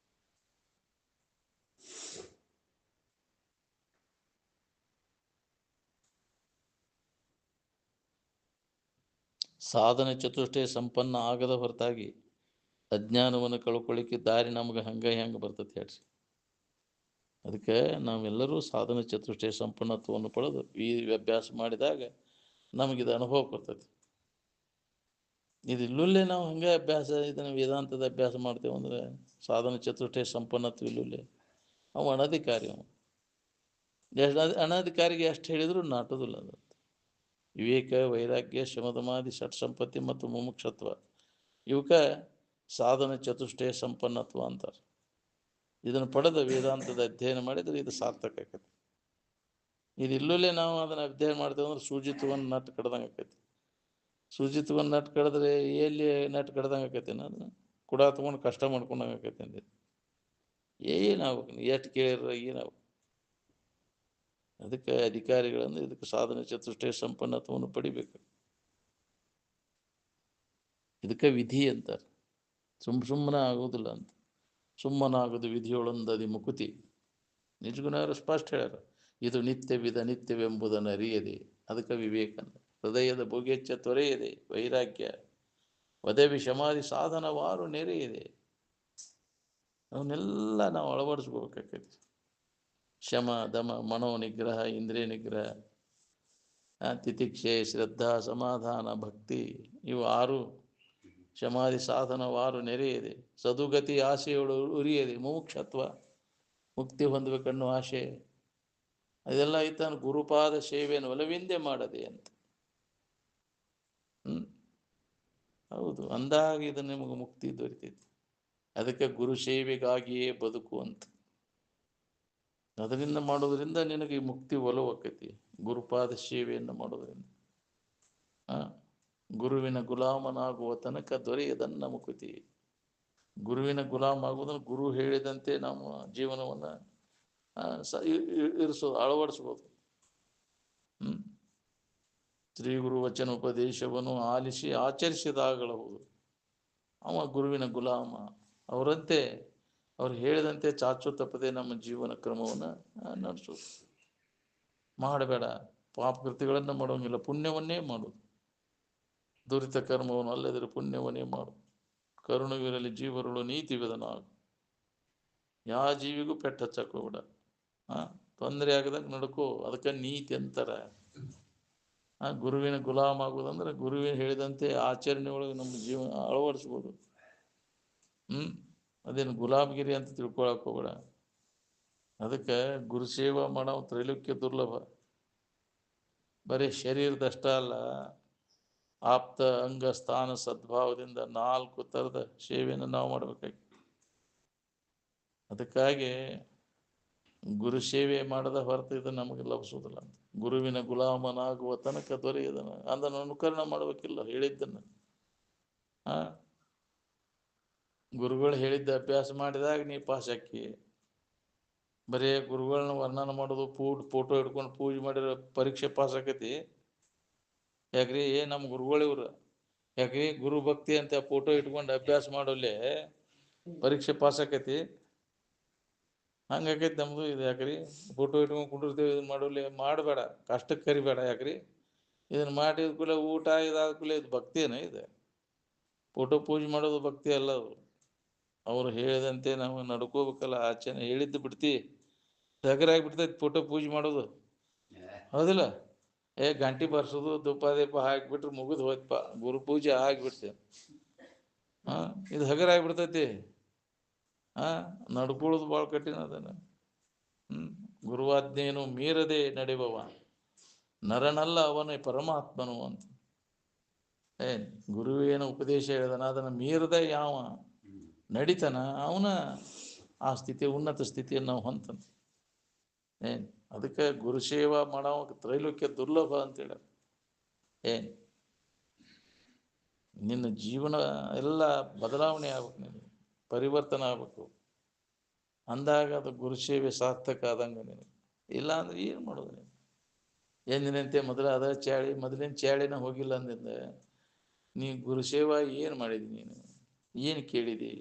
ಸಾಧನೆ ಚತುಷ್ಟಯ ಸಂಪನ್ನ ಆಗದ ಹೊರತಾಗಿ ಅಜ್ಞಾನವನ್ನು ಕಳ್ಕೊಳ್ಳಿಕ್ಕೆ ದಾರಿ ನಮ್ಗೆ ಹೆಂಗೆ ಬರ್ತದೆ ಹೇಳ್ರಿ. ಅದಕ್ಕೆ ನಾವೆಲ್ಲರೂ ಸಾಧನೆ ಚತುಷ್ಟಯ ಸಂಪನ್ನತ್ವವನ್ನು ಪಡೆದು ಈ ಅಭ್ಯಾಸ ಮಾಡಿದಾಗ ನಮಗಿದು ಅನುಭವ ಬರ್ತೈತಿ. ಇದು ಇಲ್ಲುಲ್ಲೇ ನಾವು ಹಂಗೆ ಅಭ್ಯಾಸ ಇದನ್ನು ವೇದಾಂತದ ಅಭ್ಯಾಸ ಮಾಡ್ತೇವೆ ಅಂದರೆ ಸಾಧನ ಚತುಷ್ಟಯ ಸಂಪನ್ನತ್ವ ಇಲ್ಲುಲ್ಲೇ ಅವು ಅನಧಿಕಾರಿ. ಅವು ಎಷ್ಟು ಅನಧಿಕಾರಿಗೆ ಎಷ್ಟು ಹೇಳಿದ್ರು ನಾಟೋದಿಲ್ಲ ಅದು. ವಿವೇಕ, ವೈರಾಗ್ಯ, ಶಮದಮಾದಿ, ಷಟ್ ಸಂಪತ್ತಿ ಮತ್ತು ಮುಮುಕ್ಷತ್ವ ಇವಕ್ಕೆ ಸಾಧನ ಚತುಷ್ಟಯ ಸಂಪನ್ನತ್ವ ಅಂತಾರೆ. ಇದನ್ನು ಪಡೆದ ವೇದಾಂತದ ಅಧ್ಯಯನ ಮಾಡಿದರೆ ಇದು ಸಾರ್ಥಕ ಆಕೈತಿ. ಇದು ಇಲ್ಲೂಲ್ಲೇ ನಾವು ಅದನ್ನು ಅಧ್ಯಯನ ಮಾಡ್ತೇವೆ ಅಂದ್ರೆ ಸೂಜಿ ತಗೊಂಡು ನಟ್ಟು ಕಡ್ದಂಗೆ ಆಕೈತಿ. ಸೂಜಿ ತಗೊಂಡು ನಟ್ಟು ಕಡಿದ್ರೆ ಎಲ್ಲಿ ನಟ್ಟು ಕಡ್ದಂಗೆ ಆಕೈತಿ ಅದನ್ನು ಕುಡ ತೊಗೊಂಡು ಕಷ್ಟ ಮಾಡ್ಕೊಂಡಂಗೆ ಆಕೈತಿ ಅಂದಿದ್ದು. ಏನಾಗ್ಬೇಕು ಎಷ್ಟು ಕೇಳಿರ ಏನಾಗ್ಬೇಕು. ಅದಕ್ಕೆ ಅಧಿಕಾರಿಗಳನ್ನು ಇದಕ್ಕೆ ಸಾಧನ ಚತುಷ್ಟಯ ಸಂಪನ್ನತ್ವವನ್ನು ಪಡಿಬೇಕು. ಇದಕ್ಕೆ ವಿಧಿ ಅಂತಾರೆ. ಸುಮ್ಮನೆ ಆಗೋದಿಲ್ಲ ಅಂತ. ಸುಮ್ಮನಾಗೋದು ವಿಧಿಯೊಳೊಂದದಿ ಮುಕುತಿ. ನಿಜಗುಣರು ಸ್ಪಷ್ಟ ಹೇಳ್ಯಾರ. ಇದು ನಿತ್ಯವಿಧ ನಿತ್ಯವೆಂಬುದನ್ನು ಅರಿಯದೆ ಅದಕ್ಕೆ ವಿವೇಕ ಅಂತ. ಹೃದಯದ ಭೋಗ್ಯಚ್ಚ ತೊರೆಯದೆ ವೈರಾಗ್ಯ ವದವಿ ಶಮಾಧಿ ಸಾಧನವಾರು ನೆರೆಯಿದೆ. ಅವನ್ನೆಲ್ಲ ನಾವು ಅಳವಡಿಸ್ಕೋಬೇಕಾಗ್ತೈತಿ. ಶಮ, ದಮ, ಮನೋ ನಿಗ್ರಹ, ಇಂದ್ರಿಯ ನಿಗ್ರಹ, ತಿತಿಕ್ಷೆ, ಶ್ರದ್ಧಾ, ಸಮಾಧಾನ, ಭಕ್ತಿ ಇವು 6 ಶಮಾಧಿ ಸಾಧನವಾರು ನೆರೆಯಿದೆ. ಸದುಗತಿ ಆಸೆಯೊಳು ಉರಿಯದೆ ಮುಮುಕ್ಷತ್ವ ಮುಕ್ತಿ ಹೊಂದಬೇಕನ್ನೋ ಆಶೆ ಅದೆಲ್ಲ ಐತಾನು ಗುರುಪಾದ ಸೇವೆಯನ್ನು ಒಲವಿಂದೆ ಮಾಡದೆ ಅಂತ. ಹೌದು, ಅಂದಾಗ ಇದು ನಿಮಗೆ ಮುಕ್ತಿ ದೊರಿತೈತಿ. ಅದಕ್ಕೆ ಗುರು ಸೇವೆಗಾಗಿಯೇ ಬದುಕು ಅಂತ. ಅದರಿಂದ ಮಾಡೋದ್ರಿಂದ ನಿನಗೆ ಮುಕ್ತಿ ಒಲವಾಕೈತಿ. ಗುರುಪಾದ ಸೇವೆಯನ್ನು ಮಾಡೋದ್ರಿಂದ ಗುರುವಿನ ಗುಲಾಮನಾಗುವ ತನಕ ದೊರೆಯದನ್ನ ಮುಕುತಿ. ಗುರುವಿನ ಗುಲಾಮ ಆಗುವುದನ್ನು ಗುರು ಹೇಳಿದಂತೆ ನಮ್ಮ ಜೀವನವನ್ನು ಅಳವಡಿಸ್ಬೋದು. ಶ್ರೀ ಗುರು ವಚನ ಉಪದೇಶವನ್ನು ಆಲಿಸಿ ಆಚರಿಸಿದಾಗಲಬಹುದು ಅವ ಗುರುವಿನ ಗುಲಾಮ. ಅವರಂತೆ ಅವ್ರು ಹೇಳಿದಂತೆ ಚಾಚು ತಪ್ಪದೆ ನಮ್ಮ ಜೀವನ ಕ್ರಮವನ್ನು ನಡೆಸೋದು. ಮಾಡಬೇಡ, ಪಾಪಕೃತಿಗಳನ್ನು ಮಾಡೋಂಗಿಲ್ಲ, ಪುಣ್ಯವನ್ನೇ ಮಾಡೋದು. ದುರಿತ ಕರ್ಮವನ್ನು ಅಲ್ಲದಿರು ಪುಣ್ಯವನ್ನೇ ಮಾಡು. ಕರುಣವಿರಲಿ ಜೀವರುಳು ನೀತಿ ವಿಧನಾಗು. ಯಾವ ಜೀವಿಗೂ ಪೆಟ್ಟು ಹಚ್ಚಕ್ಕೆ ಹೋಗ್ಬೇಡ. ತೊಂದರೆ ಆಗದಂಗೆ ನಡ್ಕೋ. ಅದಕ್ಕೆ ನೀತಿ ಅಂತಾರೆ. ಗುರುವಿನ ಗುಲಾಮ ಆಗುವುದಂದ್ರೆ ಗುರುವಿನ ಹೇಳಿದಂತೆ ಆಚರಣೆ ಒಳಗೆ ನಮ್ಮ ಜೀವನ ಅಳವಡಿಸ್ಬೋದು. ಅದೇನು ಗುಲಾಮಗಿರಿ ಅಂತ ತಿಳ್ಕೊಳಕ್ ಹೋಗ್ಬೇಡ. ಅದಕ್ಕೆ ಗುರುಸೇವಾ ಮಾಡೋ ತ್ರೈಲೋಕ್ಯ ದುರ್ಲಭ. ಬರೀ ಶರೀರದಷ್ಟ ಅಲ್ಲ, ಆಪ್ತ ಅಂಗ ಸ್ಥಾನ ಸದ್ಭಾವದಿಂದ 4 ಥರದ ಸೇವೆಯನ್ನು ನಾವು ಮಾಡಬೇಕಾಗಿ. ಅದಕ್ಕಾಗಿ ಗುರು ಸೇವೆ ಮಾಡದ ಹೊರತು ಇದು ನಮಗೆ ಲಭಿಸೋದಿಲ್ಲ ಅಂತ. ಗುರುವಿನ ಗುಲಾಮನಾಗುವ ತನಕ ದೊರೆಯದನ ಅದನ್ನು ಅನುಕರಣೆ ಮಾಡಬೇಕಿಲ್ಲ. ಹೇಳಿದ್ದನ್ನು ಗುರುಗಳು ಹೇಳಿದ್ದ ಅಭ್ಯಾಸ ಮಾಡಿದಾಗ ನೀ ಪಾಸ್ ಆಕ್ಕಿ. ಬರೀ ಗುರುಗಳನ್ನ ವರ್ಣನ ಮಾಡೋದು, ಫೋಟೋ ಹಿಡ್ಕೊಂಡು ಪೂಜೆ ಮಾಡಿರೋ ಪರೀಕ್ಷೆ ಪಾಸ್ ಆಕೈತಿ. ಯಾಕ್ರಿ ನಮ್ಮ ಗುರುಗಳಿವ್ರು ಯಾಕ್ರಿ ಗುರು ಭಕ್ತಿ ಅಂತ ಫೋಟೋ ಇಟ್ಕೊಂಡು ಅಭ್ಯಾಸ ಮಾಡೋಲ್ಲೇ ಪರೀಕ್ಷೆ ಪಾಸ್ ಆಕೈತಿ. ಹಂಗಾಕೈತಿ ನಮ್ದು. ಇದು ಯಾಕ್ರಿ ಫೋಟೋ ಇಟ್ಕೊಂಡು ಕುಂಡಿರ್ತೇವೆ, ಇದನ್ನ ಮಾಡೋಲ್ಲ ಮಾಡಬೇಡ, ಕಷ್ಟಕ್ಕೆ ಕರಿಬೇಡ. ಯಾಕ್ರಿ ಇದನ್ನ ಮಾಡಿದ ಕೂಡಲೇ ಊಟ ಇದಾದ ಕೂಡಲೇ ಇದು ಭಕ್ತಿಯೇನ? ಇದು ಫೋಟೋ ಪೂಜೆ ಮಾಡೋದು ಭಕ್ತಿ ಅಲ್ಲ. ಅದು ಅವ್ರು ಹೇಳಿದಂತೆ ನಾವು ನಡ್ಕೋಬೇಕಲ್ಲ. ಆಚರಣೆ ಹೇಳಿದ್ದು ಬಿಡ್ತಿ ಬಿಡ್ತೈತಿ ಫೋಟೋ ಪೂಜೆ ಮಾಡೋದು. ಹೌದಿಲ್ಲ? ಗಂಟಿ ಬರ್ಸೋದು, ಧೂಪ ದೀಪ ಹಾಕಿಬಿಟ್ರೆ ಮುಗಿದು ಹೋಯ್ತಪ್ಪ, ಗುರು ಪೂಜೆ ಆಗಿಬಿಡ್ತೇವೆ. ಇದು ಹಗರಾಗ್ಬಿಡ್ತೈತಿ. ನಡ್ಕೊಳ್ಳೋದು ಭಾಳ ಕಠಿಣ ಅದನ್ನು. ಗುರುವಾಜ್ಞೆಯನ್ನು ಮೀರದೆ ನಡೆಯುವವ ನರನಲ್ಲ, ಅವನೇ ಪರಮಾತ್ಮನು ಅಂತ. ಗುರುವೇನು ಉಪದೇಶ ಹೇಳಿದನ ಅದನ್ನು ಮೀರದೆ ಯಾವ ನಡಿತಾನ ಅವನ ಆ ಸ್ಥಿತಿ, ಉನ್ನತ ಸ್ಥಿತಿಯನ್ನು ನಾವು ಹೊಂತಾನ. ಅದಕ್ಕೆ ಗುರುಸೇವಾ ಮಾಡೋ ತ್ರೈಲೋಕ್ಯ ದುರ್ಲಭ ಅಂತೇಳಿ. ನಿನ್ನ ಜೀವನ ಎಲ್ಲ ಬದಲಾವಣೆ ಆಗ್ಬೇಕು, ನಿನಗೆ ಪರಿವರ್ತನೆ ಆಗ್ಬೇಕು. ಅಂದಾಗ ಅದು ಗುರುಸೇವೆ ಸಾರ್ಥಕ ಆದಂಗೆ ನಿನಗೆ. ಇಲ್ಲ ಅಂದ್ರೆ ಏನು ಮಾಡೋದು ನೀನು? ಎಂದಿನಂತೆ ಅದ ಚಾಳಿ, ಮೊದಲಿನ ಚಾಳಿನ ಹೋಗಿಲ್ಲ ಅಂದಿಂದ ನೀ ಗುರುಸೇವಾ ಏನು ಮಾಡಿದಿ? ನೀನು ಏನು ಕೇಳಿದಿ?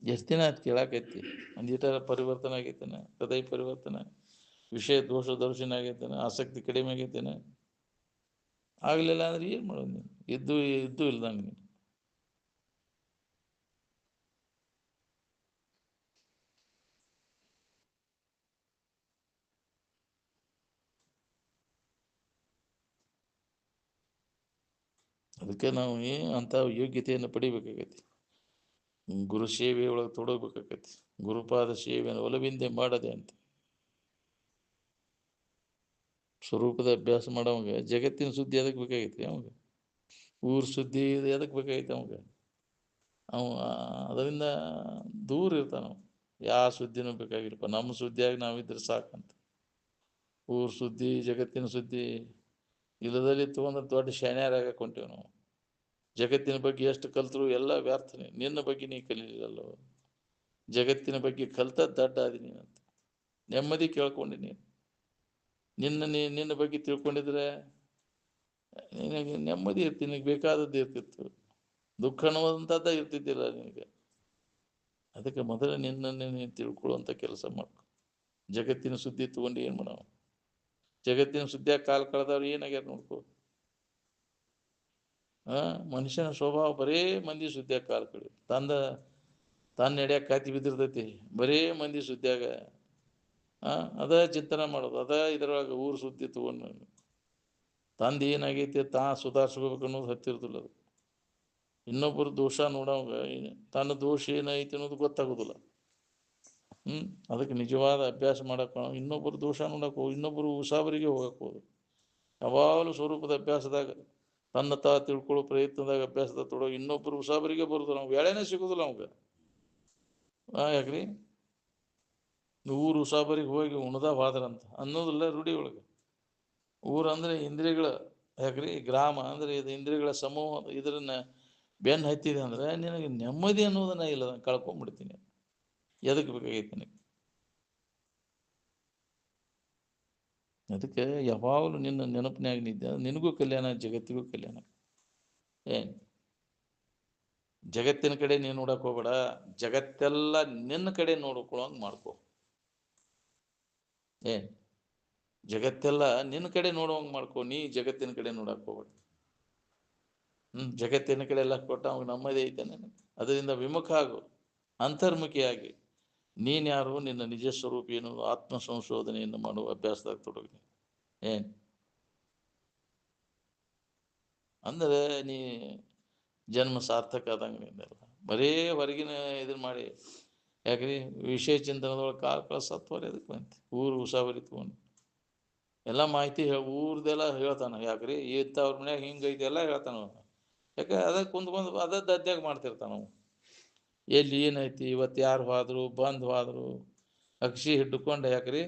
ಎಷ್ಟು ದಿನ ಅದು ಕೇಳಾಕೈತಿ? ಒಂದೀಟರ ಪರಿವರ್ತನೆ ಆಗೈತೇನೆ? ಹೃದಯ ಪರಿವರ್ತನೆ, ವಿಷಯ ದೋಷ ದರ್ಶನ ಆಗೈತೇನೆ? ಆಸಕ್ತಿ ಕಡಿಮೆ ಆಗೈತೇನೆ? ಆಗಲಿಲ್ಲ ಅಂದ್ರೆ ಏನು ಮಾಡೋದು ನೀನು? ಇದ್ದು ಇಲ್ದಂಗೆ ನೀನು. ಅದಕ್ಕೆ ನಾವು ಅಂತ ಯೋಗ್ಯತೆಯನ್ನು ಪಡಿಬೇಕಾಗೈತಿ. ಗುರು ಸೇವೆ ಒಳಗೆ ತೊಡಗಬೇಕಾಗೈತಿ. ಗುರುಪಾದ ಸೇವೆಯನ್ನು ಒಲವಿಂದೆ ಮಾಡದೆ ಅಂತ. ಸ್ವರೂಪದ ಅಭ್ಯಾಸ ಮಾಡೋವಾಗ ಜಗತ್ತಿನ ಸುದ್ದಿ ಎದಕ್ಕೆ ಬೇಕಾಗೈತಿ ಅವಾಗ? ಊರ್ ಸುದ್ದಿ ಎದಕ್ಕೆ ಬೇಕಾಗೈತಿ ಅವಾಗ? ಅವ ಅದರಿಂದ ದೂರ ಇರ್ತಾನ. ಯಾವ ಸುದ್ದಿನೂ ಬೇಕಾಗಿಲ್ಲಪ್ಪ, ನಮ್ಮ ಸುದ್ದಿಯಾಗಿ ನಾವಿದ್ರೆ ಸಾಕಂತ. ಊರ್ ಸುದ್ದಿ ಜಗತ್ತಿನ ಸುದ್ದಿ ಇಲ್ಲದಲ್ಲಿ ತೊಗೊಂಡ್ರೆ ದೊಡ್ಡ ಶಾಣ್ಯಾರಾಗಕ್ಕೆ ಹೊಂಟೇವು ನಾವು. ಜಗತ್ತಿನ ಬಗ್ಗೆ ಎಷ್ಟು ಕಲ್ತರು ಎಲ್ಲ ವ್ಯರ್ಥನೆ. ನಿನ್ನ ಬಗ್ಗೆ ನೀ ಕಲೀಲಿಲ್ಲಲ್ಲೋ. ಜಗತ್ತಿನ ಬಗ್ಗೆ ಕಲ್ತ ದಡ್ಡ ಆದಿ ನೀನಂತ. ನೆಮ್ಮದಿ ಕೇಳ್ಕೊಂಡಿ ನೀನು. ನಿನ್ನ ಬಗ್ಗೆ ತಿಳ್ಕೊಂಡಿದ್ರೆ ನಿನಗೆ ನೆಮ್ಮದಿ ಇರ್ತಿ, ನಿನಗೆ ಬೇಕಾದದ್ದು ಇರ್ತಿತ್ತು. ದುಃಖ ಅನ್ನುವಂಥದ್ದ ಇರ್ತಿದ್ದಿಲ್ಲ ನಿನಗೆ. ಅದಕ್ಕೆ ಮೊದಲು ನಿನ್ನನ್ನು ನೀನು ತಿಳ್ಕೊಳ್ಳುವಂಥ ಕೆಲಸ ಮಾಡ್ಕೊ. ಜಗತ್ತಿನ ಸುದ್ದಿ ತಗೊಂಡು ಏನು ಮಾಡೋ? ಜಗತ್ತಿನ ಸುದ್ದಿಯಾಗ ಕಾಲು ಕಳೆದವ್ರು ಏನಾಗ್ಯಾರ ನೋಡ್ಕೊ. ಮನುಷ್ಯನ ಸ್ವಭಾವ ಬರೇ ಮಂದಿ ಸುದ್ದಿಯಾಗ ಕಾಲು ಕಳಿ. ತಾನು ನಡೆಯಕ್ಕೆ ಕಾತಿ ಬಿದ್ದಿರ್ತೈತಿ, ಬರೇ ಮಂದಿ ಸುದ್ದಿಯಾಗ ಅದ ಚಿಂತನೆ ಮಾಡೋದು, ಅದ ಇದ್ರೊಳಗೆ ಊರು ಸುದ್ದಿ ತಗೊಂಡು ತಂದು ಏನಾಗೈತಿ ಸುಧಾರಿಸ್ಕೋಬೇಕು ಅನ್ನೋದು ಹತ್ತಿರದಿಲ್ಲ. ಅದು ಇನ್ನೊಬ್ಬರು ದೋಷ ನೋಡೋವಾಗ ತನ್ನ ದೋಷ ಏನೈತಿ ಅನ್ನೋದು ಗೊತ್ತಾಗೋದಿಲ್ಲ. ಅದಕ್ಕೆ ನಿಜವಾದ ಅಭ್ಯಾಸ ಮಾಡಕ್ಕೆ ಇನ್ನೊಬ್ಬರು ದೋಷ ನೋಡಕ್ಕೆ ಹೋಗಿ ಇನ್ನೊಬ್ಬರು ಉಸಾಬರಿಗೆ ಹೋಗಕ್ಕೆ ಹೋದು. ಯಾವಾಗಲೂ ಸ್ವರೂಪದ ಅಭ್ಯಾಸದಾಗ ತನ್ನ ತಿಳ್ಕೊಳ್ಳೋ ಪ್ರಯತ್ನದಾಗ ಅಭ್ಯಾಸದಾಗ ತೊಡೋ ಇನ್ನೊಬ್ಬರು ಉಸಾಬರಿಗೆ ಬರೋದು. ನಾವು ವೇಳೆನೇ ಸಿಗೋದಿಲ್ಲ ಅವಾಗ. ಯಾಕ್ರಿ ಊರು ಉಸಾಬರಿಗೆ ಹೋಗಿ ಉಣದ ಹೋದ್ರಂತ ಅನ್ನೋದಿಲ್ಲ ರೂಢಿ ಒಳಗೆ. ಊರು ಅಂದ್ರೆ ಇಂದ್ರಿಯಗಳ, ಯಾಕ್ರಿ ಗ್ರಾಮ ಅಂದ್ರೆ ಇದು ಇಂದ್ರಿಯಗಳ ಸಮೂಹ. ಇದನ್ನ ಬೆನ್ನು ಹತ್ತಿದೆ ಅಂದ್ರೆ ನಿನಗೆ ನೆಮ್ಮದಿ ಅನ್ನೋದನ್ನ ಇಲ್ಲ, ಕಳ್ಕೊಂಡ್ಬಿಡ್ತೀನಿ. ಎದಕ್ಕೆ ಬೇಕಾಗೈತಿ ನಿನಗೆ? ಅದಕ್ಕೆ ಯಾವಾಗಲೂ ನಿನ್ನ ನೆನಪಿನಾಗ ನಿದ್ದೆ, ನಿನಗೂ ಕಲ್ಯಾಣ, ಜಗತ್ತಿಗೂ ಕಲ್ಯಾಣ. ಜಗತ್ತಿನ ಕಡೆ ನೀನು ನೋಡಕ್ ಹೋಗ್ಬೇಡ, ಜಗತ್ತೆಲ್ಲ ನಿನ್ನ ಕಡೆ ನೋಡ್ಕೊಳ್ಳೋಂಗ್ ಮಾಡ್ಕೋ. ಜಗತ್ತೆಲ್ಲ ನಿನ್ನ ಕಡೆ ನೋಡುವಂಗ್ ಮಾಡ್ಕೋ. ನೀ ಜಗತ್ತಿನ ಕಡೆ ನೋಡಕ್ ಹೋಗ್ಬೇಡ. ಜಗತ್ತಿನ ಕಡೆ ಎಲ್ಲ ಕೊಟ್ಟ ಅವಾಗ ನಮ್ಮದೇ ಐತೆ ನನಗೆ. ಅದರಿಂದ ವಿಮುಖ ಆಗು, ಅಂತರ್ಮುಖಿಯಾಗಿ ನೀನ್ಯಾರು, ನಿನ್ನ ನಿಜ ಸ್ವರೂಪ ಏನು, ಆತ್ಮ ಸಂಶೋಧನೆಯನ್ನು ಮಾಡುವ ಅಭ್ಯಾಸದಾಗ ತೊಡಗಿ. ಅಂದರೆ ನೀ ಜನ್ಮ ಸಾರ್ಥಕ ಆದಂಗೆ. ಬರೇ ಹೊರಗಿನ ಇದನ್ನ ಮಾಡಿ, ಯಾಕ್ರಿ ವಿಷಯ ಚಿಂತನದೊಳಗೆ ಸತ್ವರಿ ಅದಕ್ಕೆ ಬಂತು. ಊರು ಉಸಾಬರಿ ತಗೊಂಡು ಎಲ್ಲ ಮಾಹಿತಿ ಊರ್ದೆಲ್ಲ ಹೇಳ್ತಾನ. ಯಾಕ್ರಿ ಅವ್ರ ಮನ್ಯಾಗ ಹಿಂಗೈತಿ ಎಲ್ಲ ಹೇಳ್ತಾನ. ಯಾಕೆ ಅದ ಕುಂದ್ಕೊಂಡು ಅದ ದದ್ಯಾಗ ಮಾಡ್ತಿರ್ತಾನ ನಾವು. ಎಲ್ಲಿ ಏನೈತಿ, ಇವತ್ತು ಯಾರು ಹೋದ್ರು, ಹೋದ್ರು, ಅಕ್ಷಿ ಹಿಡ್ಕೊಂಡು ಯಾಕ್ರಿ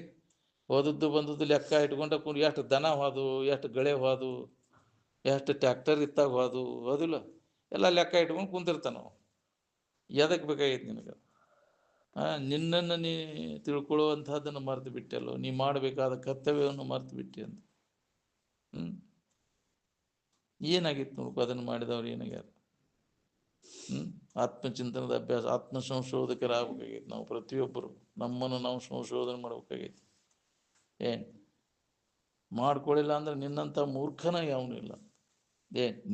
ಹೋದದ್ದು ಬಂದದ್ದು ಲೆಕ್ಕ ಇಟ್ಕೊಂಡ ಎಷ್ಟು ದನ ಹೋದು, ಎಷ್ಟು ಗಳೆ ಹೋದು, ಎಷ್ಟು ಟ್ಯಾಕ್ಟರ್ ಇತ್ತಾಗ ಹೋದಿಲ್ಲ ಎಲ್ಲ ಲೆಕ್ಕ ಇಟ್ಕೊಂಡು ಕುಂತಿರ್ತಾನ. ಎದಕ್ಕೆ ಬೇಕಾಗೈತಿ ನಿನಗೆ? ನಿನ್ನನ್ನು ನೀ ತಿಳ್ಕೊಳ್ಳುವಂಥದ್ದನ್ನು ಮರೆತು ಬಿಟ್ಟೆಲ್ಲೋ. ನೀ ಮಾಡಬೇಕಾದ ಕರ್ತವ್ಯವನ್ನು ಮರೆತು ಬಿಟ್ಟೆ ಅಂತ. ಏನಾಗಿತ್ತು ನೋಡ್ಕೊ, ಅದನ್ನು ಮಾಡಿದವ್ರು ಏನಾಗ್ಯಾರ? ಆತ್ಮಚಿಂತನದ ಅಭ್ಯಾಸ, ಆತ್ಮ ಸಂಶೋಧಕರಾಗಬೇಕಾಗೈತಿ ನಾವು ಪ್ರತಿಯೊಬ್ಬರು. ನಮ್ಮನ್ನು ನಾವು ಸಂಶೋಧನೆ ಮಾಡ್ಬೇಕಾಗೈತಿ. ಮಾಡ್ಕೊಳ್ಳಿಲ್ಲ ಅಂದ್ರೆ ನಿನ್ನಂಥ ಮೂರ್ಖನ ಯಾವನು ಇಲ್ಲ.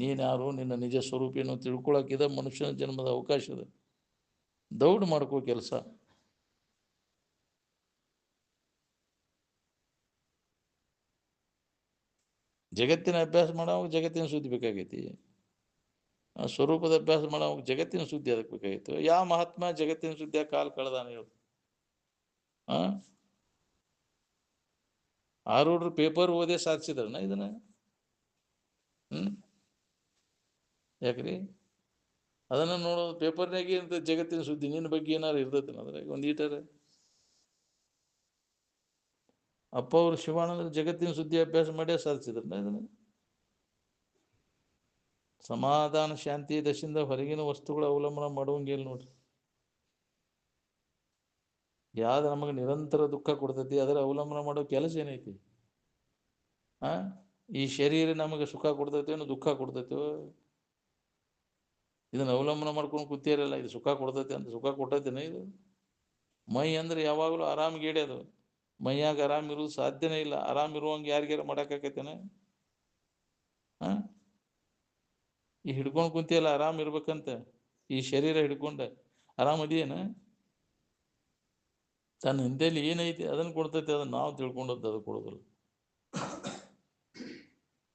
ನೀನ್ಯಾರು, ನಿನ್ನ ನಿಜ ಸ್ವರೂಪೇನು ತಿಳ್ಕೊಳಕ್ಕಿದ ಮನುಷ್ಯನ ಜನ್ಮದ ಅವಕಾಶ ಇದೆ. ದೌಡ್ ಮಾಡ್ಕೋ ಕೆಲಸ. ಜಗತ್ತಿನ ಅಭ್ಯಾಸ ಮಾಡೋವಾಗ ಜಗತ್ತಿನ ಸುದ್ದಿ ಬೇಕಾಗೈತಿ. ಸ್ವರೂಪದ ಅಭ್ಯಾಸ ಮಾಡೋವಾಗ ಜಗತ್ತಿನ ಸುದ್ದಿ ಅದಕ್ಕೆ ಬೇಕಾಗಿತ್ತು. ಯಾವ ಮಹಾತ್ಮ ಜಗತ್ತಿನ ಸುದ್ದಿಯಾಗ ಕಾಲು ಕಳೆದಾನ ಹೇಳು? ಆರೂಢರು ಪೇಪರ್ ಓದೇ ಸಾಧಿಸಿದ್ರನ ಇದನ್ನ? ಯಾಕ್ರಿ ಅದನ್ನ ನೋಡೋದು ಪೇಪರ್ನಾಗೆ ಅಂತ ಜಗತ್ತಿನ ಸುದ್ದಿ ನಿನ್ನ ಬಗ್ಗೆ ಏನಾರು ಇರ್ತೈತೆ ಅದ್ರಾಗ ಒಂದು ಈಟರ. ಅಪ್ಪ ಅವರು ಶಿವಾನಂದ್ರ ಜಗತ್ತಿನ ಸುದ್ದಿ ಅಭ್ಯಾಸ ಮಾಡೇ ಸಾಧಿಸಿದ್ರನ ಇದನ್ನ? ಸಮಾಧಾನ ಶಾಂತಿ ದಶಿಂದ ಹೊರಗಿನ ವಸ್ತುಗಳ ಅವಲಂಬನ ಮಾಡುವಂಗಿಲ್ಲ ನೋಡ್ರಿ. ಯಾವ್ದು ನಮಗೆ ನಿರಂತರ ದುಃಖ ಕೊಡ್ತೈತಿ ಅದರ ಅವಲಂಬನ ಮಾಡೋ ಕೆಲಸ ಏನೈತಿ? ಈ ಶರೀರ ನಮಗೆ ಸುಖ ಕೊಡ್ತೈತೇನೋ ದುಃಖ ಕೊಡ್ತೈತೋ? ಇದನ್ನ ಅವಲಂಬನ ಮಾಡ್ಕೊಂಡು ಕೂತಿರಲ್ಲ, ಇದು ಸುಖ ಕೊಡ್ತೈತೆ ಅಂತ. ಸುಖ ಕೊಟ್ಟೈತೇನೆ ಇದು? ಮೈ ಅಂದ್ರೆ ಯಾವಾಗಲೂ ಆರಾಮ್ಗೇಡಿ. ಅದು ಮೈಯಾಗ ಆರಾಮ್ ಇರೋದು ಸಾಧ್ಯನೇ ಇಲ್ಲ. ಆರಾಮ್ ಇರುವಂಗೆ ಯಾರಿಗಾರ ಮಾಡಕ್ಕಾಕೈತೇನೆ? ಈ ಹಿಡ್ಕೊಂಡು ಕುಂತಿಯಲ್ಲ ಆರಾಮ್ ಇರ್ಬೇಕಂತ, ಈ ಶರೀರ ಹಿಡ್ಕೊಂಡ ಆರಾಮ್ ಅದಿಯೇನ? ತನ್ನ ಹಿಂದೆಯಲ್ಲಿ ಏನೈತಿ ಅದನ್ನು ಕೊಡ್ತೈತೆ. ಅದನ್ನ ನಾವು ತಿಳ್ಕೊಂಡದ್ದು ಅದು ಕೊಡೋದಿಲ್ಲ.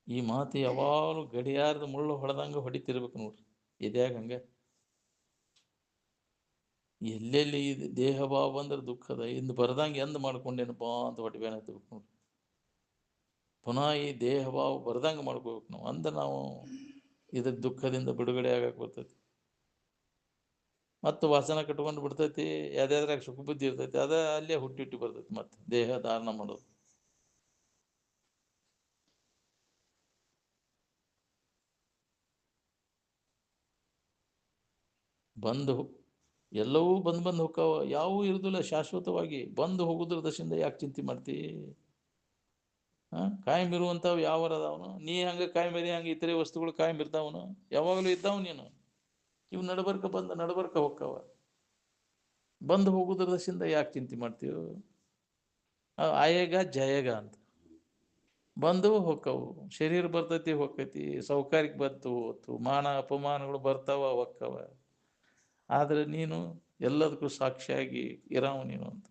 ಈ ಮಾತು ಯಾವಾಗಲೂ ಗಡಿಯಾರದ ಮುಳ್ಳು ಹೊಡೆದಂಗೆ ಹೊಡಿತಿರ್ಬೇಕು ನೋಡ್ರಿ. ಎದ್ಯಾಗ ಹಂಗೆ ಎಲ್ಲೆಲ್ಲಿ ದೇಹ ಭಾವ ಅಂದ್ರೆ ದುಃಖದ ಇಂದು ಬರ್ದಂಗೆ ಎಂದ್ ಮಾಡ್ಕೊಂಡೇನಪ್ಪಾ ಅಂತ ಹೊಟ್ಟೆ ಹತ್ಬೇಕು ನೋಡ್ರಿ. ಪುನಃ ಈ ದೇಹ ಭಾವ ಬರ್ದಂಗೆ ಮಾಡ್ಕೋಬೇಕು ನಾವು, ಅಂದ್ರೆ ನಾವು ಇದ್ರ ದುಃಖದಿಂದ ಬಿಡುಗಡೆ ಆಗಕ್ಕೆ ಬರ್ತೈತಿ. ಮತ್ತು ವಾಸನ ಕಟ್ಕೊಂಡು ಬಿಡ್ತೈತಿ, ಯಾವ್ದಾದ್ರಾಗ ಸುಖ ಬುದ್ಧಿ ಇರ್ತೈತಿ, ಅದ ಅಲ್ಲೇ ಹುಟ್ಟಿ ಬರ್ತೈತಿ. ಮತ್ತೆ ದೇಹ ಧಾರಣ ಮಾಡೋದು ಬಂದು ಎಲ್ಲವೂ ಬಂದು ಹೋಗ್ತಾವ, ಯಾವೂ ಇರುದಿಲ್ಲ ಶಾಶ್ವತವಾಗಿ. ಬಂದು ಹೋಗುದ್ರ ದಶಿಂದ ಯಾಕೆ ಚಿಂತೆ ಮಾಡ್ತಿ? ಕಾಯಂ ಇರುವಂಥವು ಯಾವರ ಅದಾವನು? ನೀ ಹಂಗೆ ಕಾಯಂ ಇರಿ, ಹಂಗೆ ಇತರೆ ವಸ್ತುಗಳು ಕಾಯಂ ಇರ್ತಾವನು? ಯಾವಾಗಲೂ ಇದ್ದಾವ ನೀನು. ಇವು ನಡಬರ್ಕ ಹೋಗ್ತಾವ. ಬಂದು ಹೋಗುದ್ರ ದಶಿಂದ ಯಾಕೆ ಚಿಂತೆ ಮಾಡ್ತೀವಿ? ಆಯೇಗ ಜಯಗ ಅಂತ ಬಂದು ಹೋಕ್ಕವು. ಶರೀರ ಬರ್ತೈತಿ ಹೋಗ್ತೈತಿ, ಸೌಕರ್ಯಕ್ಕೆ ಬಂತು ಹೋತು, ಮಾನ ಅಪಮಾನಗಳು ಬರ್ತಾವ ಹೋಕ್ಕವ. ಆದ್ರೆ ನೀನು ಎಲ್ಲದಕ್ಕೂ ಸಾಕ್ಷಿಯಾಗಿ ಇರಾವ ನೀನು ಅಂತ.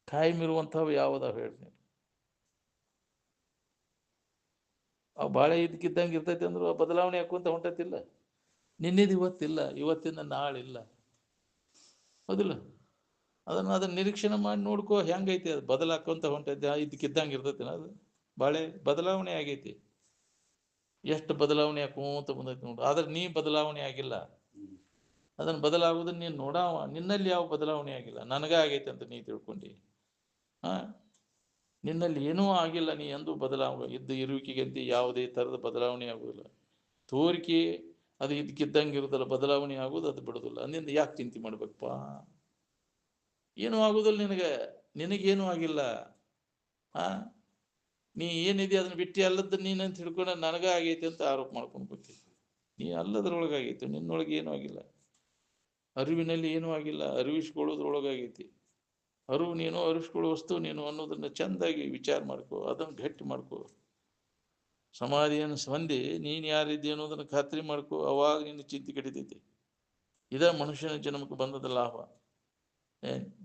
ಕಾಯಂ ಇರುವಂಥವು ಯಾವುದಾವ ಹೇಳಿ ನೀನು? ಅವು ಬಾಳೆ ಇದಕ್ಕಿದ್ದಂಗೆ ಇರ್ತೈತಿ ಅಂದ್ರು ಆ ಬದಲಾವಣೆ ಹಾಕುವಂತ ಹೊಂಟತಿಲ್ಲ. ನಿನ್ನಿದು ಇವತ್ತಿಲ್ಲ, ಇವತ್ತಿನ ನಾಳಿಲ್ಲ, ಹೌದಿಲ್ಲ? ಅದನ್ನ ನಿರೀಕ್ಷಣೆ ಮಾಡಿ ನೋಡ್ಕೋ, ಹೆಂಗೈತಿ ಅದು ಬದಲಾಕೊಂತ ಹೊಂಟೈತಿ. ಇದಕ್ಕಿದ್ದಂಗೆ ಇರ್ತೈತಿ ಅದು ಬಾಳೆ ಬದಲಾವಣೆ ಆಗೈತಿ. ಎಷ್ಟು ಬದಲಾವಣೆ ಹಾಕೋಂತ ಬಂದೈತಿ ನೋಡು. ಆದ್ರೆ ನೀ ಬದಲಾವಣೆ ಆಗಿಲ್ಲ. ಅದನ್ನ ಬದಲಾಗುವುದನ್ನ ನೀನು ನೋಡಾವ, ನಿನ್ನಲ್ಲಿ ಯಾವ ಬದಲಾವಣೆ ಆಗಿಲ್ಲ. ನನಗ ಆಗೈತೆ ಅಂತ ನೀ ತಿಳ್ಕೊಂಡಿ. ಹಾ, ನಿನ್ನಲ್ಲಿ ಏನೂ ಆಗಿಲ್ಲ. ನೀ ಎಂದು ಇರುವಿಕೆಗೆ ಅಂತ ಯಾವುದೇ ಥರದ ಬದಲಾವಣೆ ಆಗುವುದಿಲ್ಲ. ತೋರಿಕೆ ಅದು ಇದಕ್ಕಿದ್ದಂಗೆ ಇರುವುದಲ್ಲ, ಬದಲಾವಣೆ ಆಗುವುದು ಅದು ಬಿಡುದಿಲ್ಲ. ಅಂದಿಂದ ಯಾಕೆ ಚಿಂತೆ ಮಾಡ್ಬೇಕಪ್ಪ? ಏನೂ ಆಗುದಿಲ್ಲ ನಿನಗೇನೂ ಆಗಿಲ್ಲ. ಆ ನೀ ಏನಿದೆ ಅದನ್ನ ಬಿಟ್ಟು ಅಲ್ಲದ ನೀನಂತ ಹಿಡ್ಕೊಂಡ ನನಗ ಆಗೈತಿ ಅಂತ ಆರೋಪ ಮಾಡ್ಕೊಂಡು ಬರ್ತೀವಿ. ನೀ ಅಲ್ಲದ್ರೊಳಗಾಗೈತಿ, ನಿನ್ನೊಳಗೆ ಏನೂ ಆಗಿಲ್ಲ. ಅರಿವಿನಲ್ಲಿ ಏನೂ ಆಗಿಲ್ಲ, ಅರಿವಿಸ್ಕೊಳ್ಳೋದ್ರೊಳಗಾಗೈತಿ. ಅರಿವು ನೀನು, ಅರಿವಿಸ್ಕೊಳ್ಳೋ ವಸ್ತು ನೀನು ಅನ್ನೋದನ್ನ ಚಂದಾಗಿ ವಿಚಾರ ಮಾಡ್ಕೋ, ಅದನ್ನು ಗಟ್ಟಿ ಮಾಡ್ಕೋ. ಸಮಾಧಿಯನ್ನು ಹೊಂದಿ ನೀನು ಯಾರಿದ್ದಿ ಅನ್ನೋದನ್ನ ಖಾತ್ರಿ ಮಾಡ್ಕೋ. ಅವಾಗ ನಿನ್ನ ಚಿಂತೆ ಕಡಿತೈತಿ. ಇದ ಮನುಷ್ಯನ ಜನ್ಮಕ್ಕೆ ಬಂದದ ಲಾಭ.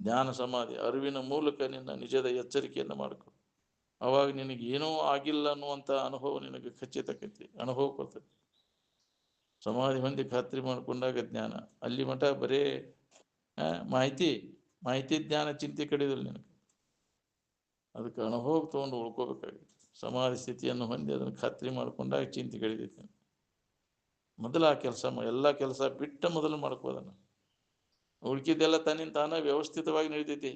ಜ್ಞಾನ ಸಮಾಧಿ ಅರಿವಿನ ಮೂಲಕ ನಿನ್ನ ನಿಜದ ಎಚ್ಚರಿಕೆಯನ್ನು ಮಾಡ್ಕೊ. ಅವಾಗ ನಿನಗೆ ಏನೂ ಆಗಿಲ್ಲ ಅನ್ನುವಂಥ ಅನುಭವ ನಿನಗೆ ಖಚಿತಕ್ಕೈತಿ, ಅನುಭವ ಬರ್ತೈತಿ. ಸಮಾಧಿ ಹೊಂದಿ ಖಾತ್ರಿ ಮಾಡ್ಕೊಂಡಾಗ ಜ್ಞಾನ. ಅಲ್ಲಿ ಮಠ ಬರೇ ಮಾಹಿತಿ ಜ್ಞಾನ ಚಿಂತೆ ಕಡಿದಿಲ್ಲ ನಿನಗೆ. ಅದಕ್ಕೆ ಅನುಭವ ತೊಗೊಂಡು ಉಳ್ಕೋಬೇಕಾಗಿತ್ತು. ಸಮಾಧಿ ಸ್ಥಿತಿಯನ್ನು ಹೊಂದಿ ಅದನ್ನು ಖಾತ್ರಿ ಮಾಡ್ಕೊಂಡಾಗ ಚಿಂತೆ ಕಡಿದೈತಿ. ಮೊದಲು ಆ ಕೆಲಸ ಎಲ್ಲ ಕೆಲಸ ಬಿಟ್ಟ ಮೊದಲು ಮಾಡ್ಕೋದನ್ನು. ಉಳ್ಕಿದ್ದೆಲ್ಲ ತನ್ನಿಂದ ತಾನ ವ್ಯವಸ್ಥಿತವಾಗಿ ನಡೀತೈತಿ.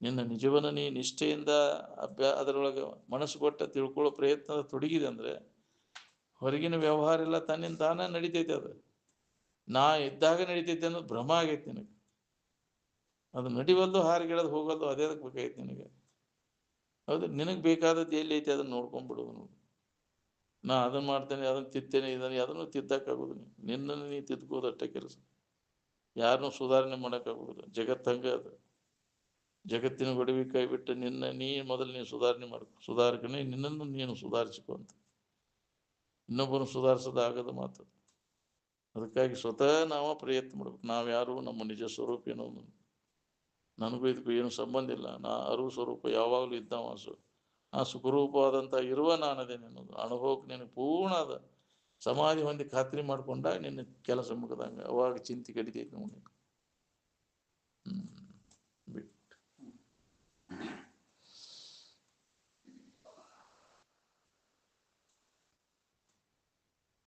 ನಿನ್ನ ನಿಜವನ್ನ ನೀ ನಿಷ್ಠೆಯಿಂದ ಅದರೊಳಗೆ ಮನಸ್ಸು ಕೊಟ್ಟ ತಿಳ್ಕೊಳ್ಳೋ ಪ್ರಯತ್ನ ತೊಡಗಿದೆ ಅಂದ್ರೆ ಹೊರಗಿನ ವ್ಯವಹಾರ ಎಲ್ಲ ತನ್ನಿಂದ ತಾನ ನಡೀತೈತೆ. ಅದು ನಾ ಇದ್ದಾಗ ನಡೀತೈತೆ ಅನ್ನೋದು ಭ್ರಮ ಆಗೈತಿ ನಿನಗೆ. ಅದು ನಡಿವಲ್ದು, ಹಾರಿಗೆಳದು ಹೋಗಲ್ದು, ಅದೇ ಬೇಕಾಗೈತಿ ನಿನಗೆ. ಹೌದು, ನಿನಗೆ ಬೇಕಾದದ್ದು ಎಲ್ಲಿ ಐತಿ ಅದನ್ನ ನೋಡ್ಕೊಂಡ್ಬಿಡೋದು. ನೋಡಿ, ನಾ ಅದನ್ನ ಮಾಡ್ತೇನೆ, ಅದನ್ನ ತಿತ್ತೇನೆ, ಅದನ್ನು ತಿದ್ದಕ್ಕಾಗೋದು. ನಿನ್ನನ್ನು ನೀ ತಿದ್ಕೋದಷ್ಟೇ ಕೆಲಸ. ಯಾರನ್ನೂ ಸುಧಾರಣೆ ಮಾಡೋಕ್ಕಾಗೋದಿಲ್ಲ. ಜಗತ್ತಂಗ ಅದು. ಜಗತ್ತಿನ ಗೊಡವಿ ಕೈ ಬಿಟ್ಟು ನೀ ಮೊದಲು ಸುಧಾರಣೆ ಮಾಡ್ಕೊ. ಸುಧಾರಕನೇ ನಿನ್ನನ್ನು ನೀನು ಸುಧಾರಿಸಿಕೊ ಅಂತ. ಇನ್ನೊಬ್ಬನು ಸುಧಾರಿಸೋದಾಗದ ಮಾತು. ಅದಕ್ಕಾಗಿ ಸ್ವತಃ ನಾವ ಪ್ರಯತ್ನ ಮಾಡ್ಬೇಕು. ನಾವ್ಯಾರು, ನಮ್ಮ ನಿಜ ಸ್ವರೂಪ ಏನೋ, ನನಗೂ ಇದಕ್ಕೂ ಏನು ಸಂಬಂಧ ಇಲ್ಲ. ನಾ ಅರಿವು ಸ್ವರೂಪ ಯಾವಾಗಲೂ ಇದ್ದಾವ. ಆ ಸುಖರೂಪವಾದಂಥ ಇರುವ ನಾನದೇನೆ ಅನ್ನೋದು ಅನುಭವಕ್ಕೆ ನಿನಗೆ ಪೂರ್ಣ ಅದ. ಸಮಾಧಿ ಹೊಂದಿ ಖಾತ್ರಿ ಮಾಡ್ಕೊಂಡಾಗ ನಿನ್ನ ಕೆಲಸ ಮುಗಿದಂಗ. ಅವಾಗ ಚಿಂತೆ ಕಡಿತೈತಿ ನೋಡಿ.